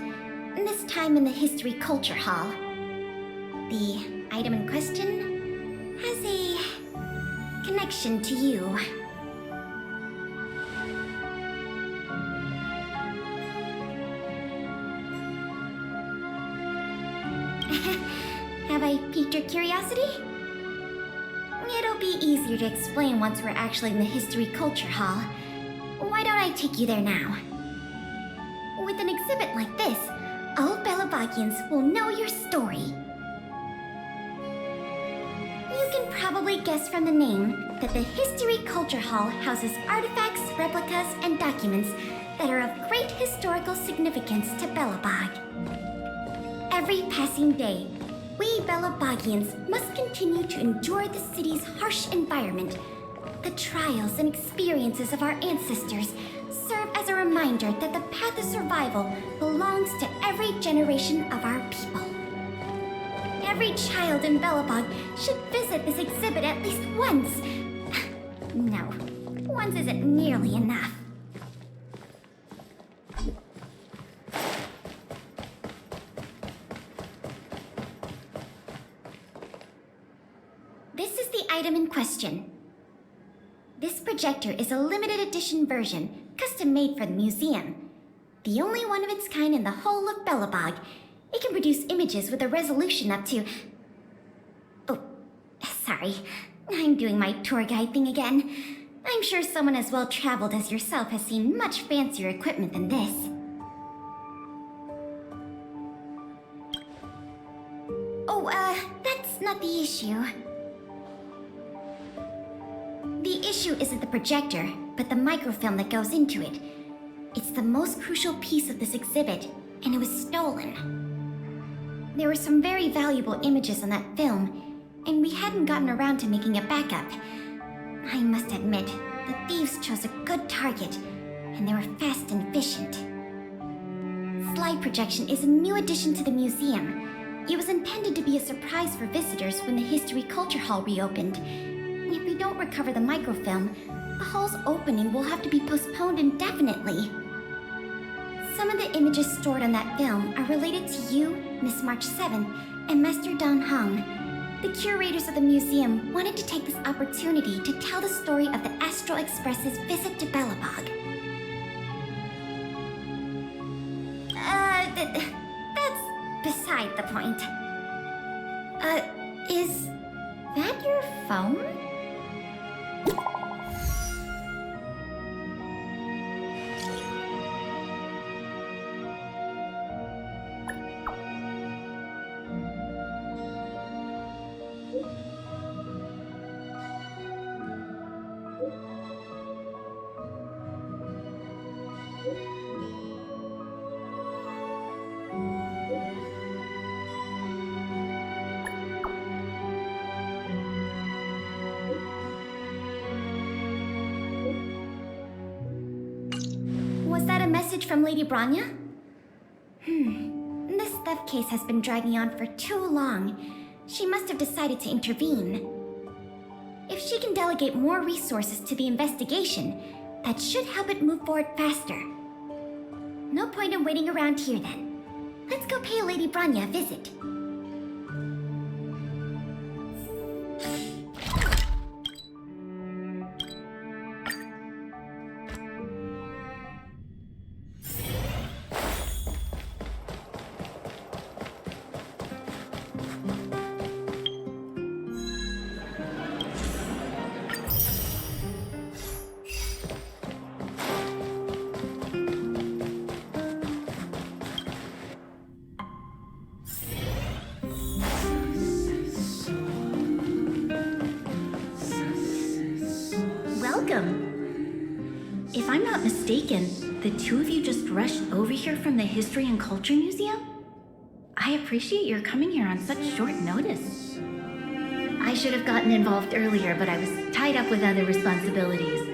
this time in the History Culture Hall. The item in question has a connection to you. Have I piqued your curiosity? It'll be easier to explain once we're actually in the History Culture Hall. Why don't I take you there now? With an exhibit like this, all Belabagians will know your story. You can probably guess from the name that the History Culture Hall houses artifacts, replicas, and documents that are of great historical significance to Belobog. Every passing day, we Belabagians must continue to endure the city's harsh environment. The trials and experiences of our ancestors serve as a reminder that the path of survival belongs to every generation of our people. Every child in Belobog should visit this exhibit at least once. No, once isn't nearly enough. This is the item in question. This projector is a limited edition version, custom made for the museum. The only one of its kind in the whole of Belobog. It can produce images with a resolution up to... Oh, sorry. I'm doing my tour guide thing again. I'm sure someone as well traveled as yourself has seen much fancier equipment than this. Oh, that's not the issue. The issue isn't the projector, but the microfilm that goes into it. It's the most crucial piece of this exhibit, and it was stolen. There were some very valuable images on that film, and we hadn't gotten around to making a backup. I must admit, the thieves chose a good target, and they were fast and efficient. Slide projection is a new addition to the museum. It was intended to be a surprise for visitors when the History Culture Hall reopened. If we don't recover the microfilm, the hall's opening will have to be postponed indefinitely. Some of the images stored on that film are related to you, Miss March 7th, and Master Don Hong. The curators of the museum wanted to take this opportunity to tell the story of the Astral Express's visit to Belobog. That's beside the point. Is that your phone? Was that a message from Lady Bronya? This theft case has been dragging on for too long. She must have decided to intervene. If she can delegate more resources to the investigation, that should help it move forward faster. No point in waiting around here then. Let's go pay Lady Bronya a visit. not mistaken, the two of you just rushed over here from the History and Culture Museum? I appreciate your coming here on such short notice. I should have gotten involved earlier, but I was tied up with other responsibilities.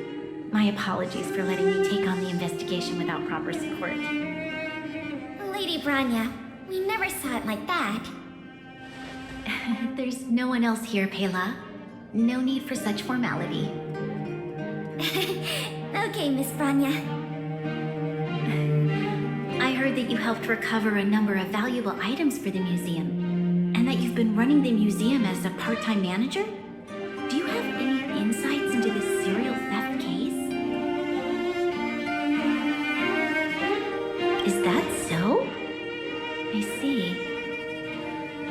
My apologies for letting you take on the investigation without proper support. Lady Branya, we never saw it like that. There's no one else here, Pela. No need for such formality. Okay, Miss Branya. I heard that you helped recover a number of valuable items for the museum, and that you've been running the museum as a part-time manager? Do you have any insights into this serial theft case? Is that so? I see.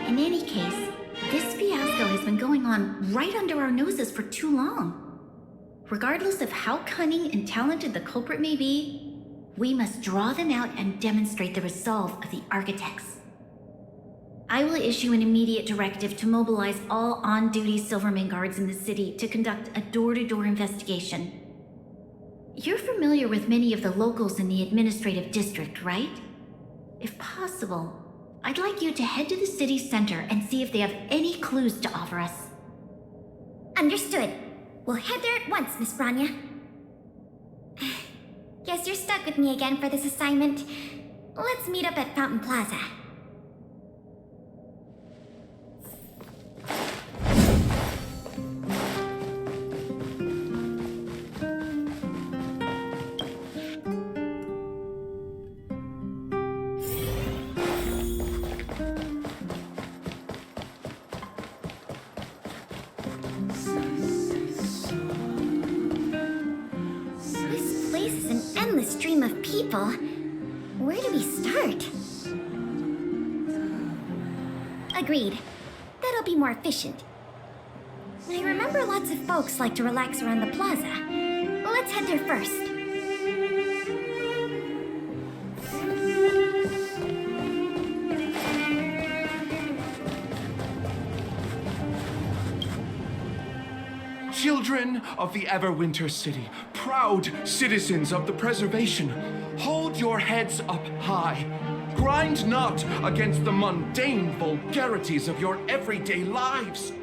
In any case, this fiasco has been going on right under our noses for too long. Regardless of how cunning and talented the culprit may be, we must draw them out and demonstrate the resolve of the architects. I will issue an immediate directive to mobilize all on-duty Silverman guards in the city to conduct a door-to-door investigation. You're familiar with many of the locals in the administrative district, right? If possible, I'd like you to head to the city center and see if they have any clues to offer us. Understood. We'll head there at once, Miss Branya. Guess you're stuck with me again for this assignment. Let's meet up at Fountain Plaza. Stream of people. Where do we start? Agreed. That'll be more efficient. I remember lots of folks like to relax around the plaza. Let's head there first. Children of the Everwinter City, proud citizens of the preservation, hold your heads up high. Grind not against the mundane vulgarities of your everyday lives.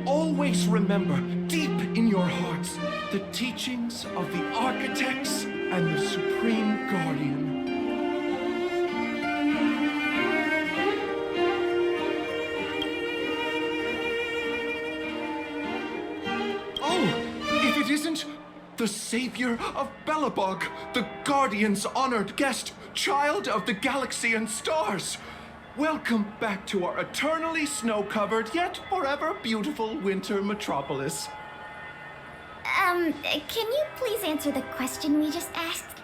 Always remember, deep in your hearts, the teachings of the architects and the Supreme Guardian. The savior of Belobog, the Guardian's honored guest, child of the galaxy and stars. Welcome back to our eternally snow-covered, yet forever beautiful winter metropolis. Can you please answer the question we just asked?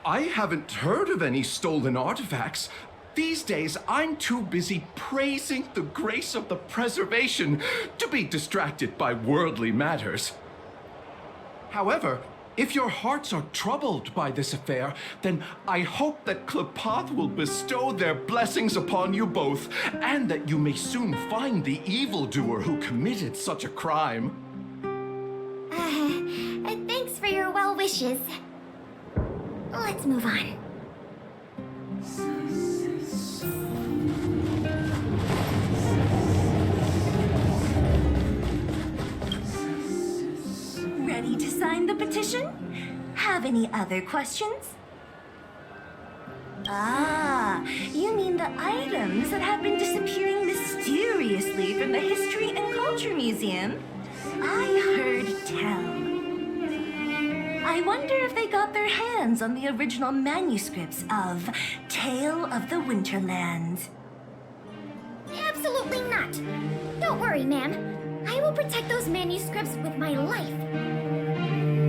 I haven't heard of any stolen artifacts. These days, I'm too busy praising the grace of the preservation to be distracted by worldly matters. However, if your hearts are troubled by this affair, then I hope that Klepoth will bestow their blessings upon you both, and that you may soon find the evildoer who committed such a crime. Thanks for your well wishes. Let's move on. Ready to sign the petition? Have any other questions? Ah, you mean the items that have been disappearing mysteriously from the History and Culture Museum? I heard tell. I wonder if they got their hands on the original manuscripts of Tale of the Winterland. Absolutely not. Don't worry, ma'am. I will protect those manuscripts with my life.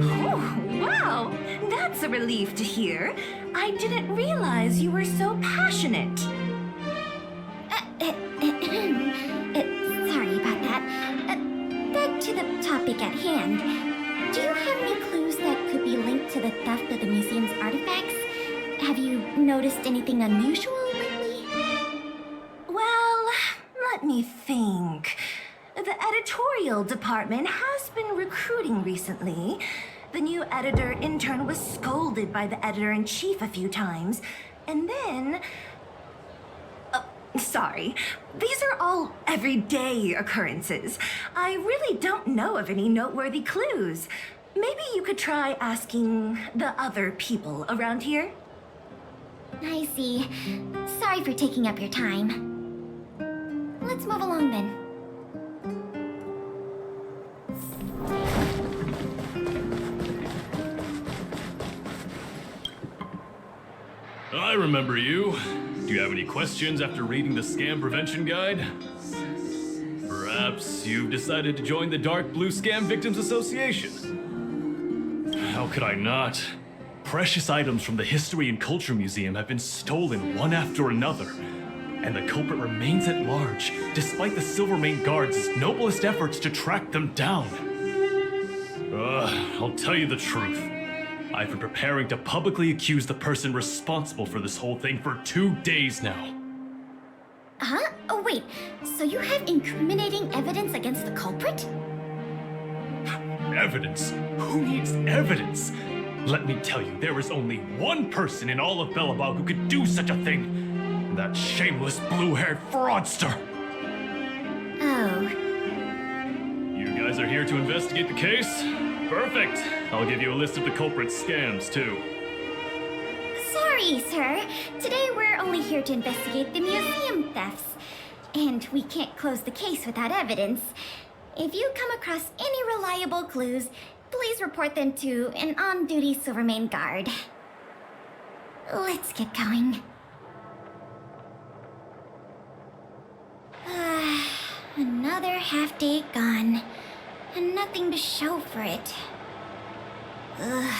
Oh, wow! That's a relief to hear. I didn't realize you were so passionate. Sorry about that. Back to the topic at hand. Do you have any clues that could be linked to the theft of the museum's artifacts? Have you noticed anything unusual lately? Well, let me think. The editorial department has been recruiting recently, The new editor-intern was scolded by the editor-in-chief a few times, and then... sorry. These are all everyday occurrences. I really don't know of any noteworthy clues. Maybe you could try asking the other people around here? I see. Sorry for taking up your time. Let's move along then. I remember you. Do you have any questions after reading the Scam Prevention Guide? Perhaps you've decided to join the Dark Blue Scam Victims Association? How could I not? Precious items from the History and Culture Museum have been stolen one after another, and the culprit remains at large, despite the Silvermane Guards' noblest efforts to track them down. I'll tell you the truth. I've been preparing to publicly accuse the person responsible for this whole thing for 2 days now. Huh? Oh, wait. So you have incriminating evidence against the culprit? Evidence? Who needs evidence? Let me tell you, there is only one person in all of Belobog who could do such a thing. That shameless blue-haired fraudster. Oh. You guys are here to investigate the case? Perfect. I'll give you a list of the culprit's scams, too. Sorry, sir. Today we're only here to investigate the museum thefts. And we can't close the case without evidence. If you come across any reliable clues, please report them to an on-duty Silvermane guard. Let's get going. Another half-day gone, and nothing to show for it. Ugh.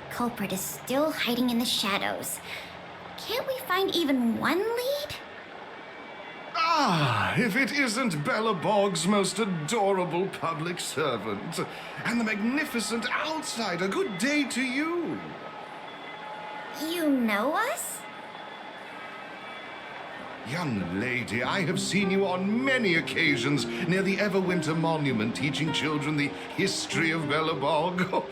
The culprit is still hiding in the shadows. Can't we find even one lead? Ah, if it isn't Belobog's most adorable public servant, and the magnificent outsider, good day to you. You know us? Young lady, I have seen you on many occasions near the Everwinter Monument teaching children the history of Belobog. Oh,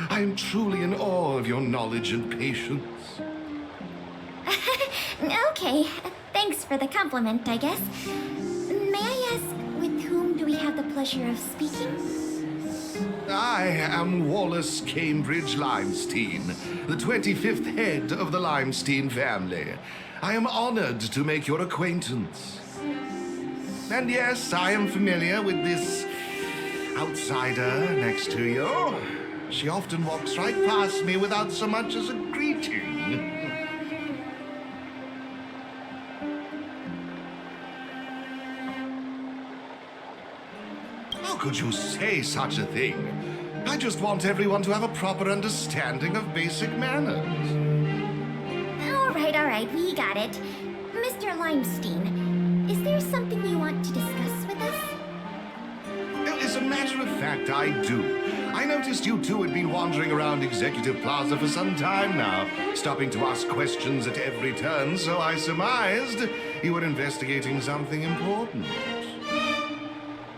I am truly in awe of your knowledge and patience. Okay, thanks for the compliment, I guess. May I ask, with whom do we have the pleasure of speaking? I am Wallace Cambridge Limestein, the 25th head of the Limestein family. I am honored to make your acquaintance. And yes, I am familiar with this outsider next to you. She often walks right past me without so much as a greeting. How could you say such a thing? I just want everyone to have a proper understanding of basic manners. All right, we got it. Mr. Limestein, is there something you want to discuss with us? As a matter of fact, I do. I noticed you two had been wandering around Executive Plaza for some time now, stopping to ask questions at every turn, so I surmised you were investigating something important.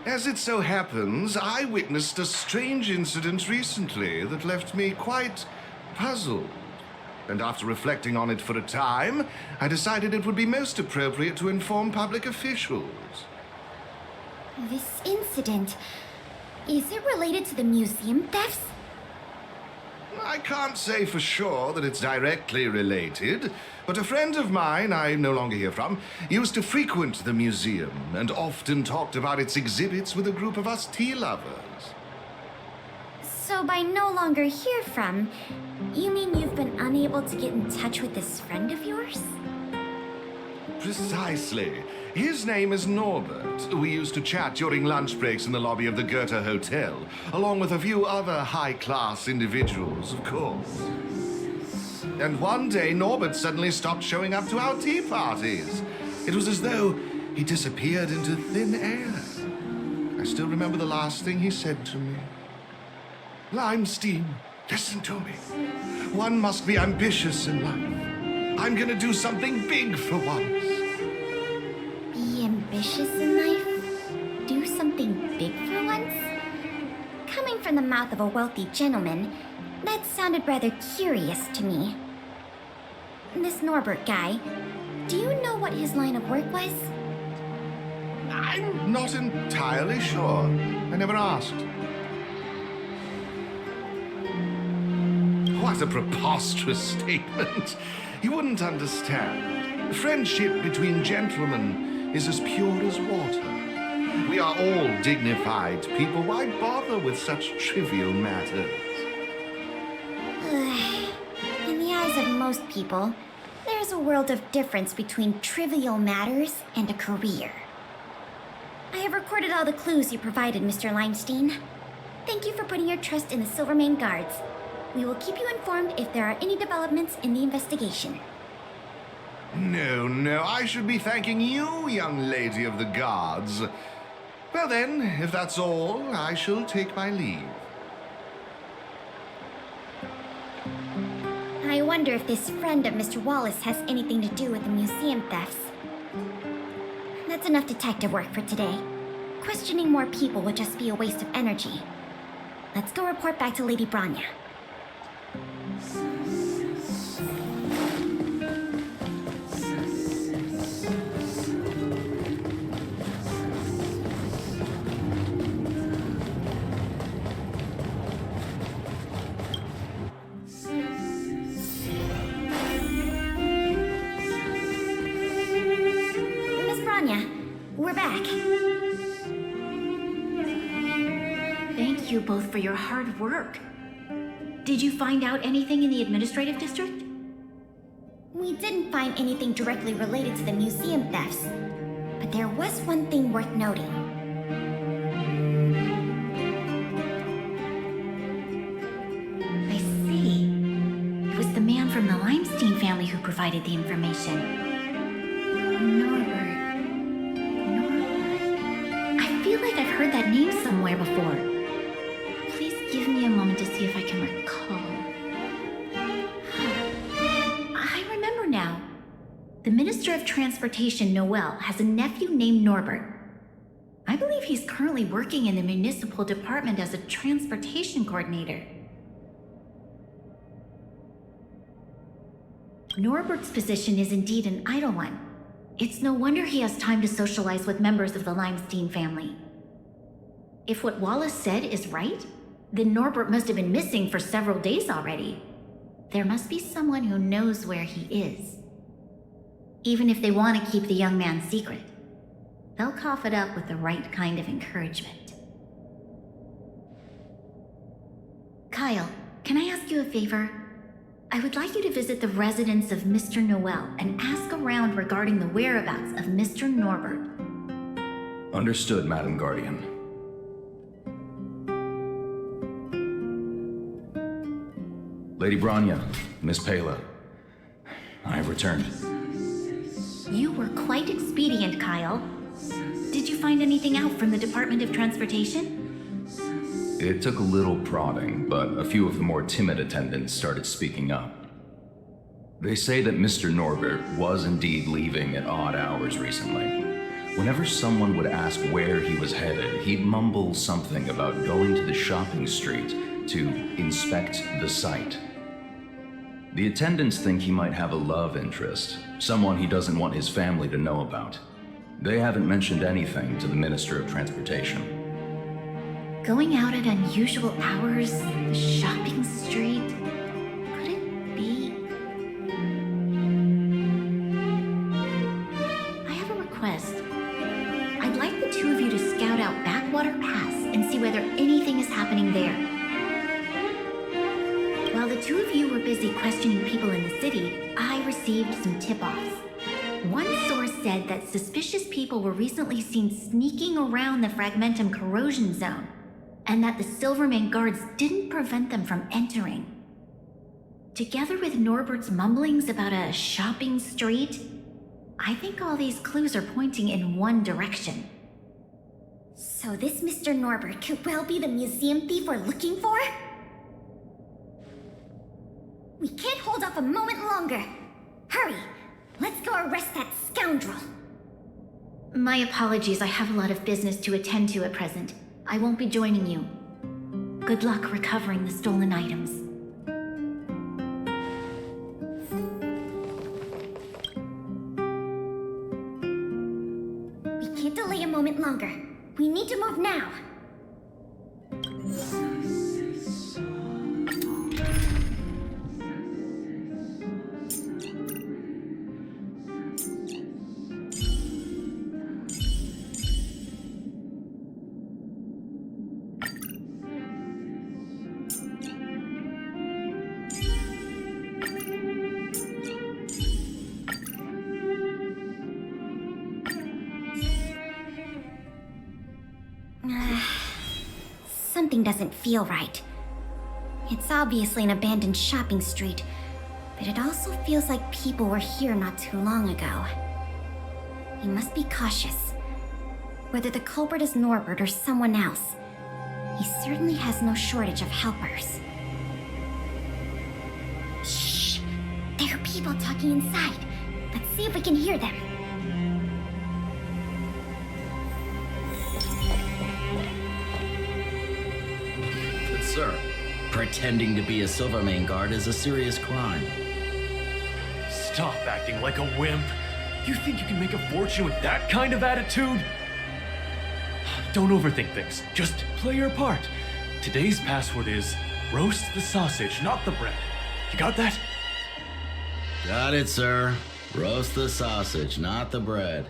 As it so happens, I witnessed a strange incident recently that left me quite puzzled. And after reflecting on it for a time, I decided it would be most appropriate to inform public officials. This incident, is it related to the museum thefts? I can't say for sure that it's directly related, but a friend of mine I no longer hear from used to frequent the museum and often talked about its exhibits with a group of us tea lovers. So by no longer hear from, you mean you've been unable to get in touch with this friend of yours? Precisely. His name is Norbert. We used to chat during lunch breaks in the lobby of the Goethe Hotel, along with a few other high-class individuals, of course. And one day, Norbert suddenly stopped showing up to our tea parties. It was as though he disappeared into thin air. I still remember the last thing he said to me. Limestein, listen to me. One must be ambitious in life. I'm gonna do something big for once. Be ambitious in life? Do something big for once? Coming from the mouth of a wealthy gentleman, that sounded rather curious to me. This Norbert guy, do you know what his line of work was? I'm not entirely sure. I never asked. What a preposterous statement. You wouldn't understand. Friendship between gentlemen is as pure as water. We are all dignified people. Why bother with such trivial matters? In the eyes of most people, there's a world of difference between trivial matters and a career. I have recorded all the clues you provided, Mr. Limestein. Thank you for putting your trust in the Silvermane Guards. We will keep you informed if there are any developments in the investigation. No, I should be thanking you, young lady of the guards. Well then, if that's all, I shall take my leave. I wonder if this friend of Mr. Wallace has anything to do with the museum thefts. That's enough detective work for today. Questioning more people would just be a waste of energy. Let's go report back to Lady Branya. We're back. Thank you both for your hard work. Did you find out anything in the administrative district? We didn't find anything directly related to the museum thefts, but there was one thing worth noting. I see. It was the man from the Limestein family who provided the information. I've heard that name somewhere before. Please give me a moment to see if I can recall. I remember now. The Minister of Transportation, Noel, has a nephew named Norbert. I believe he's currently working in the municipal department as a transportation coordinator. Norbert's position is indeed an idle one. It's no wonder he has time to socialize with members of the Limestein family. If what Wallace said is right, then Norbert must have been missing for several days already. There must be someone who knows where he is. Even if they want to keep the young man secret, they'll cough it up with the right kind of encouragement. Kyle, can I ask you a favor? I would like you to visit the residence of Mr. Noel and ask around regarding the whereabouts of Mr. Norbert. Understood, Madam Guardian. Lady Branya, Miss Pela, I have returned. You were quite expedient, Kyle. Did you find anything out from the Department of Transportation? It took a little prodding, but a few of the more timid attendants started speaking up. They say that Mr. Norbert was indeed leaving at odd hours recently. Whenever someone would ask where he was headed, he'd mumble something about going to the shopping street to inspect the site. The attendants think he might have a love interest, someone he doesn't want his family to know about. They haven't mentioned anything to the Minister of Transportation. Going out at unusual hours, the shopping street, could it be? I have a request. I'd like the two of you to scout out Backwater Pass and see whether anything is happening there. While the two of you were busy questioning people in the city, I received some tip-offs. One source said that suspicious people were recently seen sneaking around the Fragmentum corrosion zone, and that the Silvermane Guards didn't prevent them from entering. Together with Norbert's mumblings about a shopping street, I think all these clues are pointing in one direction. So this Mr. Norbert could well be the museum thief we're looking for? We can't hold off a moment longer. Hurry! Let's go arrest that scoundrel! My apologies, I have a lot of business to attend to at present. I won't be joining you. Good luck recovering the stolen items. We can't delay a moment longer. We need to move now. Something doesn't feel right. It's obviously an abandoned shopping street, but it also feels like people were here not too long ago. We must be cautious. Whether the culprit is Norbert or someone else, he certainly has no shortage of helpers. Shh! There are people talking inside. Let's see if we can hear them. Sir, pretending to be a Silvermane guard is a serious crime. Stop acting like a wimp. You think you can make a fortune with that kind of attitude? Don't overthink things. Just play your part. Today's password is roast the sausage, not the bread. You got that? Got it, sir. Roast the sausage, not the bread.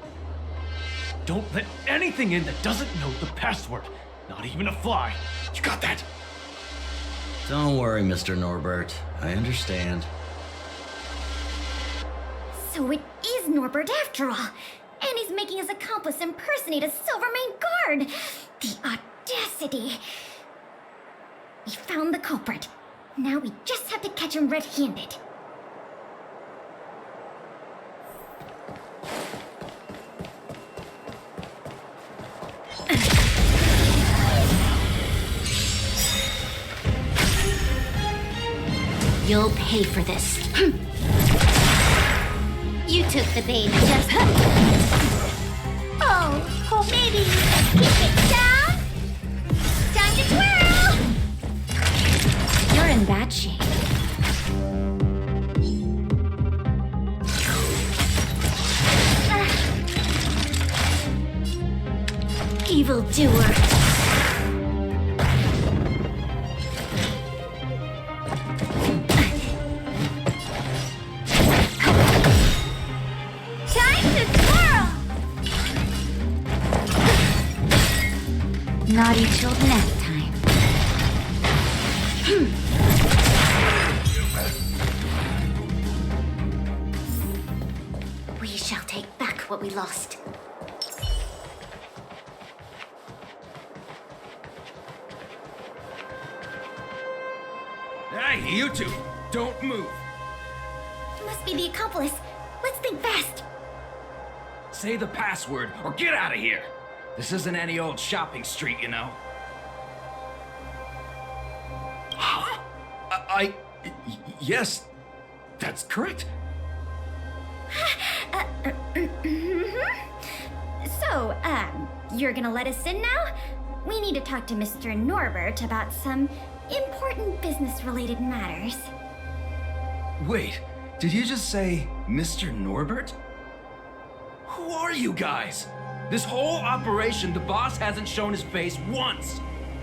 Don't let anything in that doesn't know the password. Not even a fly. You got that? Don't worry, Mr. Norbert. I understand. So it is Norbert after all. And he's making his accomplice impersonate a Silvermane guard. The audacity. We found the culprit. Now we just have to catch him red-handed. You'll pay for this. You took the bait just... Oh, maybe keep it down. Time to twirl. You're in bad shape. Evildoer. Naughty children next time. We shall take back what we lost. Hey, you two! Don't move! Must be the accomplice. Let's think fast. Say the password or get out of here! This isn't any old shopping street, you know. Yes, that's correct. So, you're gonna let us in now? We need to talk to Mr. Norbert about some important business-related matters. Wait, did you just say Mr. Norbert? Who are you guys? This whole operation, the boss hasn't shown his face once.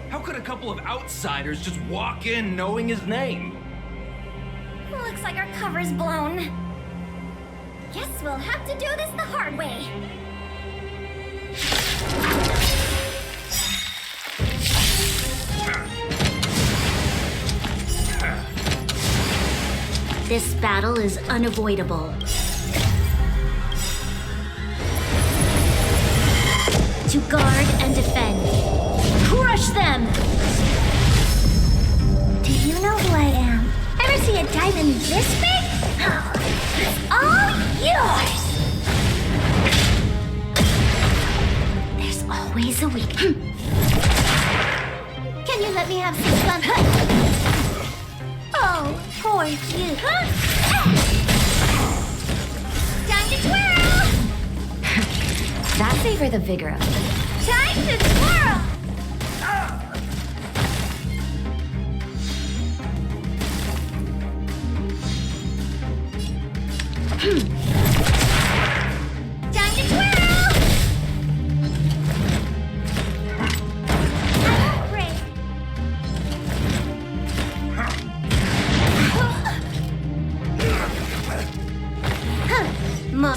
How could a couple of outsiders just walk in knowing his name? Looks like our cover's blown. Guess we'll have to do this the hard way. This battle is unavoidable. To guard and defend. Crush them! Do you know who I am? Ever see a diamond this big? It's all yours! There's always a weak. Can you let me have some fun? Oh, poor you. Time to twirl! That savor the vigor of it. Time to twirl! Time to twirl! Break.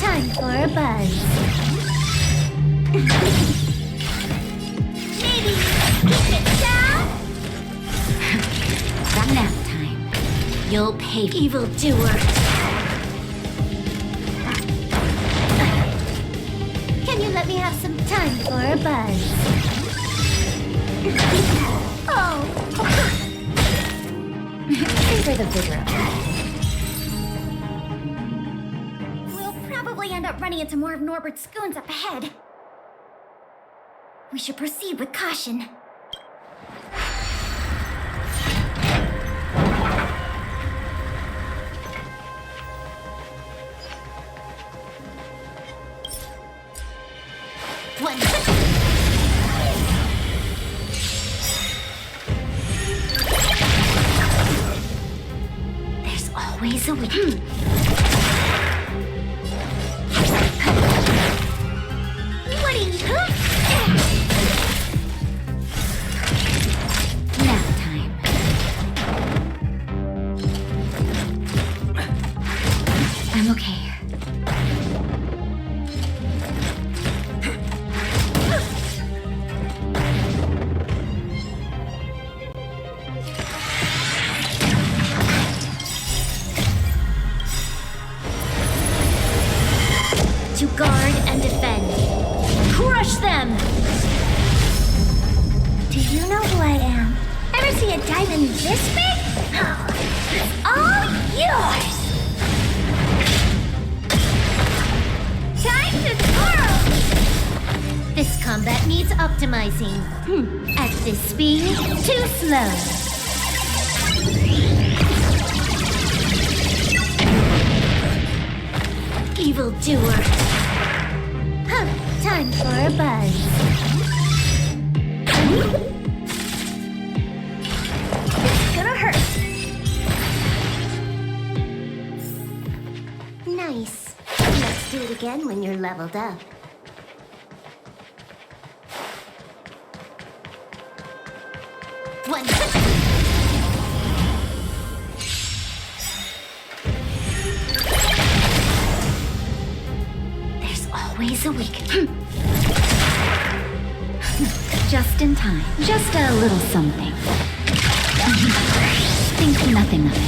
Time for a buzz. Maybe keep it down. From nap time, you'll pay Evildoer. Can you let me have some time for a buzz? Oh. Favor the vigor of We'll probably end up running into more of Norbert's goons up ahead. We should proceed with caution. One. There's always a way. What do you... Nap time. I'm okay. To guard and defend. Crush them! Do you know who I am? Ever see a diamond this big? It's all yours! Time to twirl! This combat needs optimizing. At this speed, too slow. Evildoer. Time for a buzz. It's gonna hurt. Nice. Let's do it again when you're leveled up. One. Always a week. Just in time. Just a little something. Think nothing of it.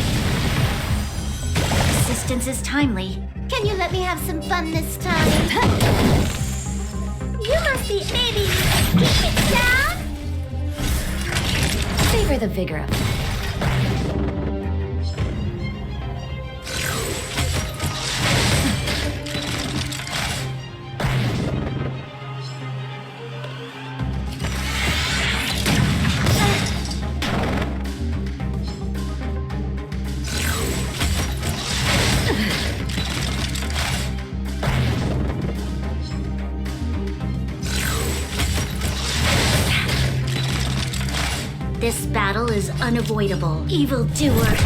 Assistance is timely. Can you let me have some fun this time? You must be... Maybe keep it down? Favor the vigor of it. This battle is unavoidable. Evildoer.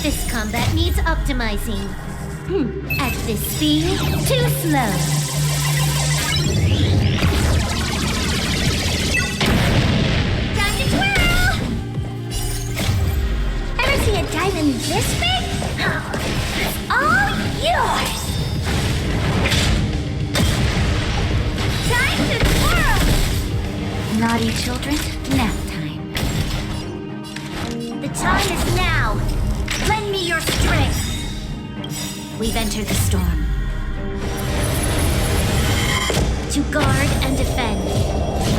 This combat needs optimizing. At this speed, too slow. Time to twirl! Ever see a diamond this big? It's all yours! Time to twirl! Naughty children, nap time. The time is now. Lend me your strength. We've entered the storm. To guard and defend.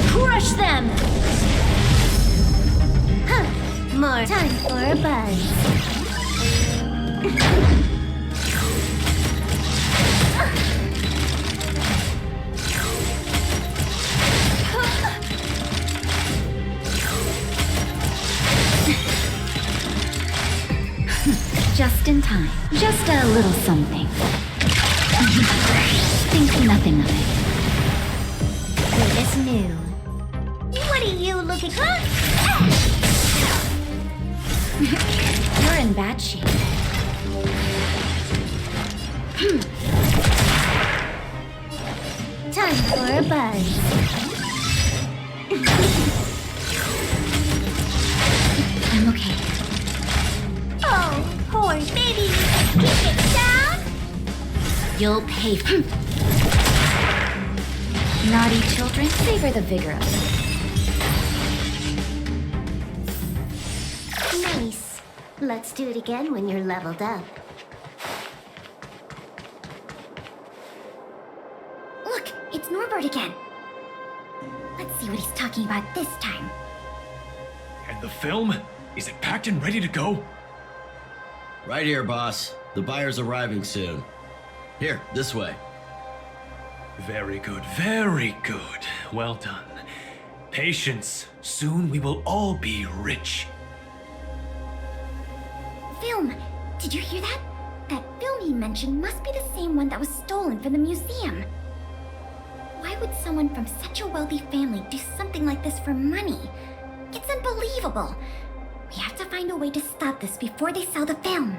Crush them! More time for a buzz. Just in time. Just a little something. Think nothing of it. Good as new. What What are you looking for? You're in bad shape. Time for a buzz. I'm okay. Oh, poor baby. Keep it down. You'll pay for Naughty children, savor the vigor of it. Nice. Let's do it again when you're leveled up. Look, it's Norbert again. Let's see what he's talking about this time. And the film? Is it packed and ready to go? Right here, boss. The buyer's arriving soon. Here, this way. Very good, very good. Well done. Patience. Soon we will all be rich. Film! Did you hear that? That film he mentioned must be the same one that was stolen from the museum. Why would someone from such a wealthy family do something like this for money? It's unbelievable. We have to find a way to stop this before they sell the film.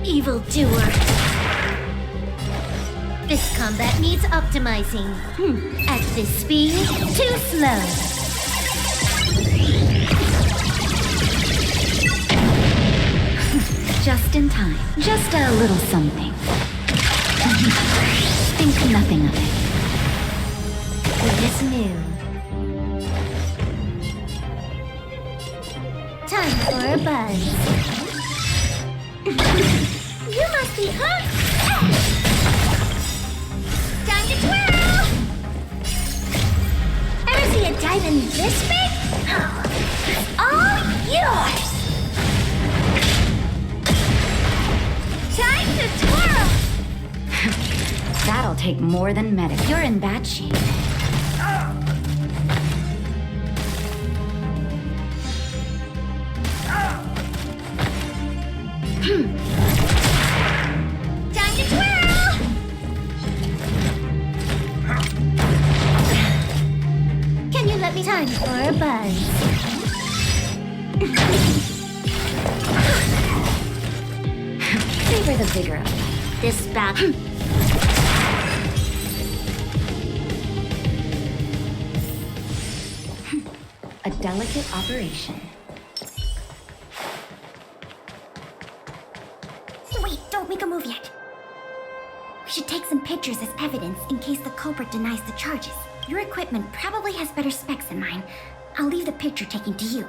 Evildoer. This combat needs optimizing. At this speed, too slow. Just in time. Just a little something. Think nothing of it. Good as new. Time for a buzz. You must be hooked! Time to twirl! Ever see a diamond this big? It's all yours! Time to twirl! That'll take more than medicine. You're in bad shape. Time to twirl! Can you let me time for a buzz? Savor the vigor of it. This bout. A delicate operation. Wait, don't make a move yet. We should take some pictures as evidence in case the culprit denies the charges. Your equipment probably has better specs than mine. I'll leave the picture taking to you.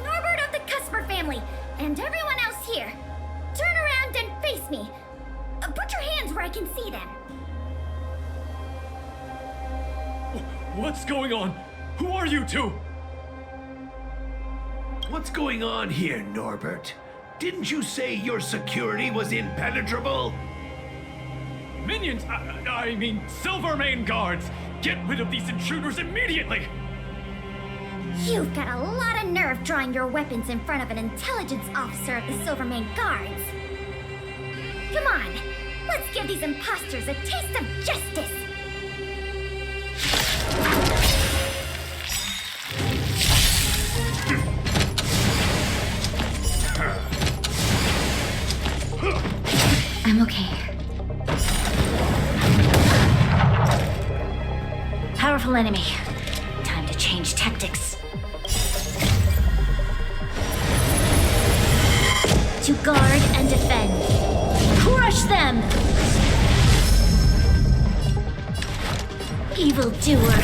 Norbert of the Cusper family, and everyone else here, turn around and face me. Put your hands where I can see them. What's going on? Who are you two? What's going on here, Norbert? Didn't you say your security was impenetrable? Minions! I mean, Silvermane guards! Get rid of these intruders immediately! You've got a lot of nerve drawing your weapons in front of an intelligence officer of the Silvermane Guards. Come on, let's give these imposters a taste of justice! I'm okay. Powerful enemy. Time to change tactics. To guard and defend. Crush them! Evildoer.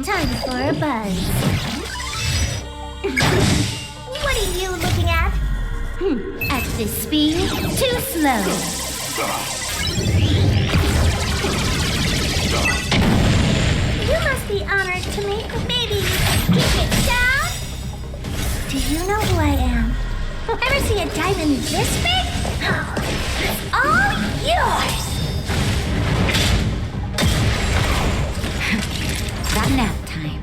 Time for a buzz. What are you looking at? At this speed, too slow. You must must be honored to meet me. Maybe keep it down? Do you know who I am? Ever see a diamond this big? It's all yours! That nap time.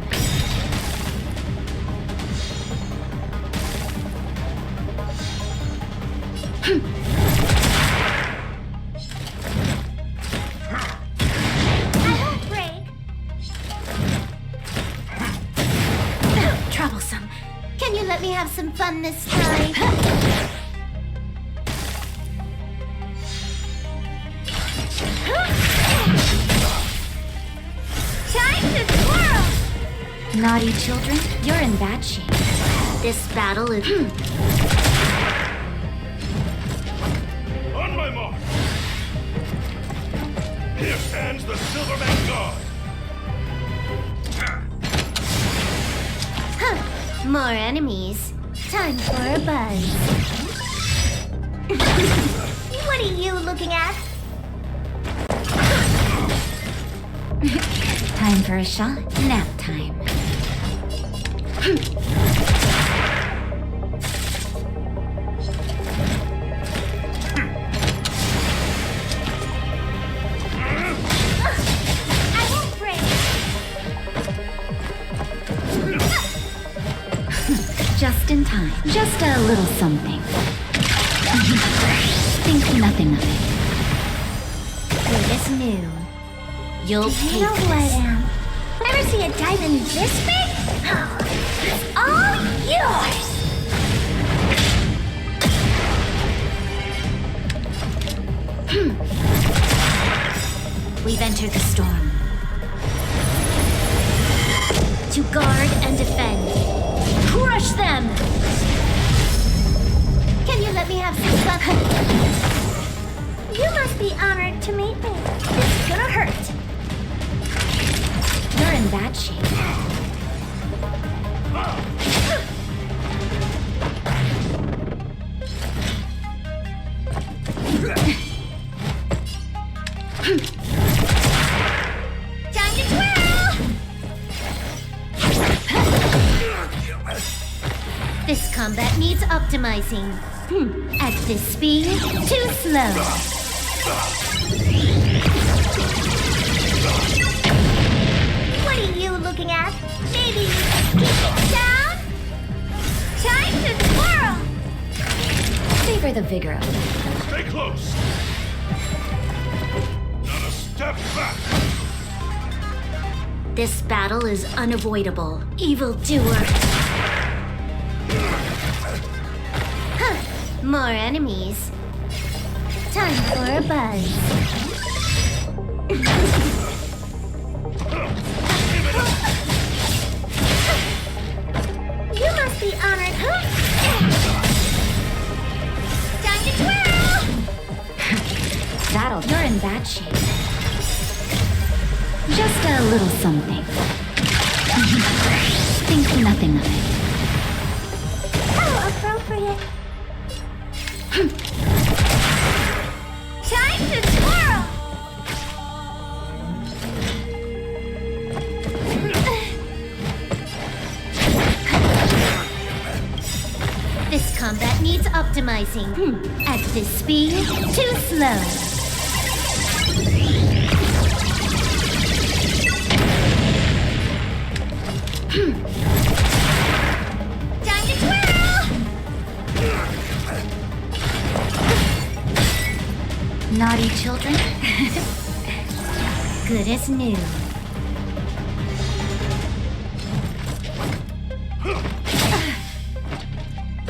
I won't break. Troublesome. Can you let me have some fun this time? Time to twirl! Naughty children, you're in bad shape. This battle is... On my mark! Here stands the Silverman Guard! Huh. More enemies. Time for a buzz. What are you looking at? Time for a shot. Nap time. I won't break. Just in time. Just a little something. Think nothing of it. Good as new. You'll Do you take know who I this. am? Ever see a diamond this big? It's all yours! We've entered the storm. To guard and defend. Crush them! Can you let me have some fun? You must be honored to meet me. This is gonna hurt. You're in bad shape. Time to twirl! This combat needs optimizing. At this speed, too slow. What are you looking at? Maybe keep it down? Time to twirl! Savor the vigor of it. Stay close! Not a step back! This battle is unavoidable. Evildoer. Huh. More enemies. Time for a buzz. You must be honored. Time to twirl! You're in bad shape. Just a little something. Think nothing of it. How appropriate. Time to twirl! This combat needs optimizing. At this speed, too slow. Time to twirl! Naughty children? Good as new.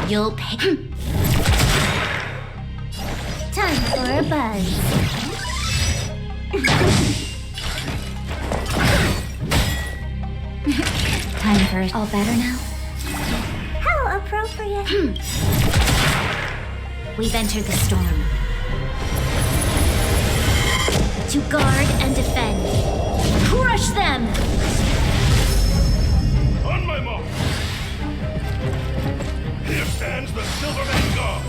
You'll pay. Time for a buzz. Time for all better now? How appropriate. We've entered the storm. To guard and defend. Crush them! On my mark! Here stands the Silverman Guard!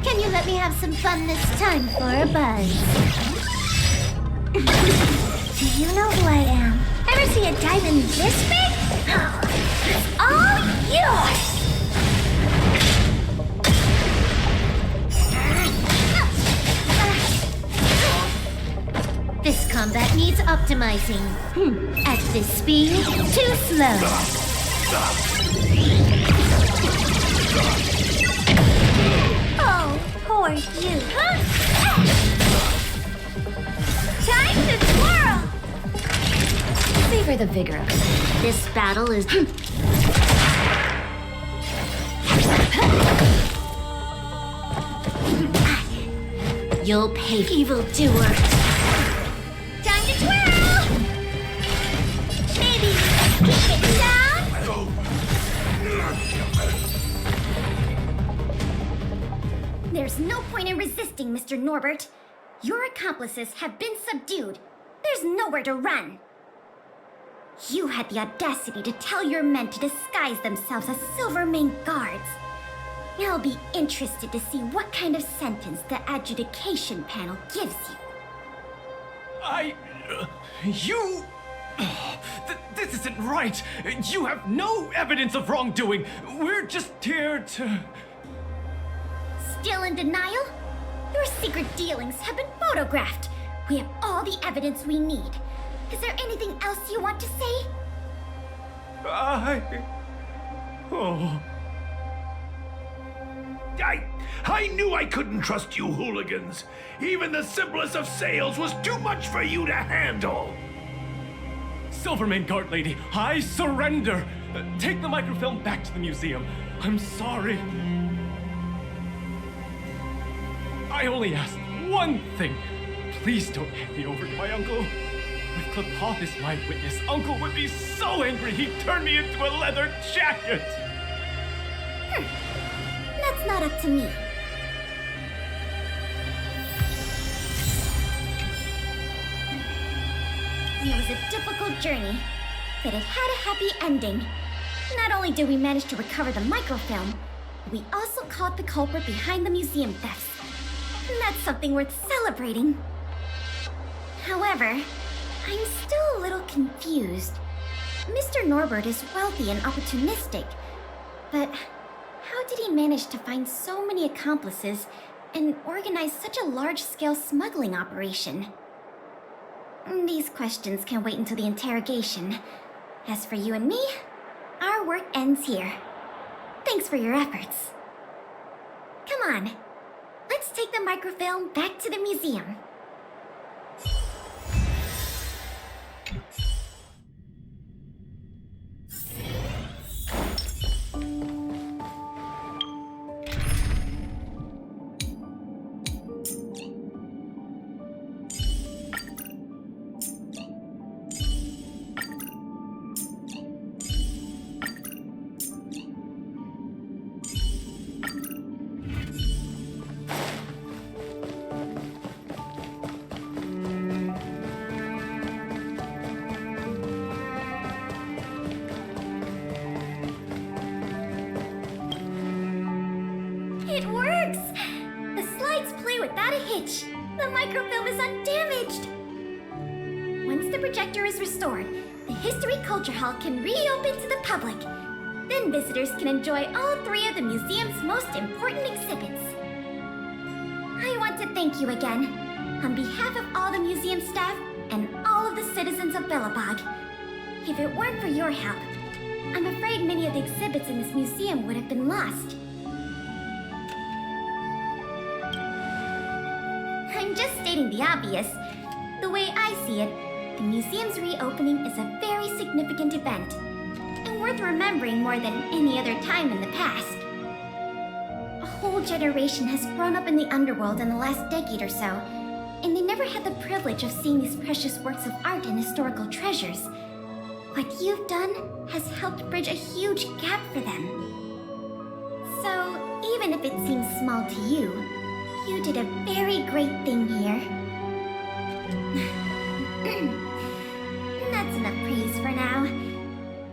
Can you let me have some fun this time for a buzz? Do you know who I am? Ever see a diamond this big? It's all yours! This combat needs optimizing. At this speed, too slow. Oh, poor you. Time to twirl! Savor the vigor of it. This battle is... You'll pay, evildoer. Time to twirl! Maybe keep it down? There's no point in resisting, Mr. Norbert. Your accomplices have been subdued. There's nowhere to run. You had the audacity to tell your men to disguise themselves as Silvermane guards. I'll be interested to see what kind of sentence the adjudication panel gives you. This isn't right! You have no evidence of wrongdoing! We're just here to... Still in denial? Your secret dealings have been photographed. We have all the evidence we need. Is there anything else you want to say? I knew I couldn't trust you hooligans. Even the simplest of sales was too much for you to handle. Silvermane Guard Lady, I surrender! Take the microfilm back to the museum. I'm sorry. I only asked one thing. Please don't hand me over to my uncle. With Clepop as my witness, Uncle would be so angry he'd turn me into a leather jacket! That's not up to me. It was a difficult journey, but it had a happy ending. Not only did we manage to recover the microfilm, we also caught the culprit behind the museum thefts. And that's something worth celebrating. However, I'm still a little confused. Mr. Norbert is wealthy and opportunistic, but how did he manage to find so many accomplices and organize such a large-scale smuggling operation? These questions can wait until the interrogation. As for you and me, our work ends here. Thanks for your efforts. Come on, let's take the microfilm back to the museum. It works! The slides play without a hitch. The microfilm is undamaged. Once the projector is restored, the History Culture Hall can reopen to the public. Then visitors can enjoy all three of the museum's most important exhibits. I want to thank you again, on behalf of all the museum staff and all of the citizens of Belobog. If it weren't for your help, I'm afraid many of the exhibits in this museum would have been lost. I'm just stating the obvious. The way I see it, the museum's reopening is a very significant event, and worth remembering more than any other time in the past. A whole generation has grown up in the underworld in the last decade or so, and they never had the privilege of seeing these precious works of art and historical treasures. What you've done has helped bridge a huge gap for them. So, even if it seems small to you, you did a very great thing here. That's enough praise for now.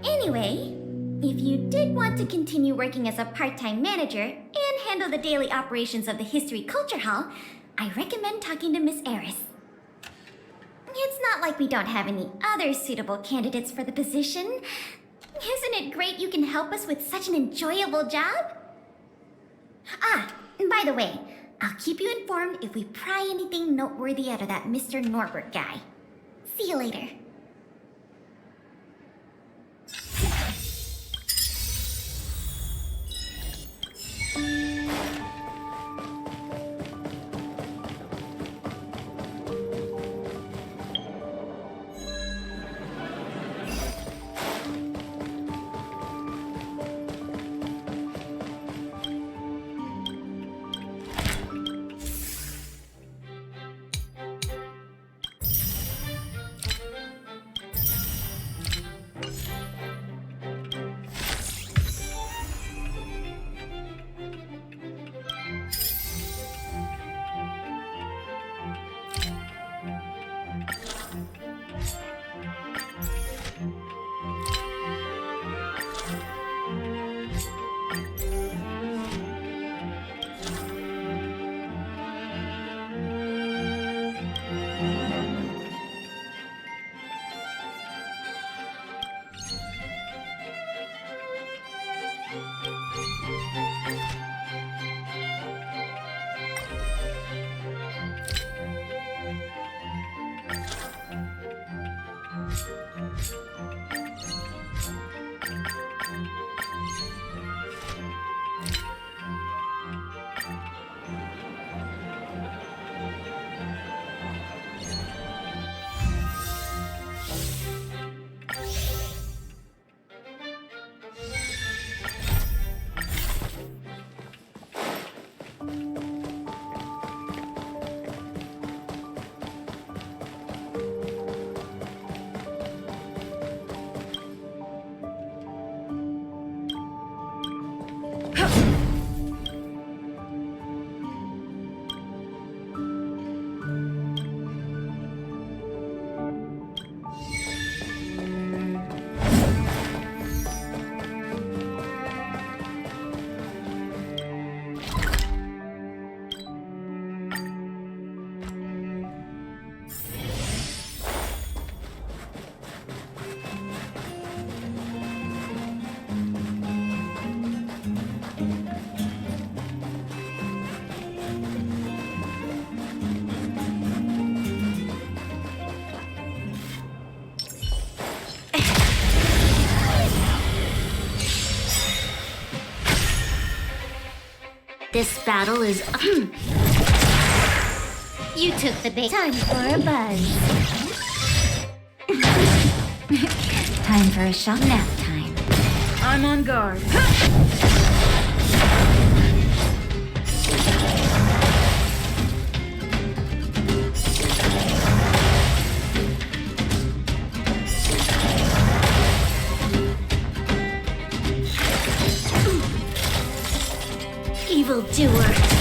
Anyway, if you did want to continue working as a part-time manager and handle the daily operations of the History Culture Hall, I recommend talking to Miss Eris. It's not like we don't have any other suitable candidates for the position. Isn't it great you can help us with such an enjoyable job? Ah, and by the way, I'll keep you informed if we pry anything noteworthy out of that Mr. Norbert guy. See you later. This battle is... You took the bait. Time for a buzz. Time for a shot. Nap time. I'm on guard. Evildoer.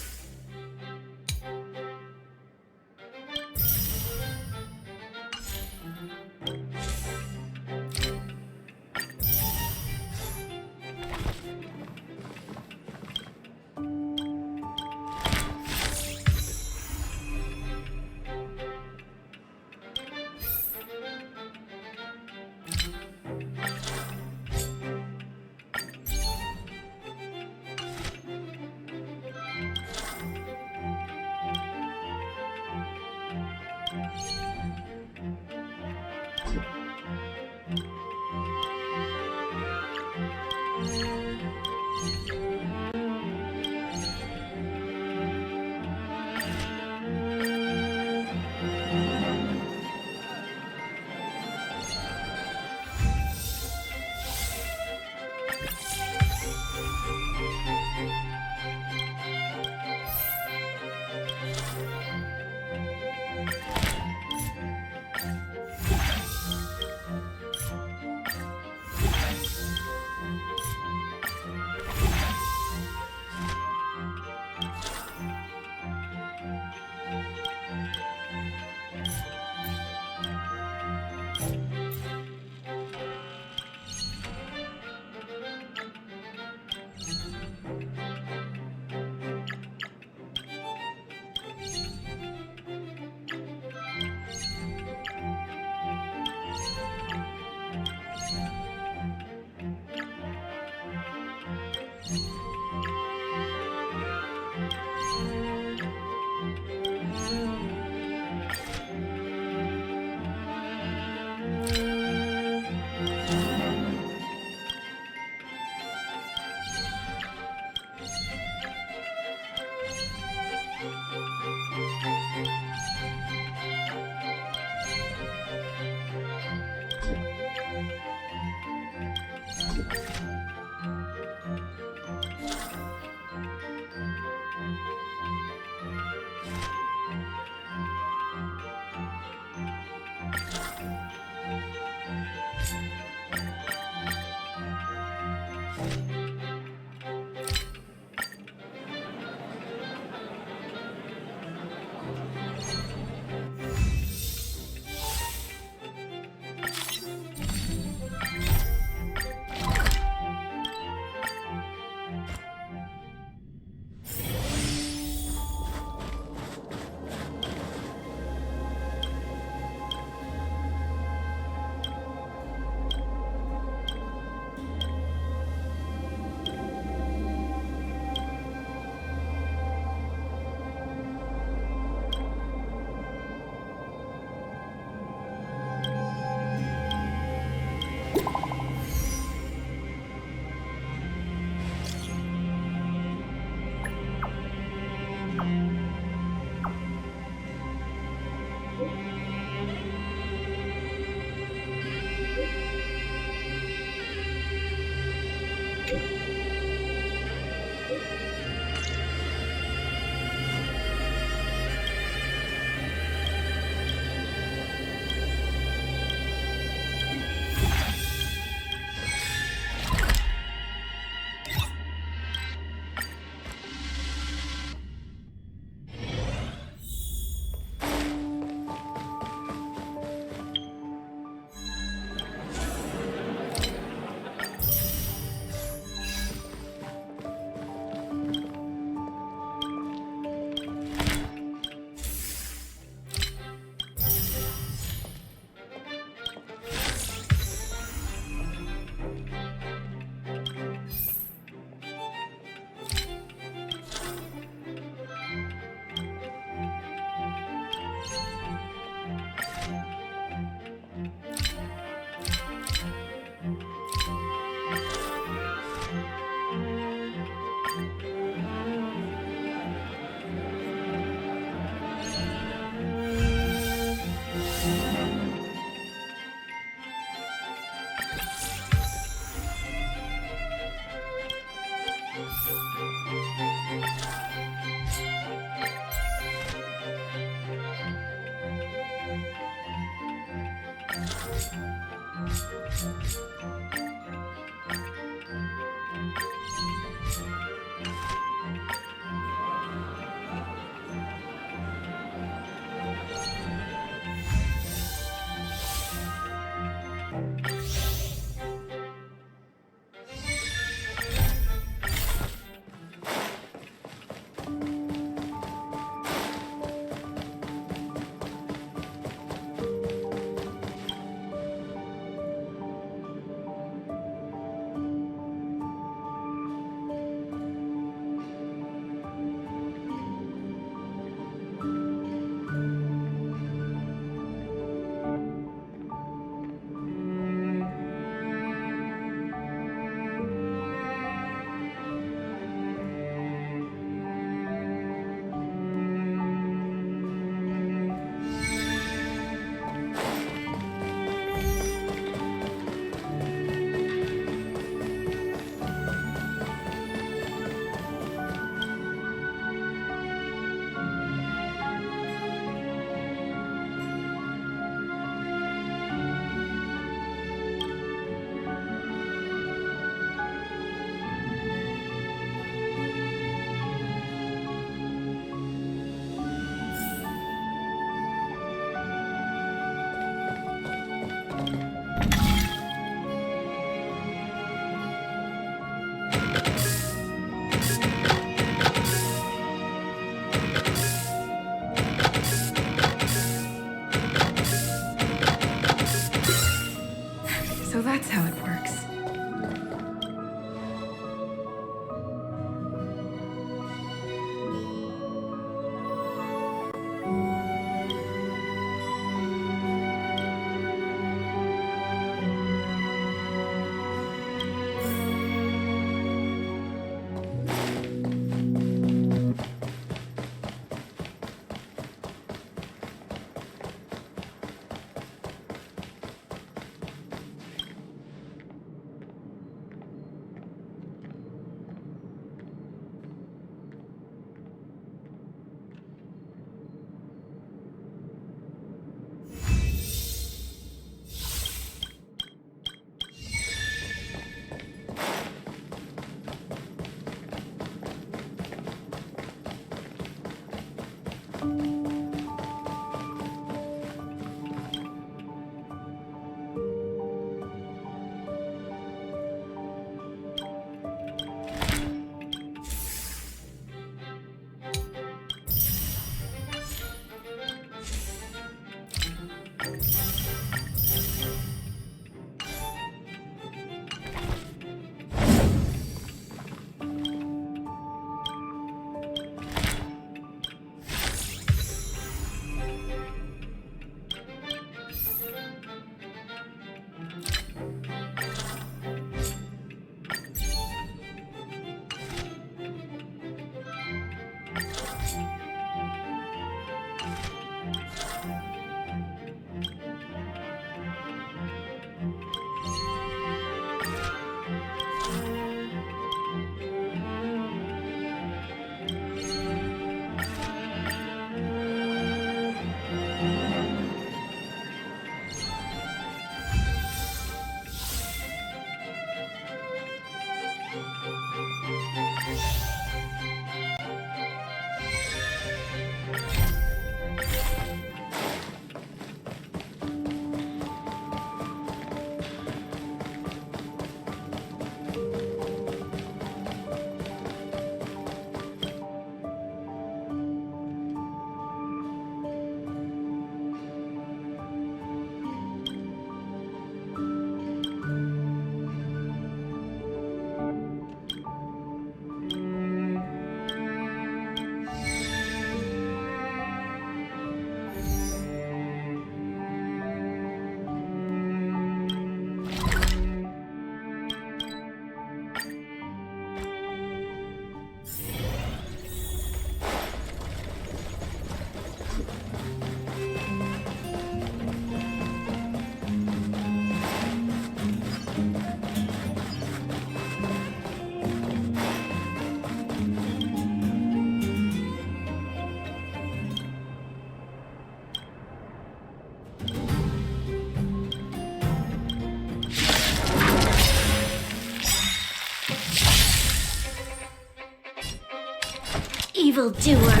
Evildoer.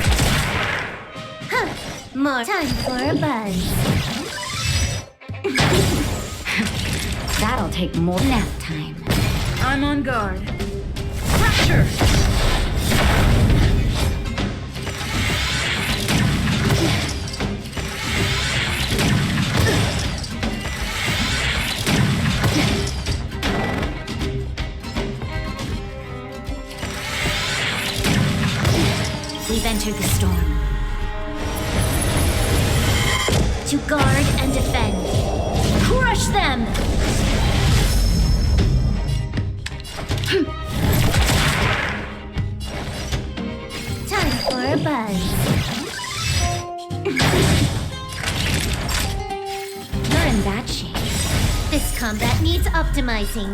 Huh. More time for a buzz. That'll take more nap time. I'm on guard. Fracture! We've entered the storm. To guard and defend. Crush them! Time for a buzz. You're in bad shape. This combat needs optimizing.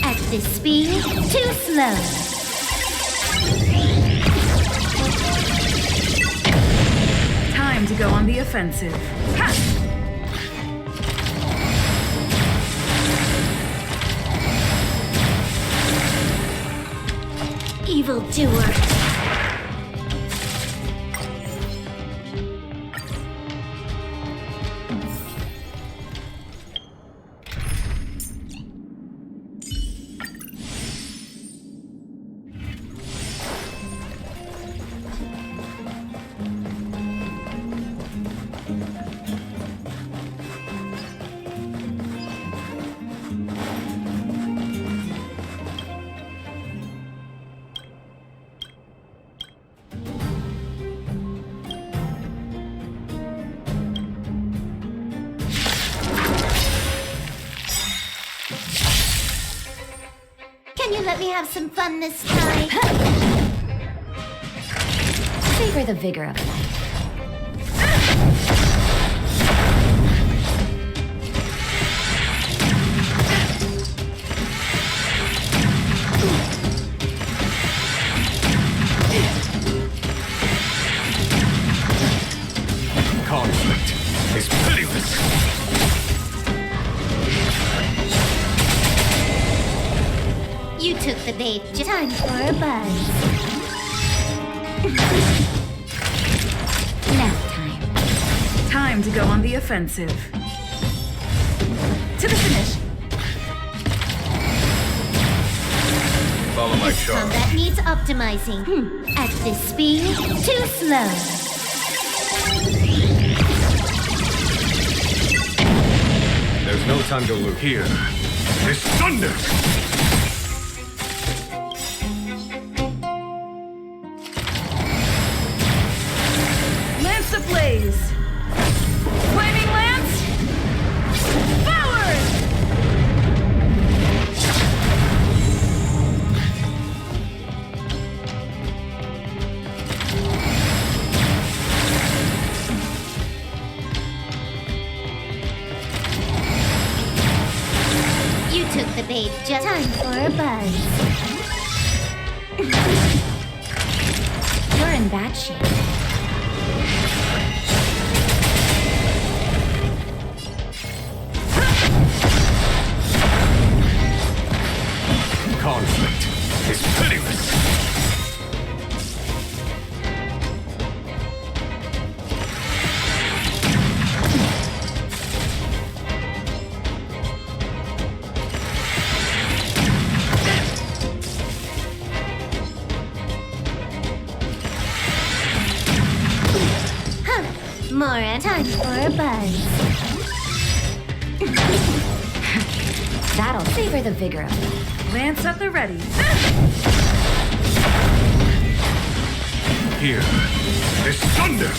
At this speed, too slow. Time to go on the offensive. Ha! Evildoer. Can you let me have some fun this time? Savor the vigor of life. Conflict is pitiless. You took the bait. Just time for a buzz. Nap time. Time to go on the offensive. To the finish. Follow my charge. Combat needs optimizing. At this speed, too slow. There's no time to lose. Here is thunder! Lance ablaze! Flaming lance! Forward! You took the bait. Just time for a buzz. You're in bad shape. Conflict is pitiless. More and time for a buzz. That'll savor the vigor of life. Lance at the ready. Here is thunder!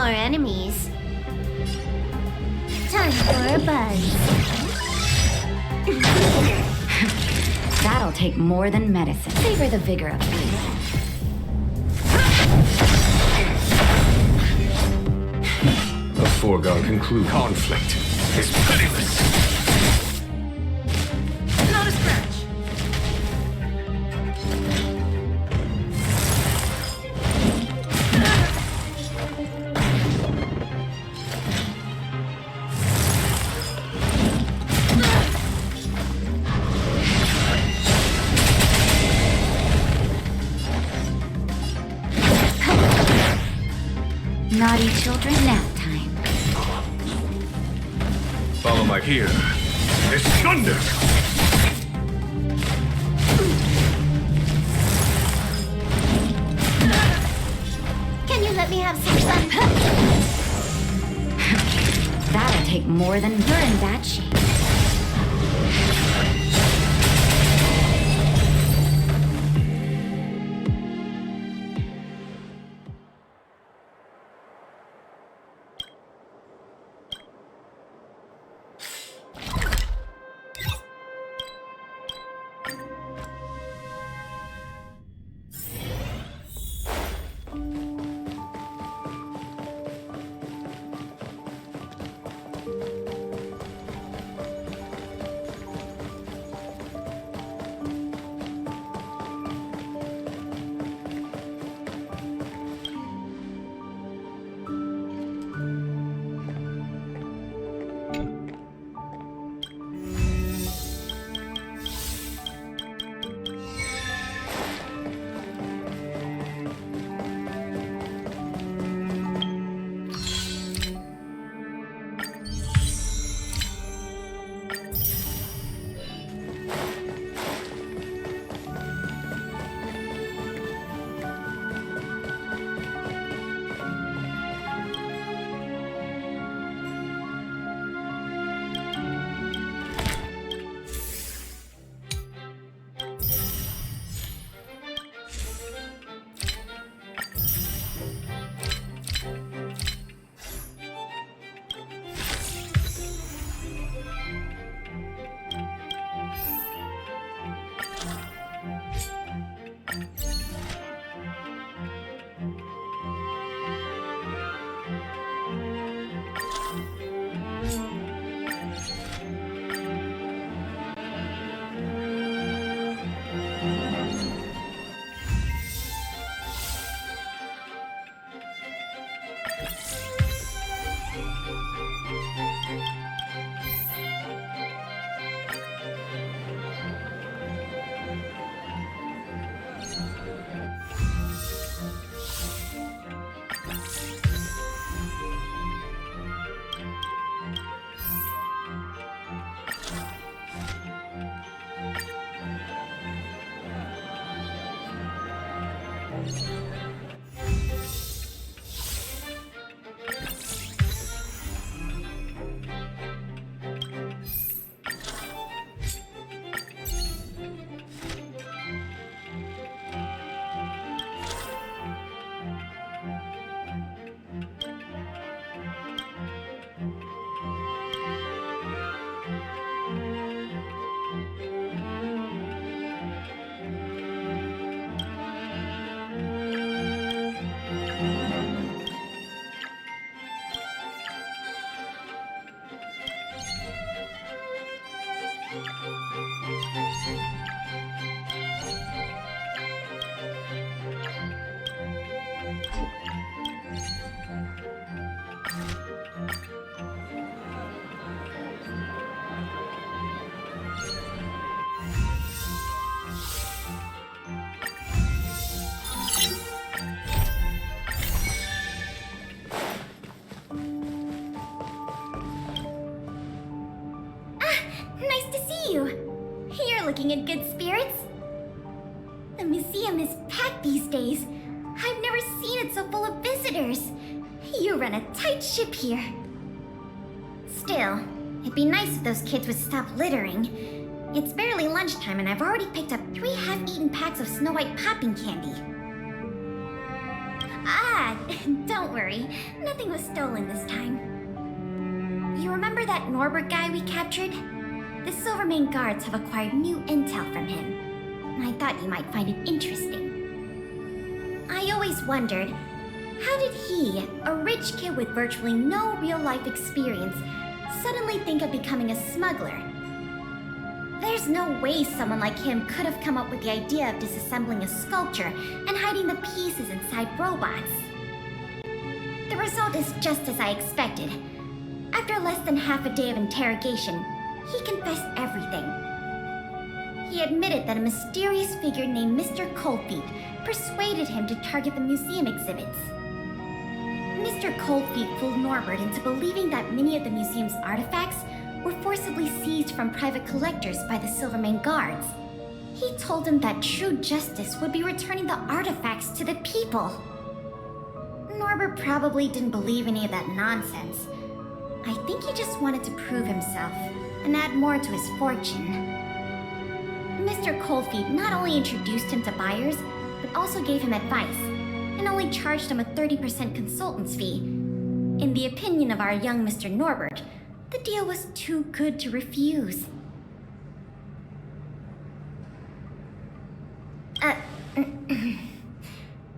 more enemies. Time for a buzz. That'll take more than medicine. Savor the vigor of youth. A foregone conclusion. Conflict is pitiless. Not a scratch. Naughty children, nap time. Follow my here. It's thunder! Can you let me have some fun? That'll take more than you're in bad shape. Looking in good spirits? The museum is packed these days. I've never seen it so full of visitors. You run a tight ship here. Still, it'd be nice if those kids would stop littering. It's barely lunchtime and I've already picked up 3 half-eaten packs of Snow White popping candy. Ah, Don't worry. Nothing was stolen this time. You remember that Norbert guy we captured? The Silvermane guards have acquired new intel from him, and I thought you might find it interesting. I always wondered, how did he, a rich kid with virtually no real-life experience, suddenly think of becoming a smuggler? There's no way someone like him could have come up with the idea of disassembling a sculpture and hiding the pieces inside robots. The result is just as I expected. After less than half a day of interrogation, he confessed everything. He admitted that a mysterious figure named Mr. Coldfeet persuaded him to target the museum exhibits. Mr. Coldfeet fooled Norbert into believing that many of the museum's artifacts were forcibly seized from private collectors by the Silvermane guards. He told him that true justice would be returning the artifacts to the people. Norbert probably didn't believe any of that nonsense. I think he just wanted to prove himself and add more to his fortune. Mr. Coldfeet not only introduced him to buyers, but also gave him advice, and only charged him a 30% consultant's fee. In the opinion of our young Mr. Norbert, the deal was too good to refuse.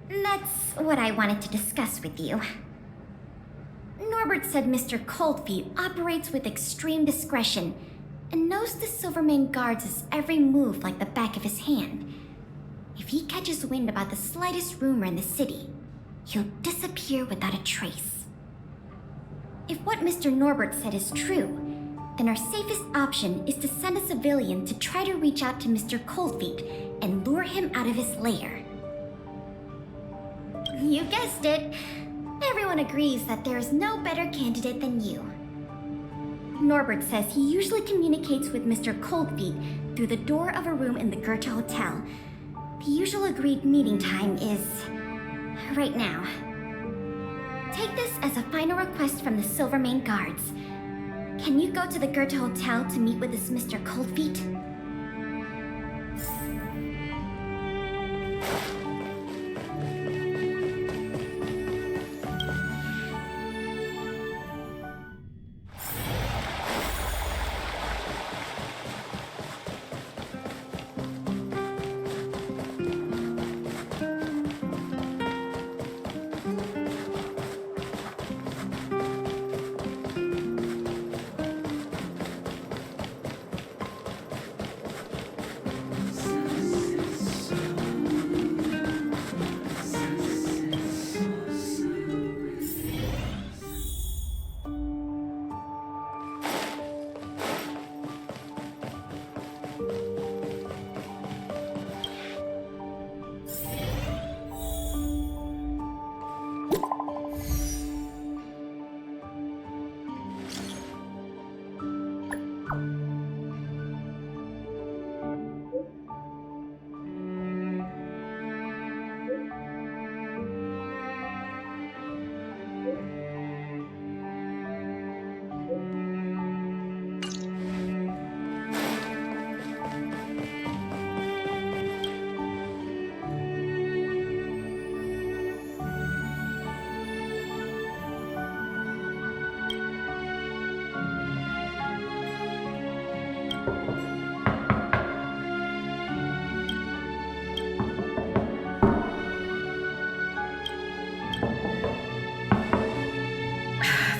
That's what I wanted to discuss with you. Norbert said Mr. Coldfeet operates with extreme discretion and knows the Silvermane guards' every move like the back of his hand. If he catches wind about the slightest rumor in the city, he'll disappear without a trace. If what Mr. Norbert said is true, then our safest option is to send a civilian to try to reach out to Mr. Coldfeet and lure him out of his lair. You guessed it. Everyone agrees that there is no better candidate than you. Norbert says he usually communicates with Mr. Coldfeet through the door of a room in the Goethe Hotel. The usual agreed meeting time is right now. Take this as a final request from the Silvermane guards. Can you go to the Goethe Hotel to meet with this Mr. Coldfeet?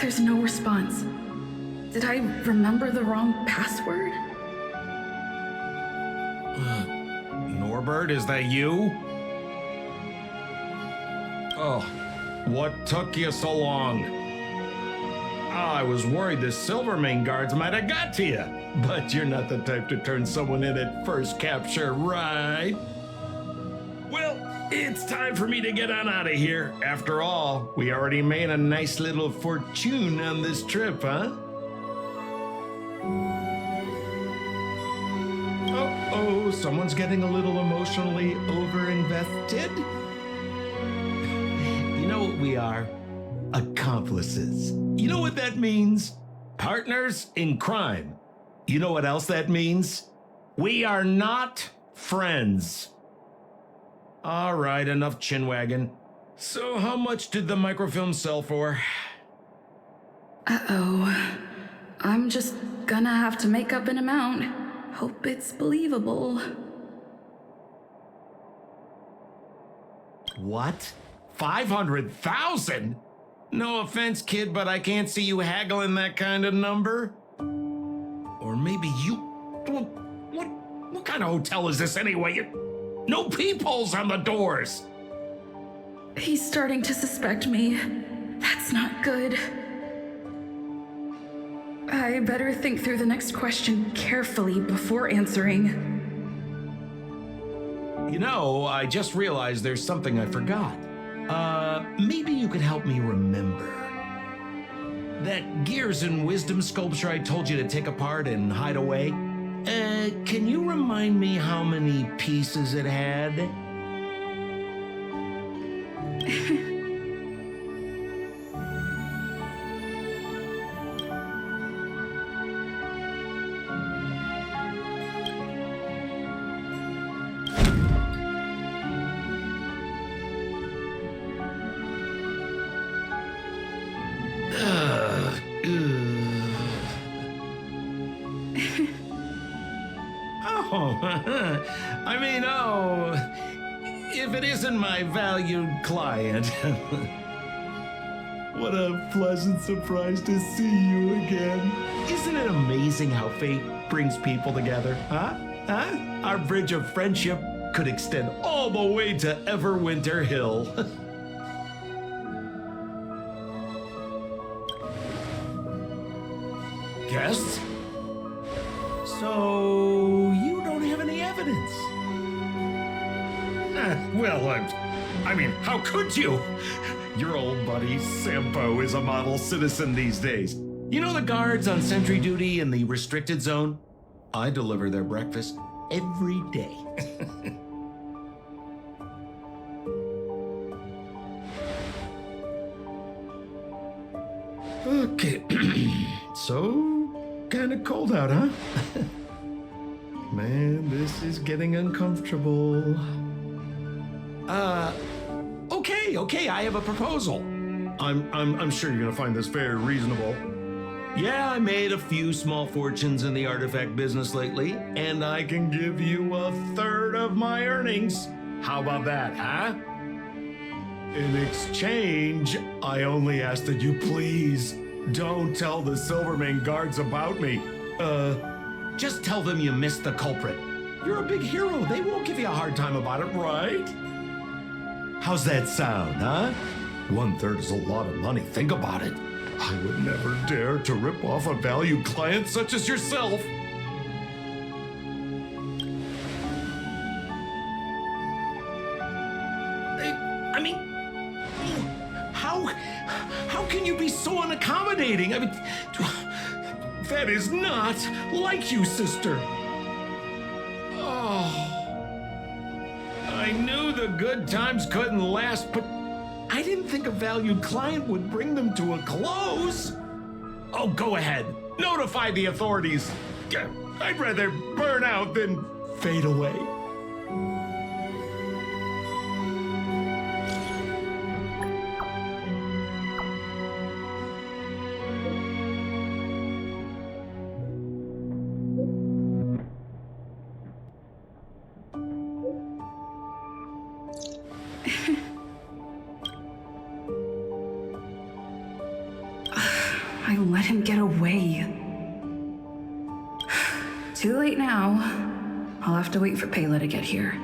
There's no response. Did I remember the wrong password? Norbert, is that you? Oh, what took you so long? I was worried the Silvermane guards might have got to you, but you're not the type to turn someone in at first capture, right? Well, it's time for me to get on out of here. After all, we already made a nice little fortune on this trip, huh? Uh-oh, someone's getting a little emotionally over-invested. You know what we are? Accomplices. You know what that means? Partners in crime. You know what else that means? We are not friends. All right, enough chinwagging. So how much did the microfilm sell for? Uh-oh. I'm just gonna have to make up an amount. Hope it's believable. What? 500,000? No offense, kid, but I can't see you haggling that kind of number. Or maybe you... What kind of hotel is this anyway? No peepholes on the doors! He's starting to suspect me. That's not good. I better think through the next question carefully before answering. You know, I just realized there's something I forgot. Maybe you could help me remember. That Gears and Wisdom sculpture I told you to take apart and hide away? Can you remind me how many pieces it had? If it isn't my valued client. What a pleasant surprise to see you again. Isn't it amazing how fate brings people together, huh? Our bridge of friendship could extend all the way to Everwinter Hill. Guests? So, you don't have any evidence? Well, I mean, how could you? Your old buddy, Sampo, is a model citizen these days. You know the guards on sentry duty in the restricted zone? I deliver their breakfast every day. Okay, so kind of cold out, huh? Man, this is getting uncomfortable. Okay, I have a proposal. I'm sure you're gonna find this very reasonable. Yeah, I made a few small fortunes in the artifact business lately, and I can give you a third of my earnings. How about that, huh? In exchange, I only ask that you please don't tell the Silvermane guards about me. Just tell them you missed the culprit. You're a big hero. They won't give you a hard time about it, right? How's that sound, huh? 1/3 is a lot of money. Think about it. I would never dare to rip off a valued client such as yourself. I mean, how can you be so unaccommodating? I mean, that is not like you, sister. Oh. I knew the good times couldn't last, but I didn't think a valued client would bring them to a close. Oh, go ahead. Notify the authorities. I'd rather burn out than fade away. I let him get away. Too late now. I'll have to wait for Pela to get here.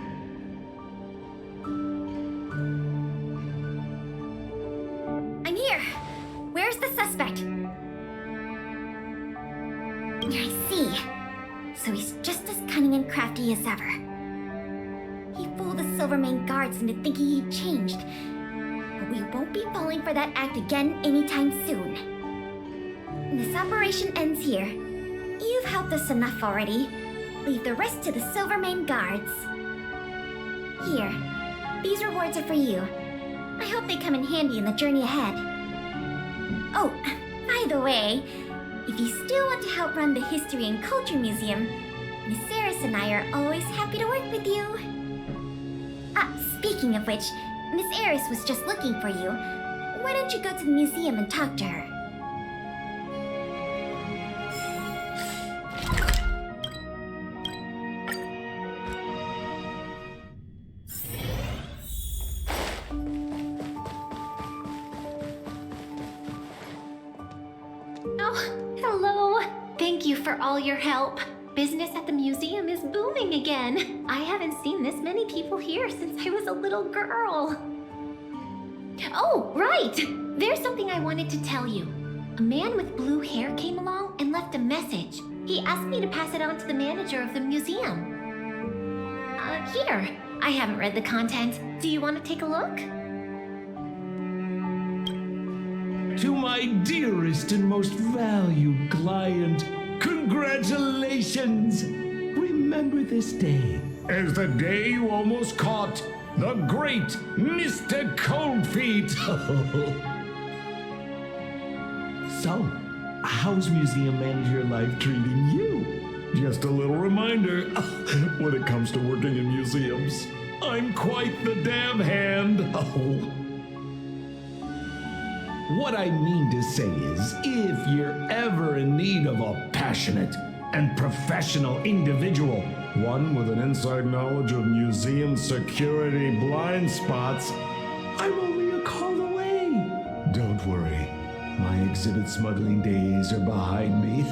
I'm here. Where's the suspect? I see. So he's just as cunning and crafty as ever. He fooled the Silvermane guards into thinking he'd changed. But we won't be falling for that act again anytime soon. This operation ends here. You've helped us enough already. Leave the rest to the Silvermane guards. Here, these rewards are for you. I hope they come in handy in the journey ahead. Oh, by the way, if you still want to help run the History and Culture Museum, Miss Saris and I are always happy to work with you. Speaking of which, Miss Eris was just looking for you. Why don't you go to the museum and talk to her? Oh, hello. Thank you for all your help. Business at the museum is booming again. I haven't seen this many people here since I was a little girl. Oh, right! There's something I wanted to tell you. A man with blue hair came along and left a message. He asked me to pass it on to the manager of the museum. Here. I haven't read the content. Do you want to take a look? To my dearest and most valued client, congratulations! Remember this day as the day you almost caught the great Mr. Coldfeet. So, how's museum manager life treating you? Just a little reminder, when it comes to working in museums, I'm quite the damn hand. What I mean to say is, if you're ever in need of a passionate and professional individual, one with an inside knowledge of museum security blind spots, I'm only a call away. Don't worry, my exhibit smuggling days are behind me.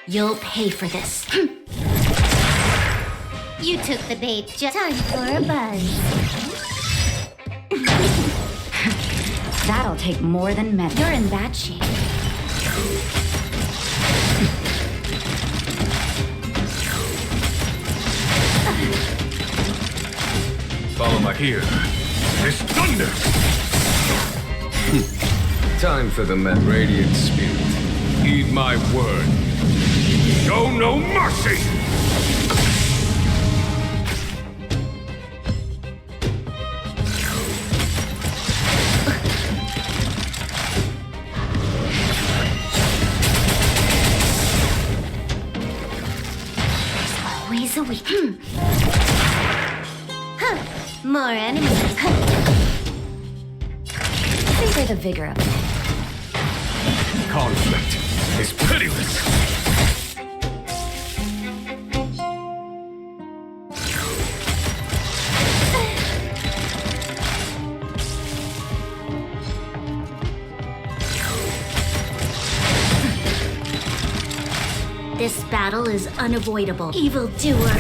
You'll pay for this. You took the bait. Just time for a buzz. That'll take more than medicine. You're in bad shape. Follow my ear. This thunder! Time for the Met Radiant Spirit. Heed my word. Show no mercy! Always a week. More enemies. Favor the vigor of it. Conflict is pitiless. This battle is unavoidable. Evildoer.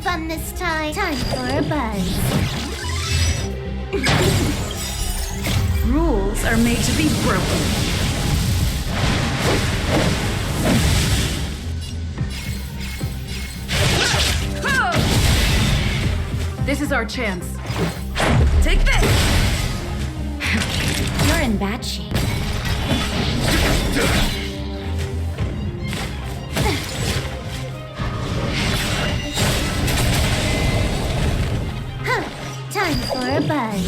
fun this time. Time for a buzz. Rules are made to be broken. This is our chance. Take this! You're in bad shape. Time for a buzz.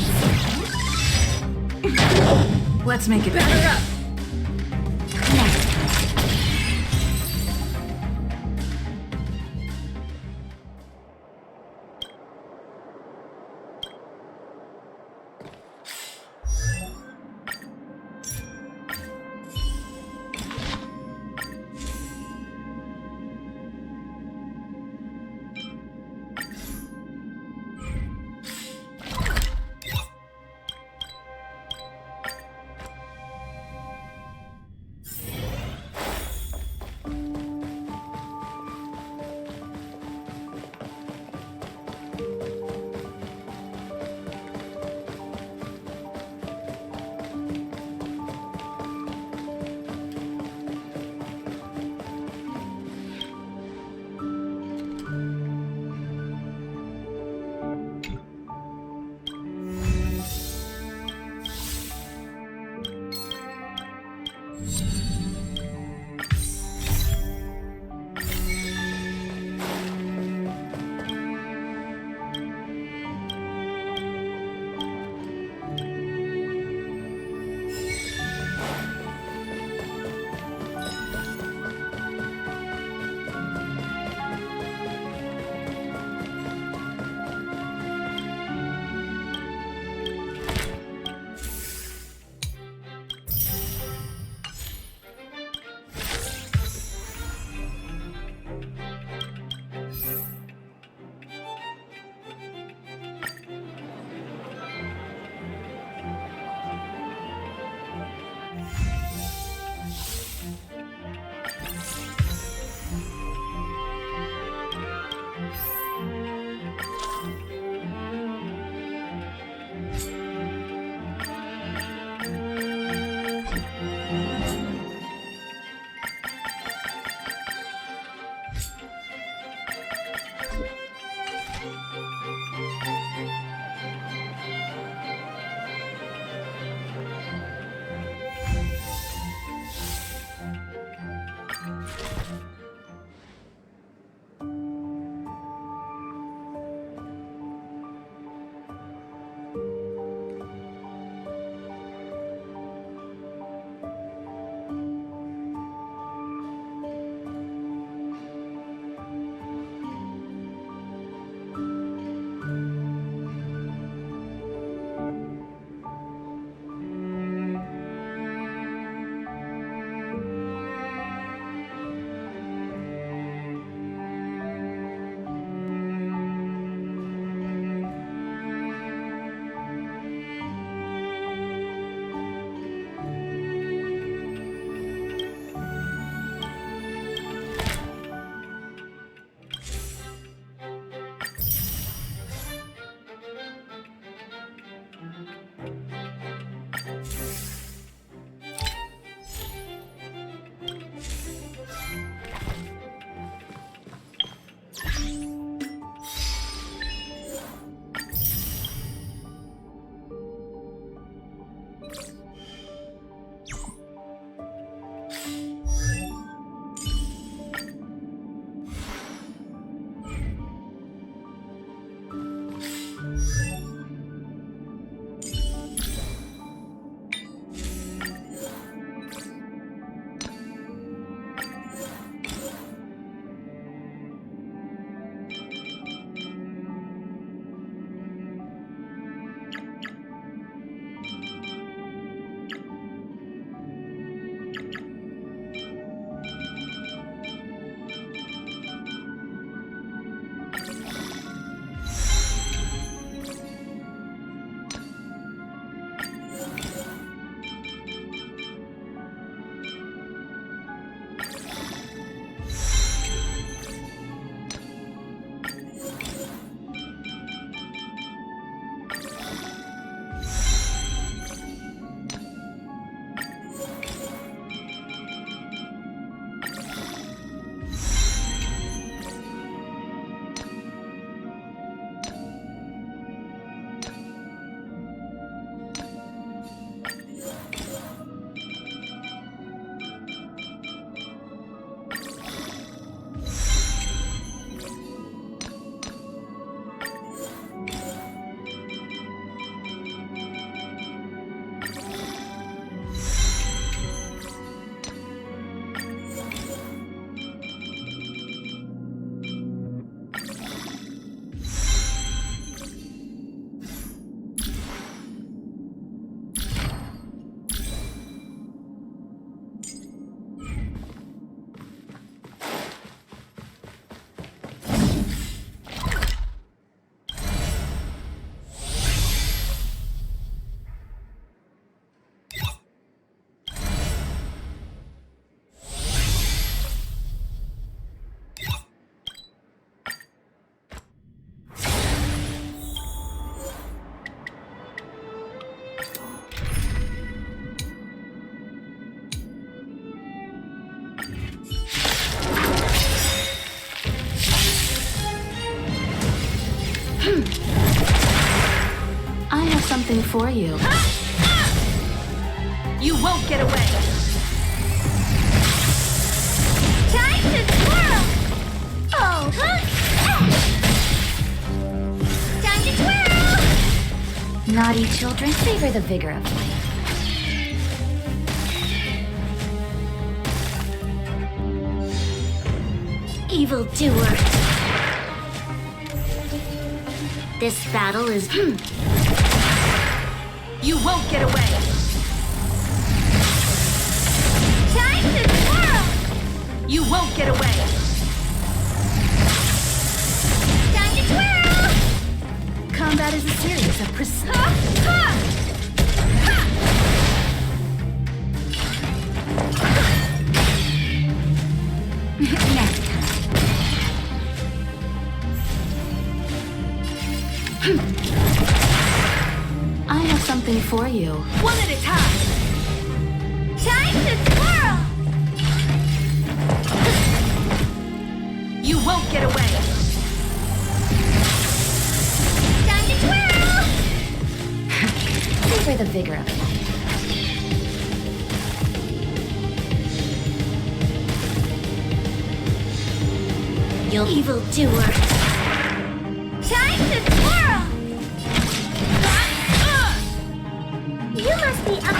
Let's make it better up. something for you. You won't get away! Time to twirl! Oh, time to twirl! Naughty children favor the vigor of life. Evildoer. This battle is... You won't get away! Time to twirl! You won't get away! Time to twirl! Combat is a series of precise. Next I have something for you. One at a time! Time to twirl! You won't get away! Time to twirl! favor the vigor of life. You evildoer. Time to twirl! You must be up.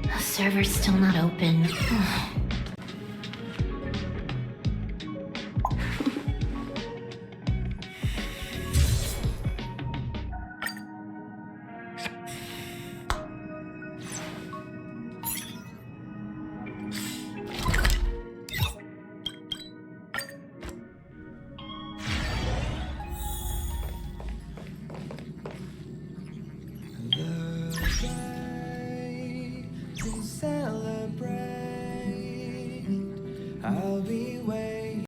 The server's still not open.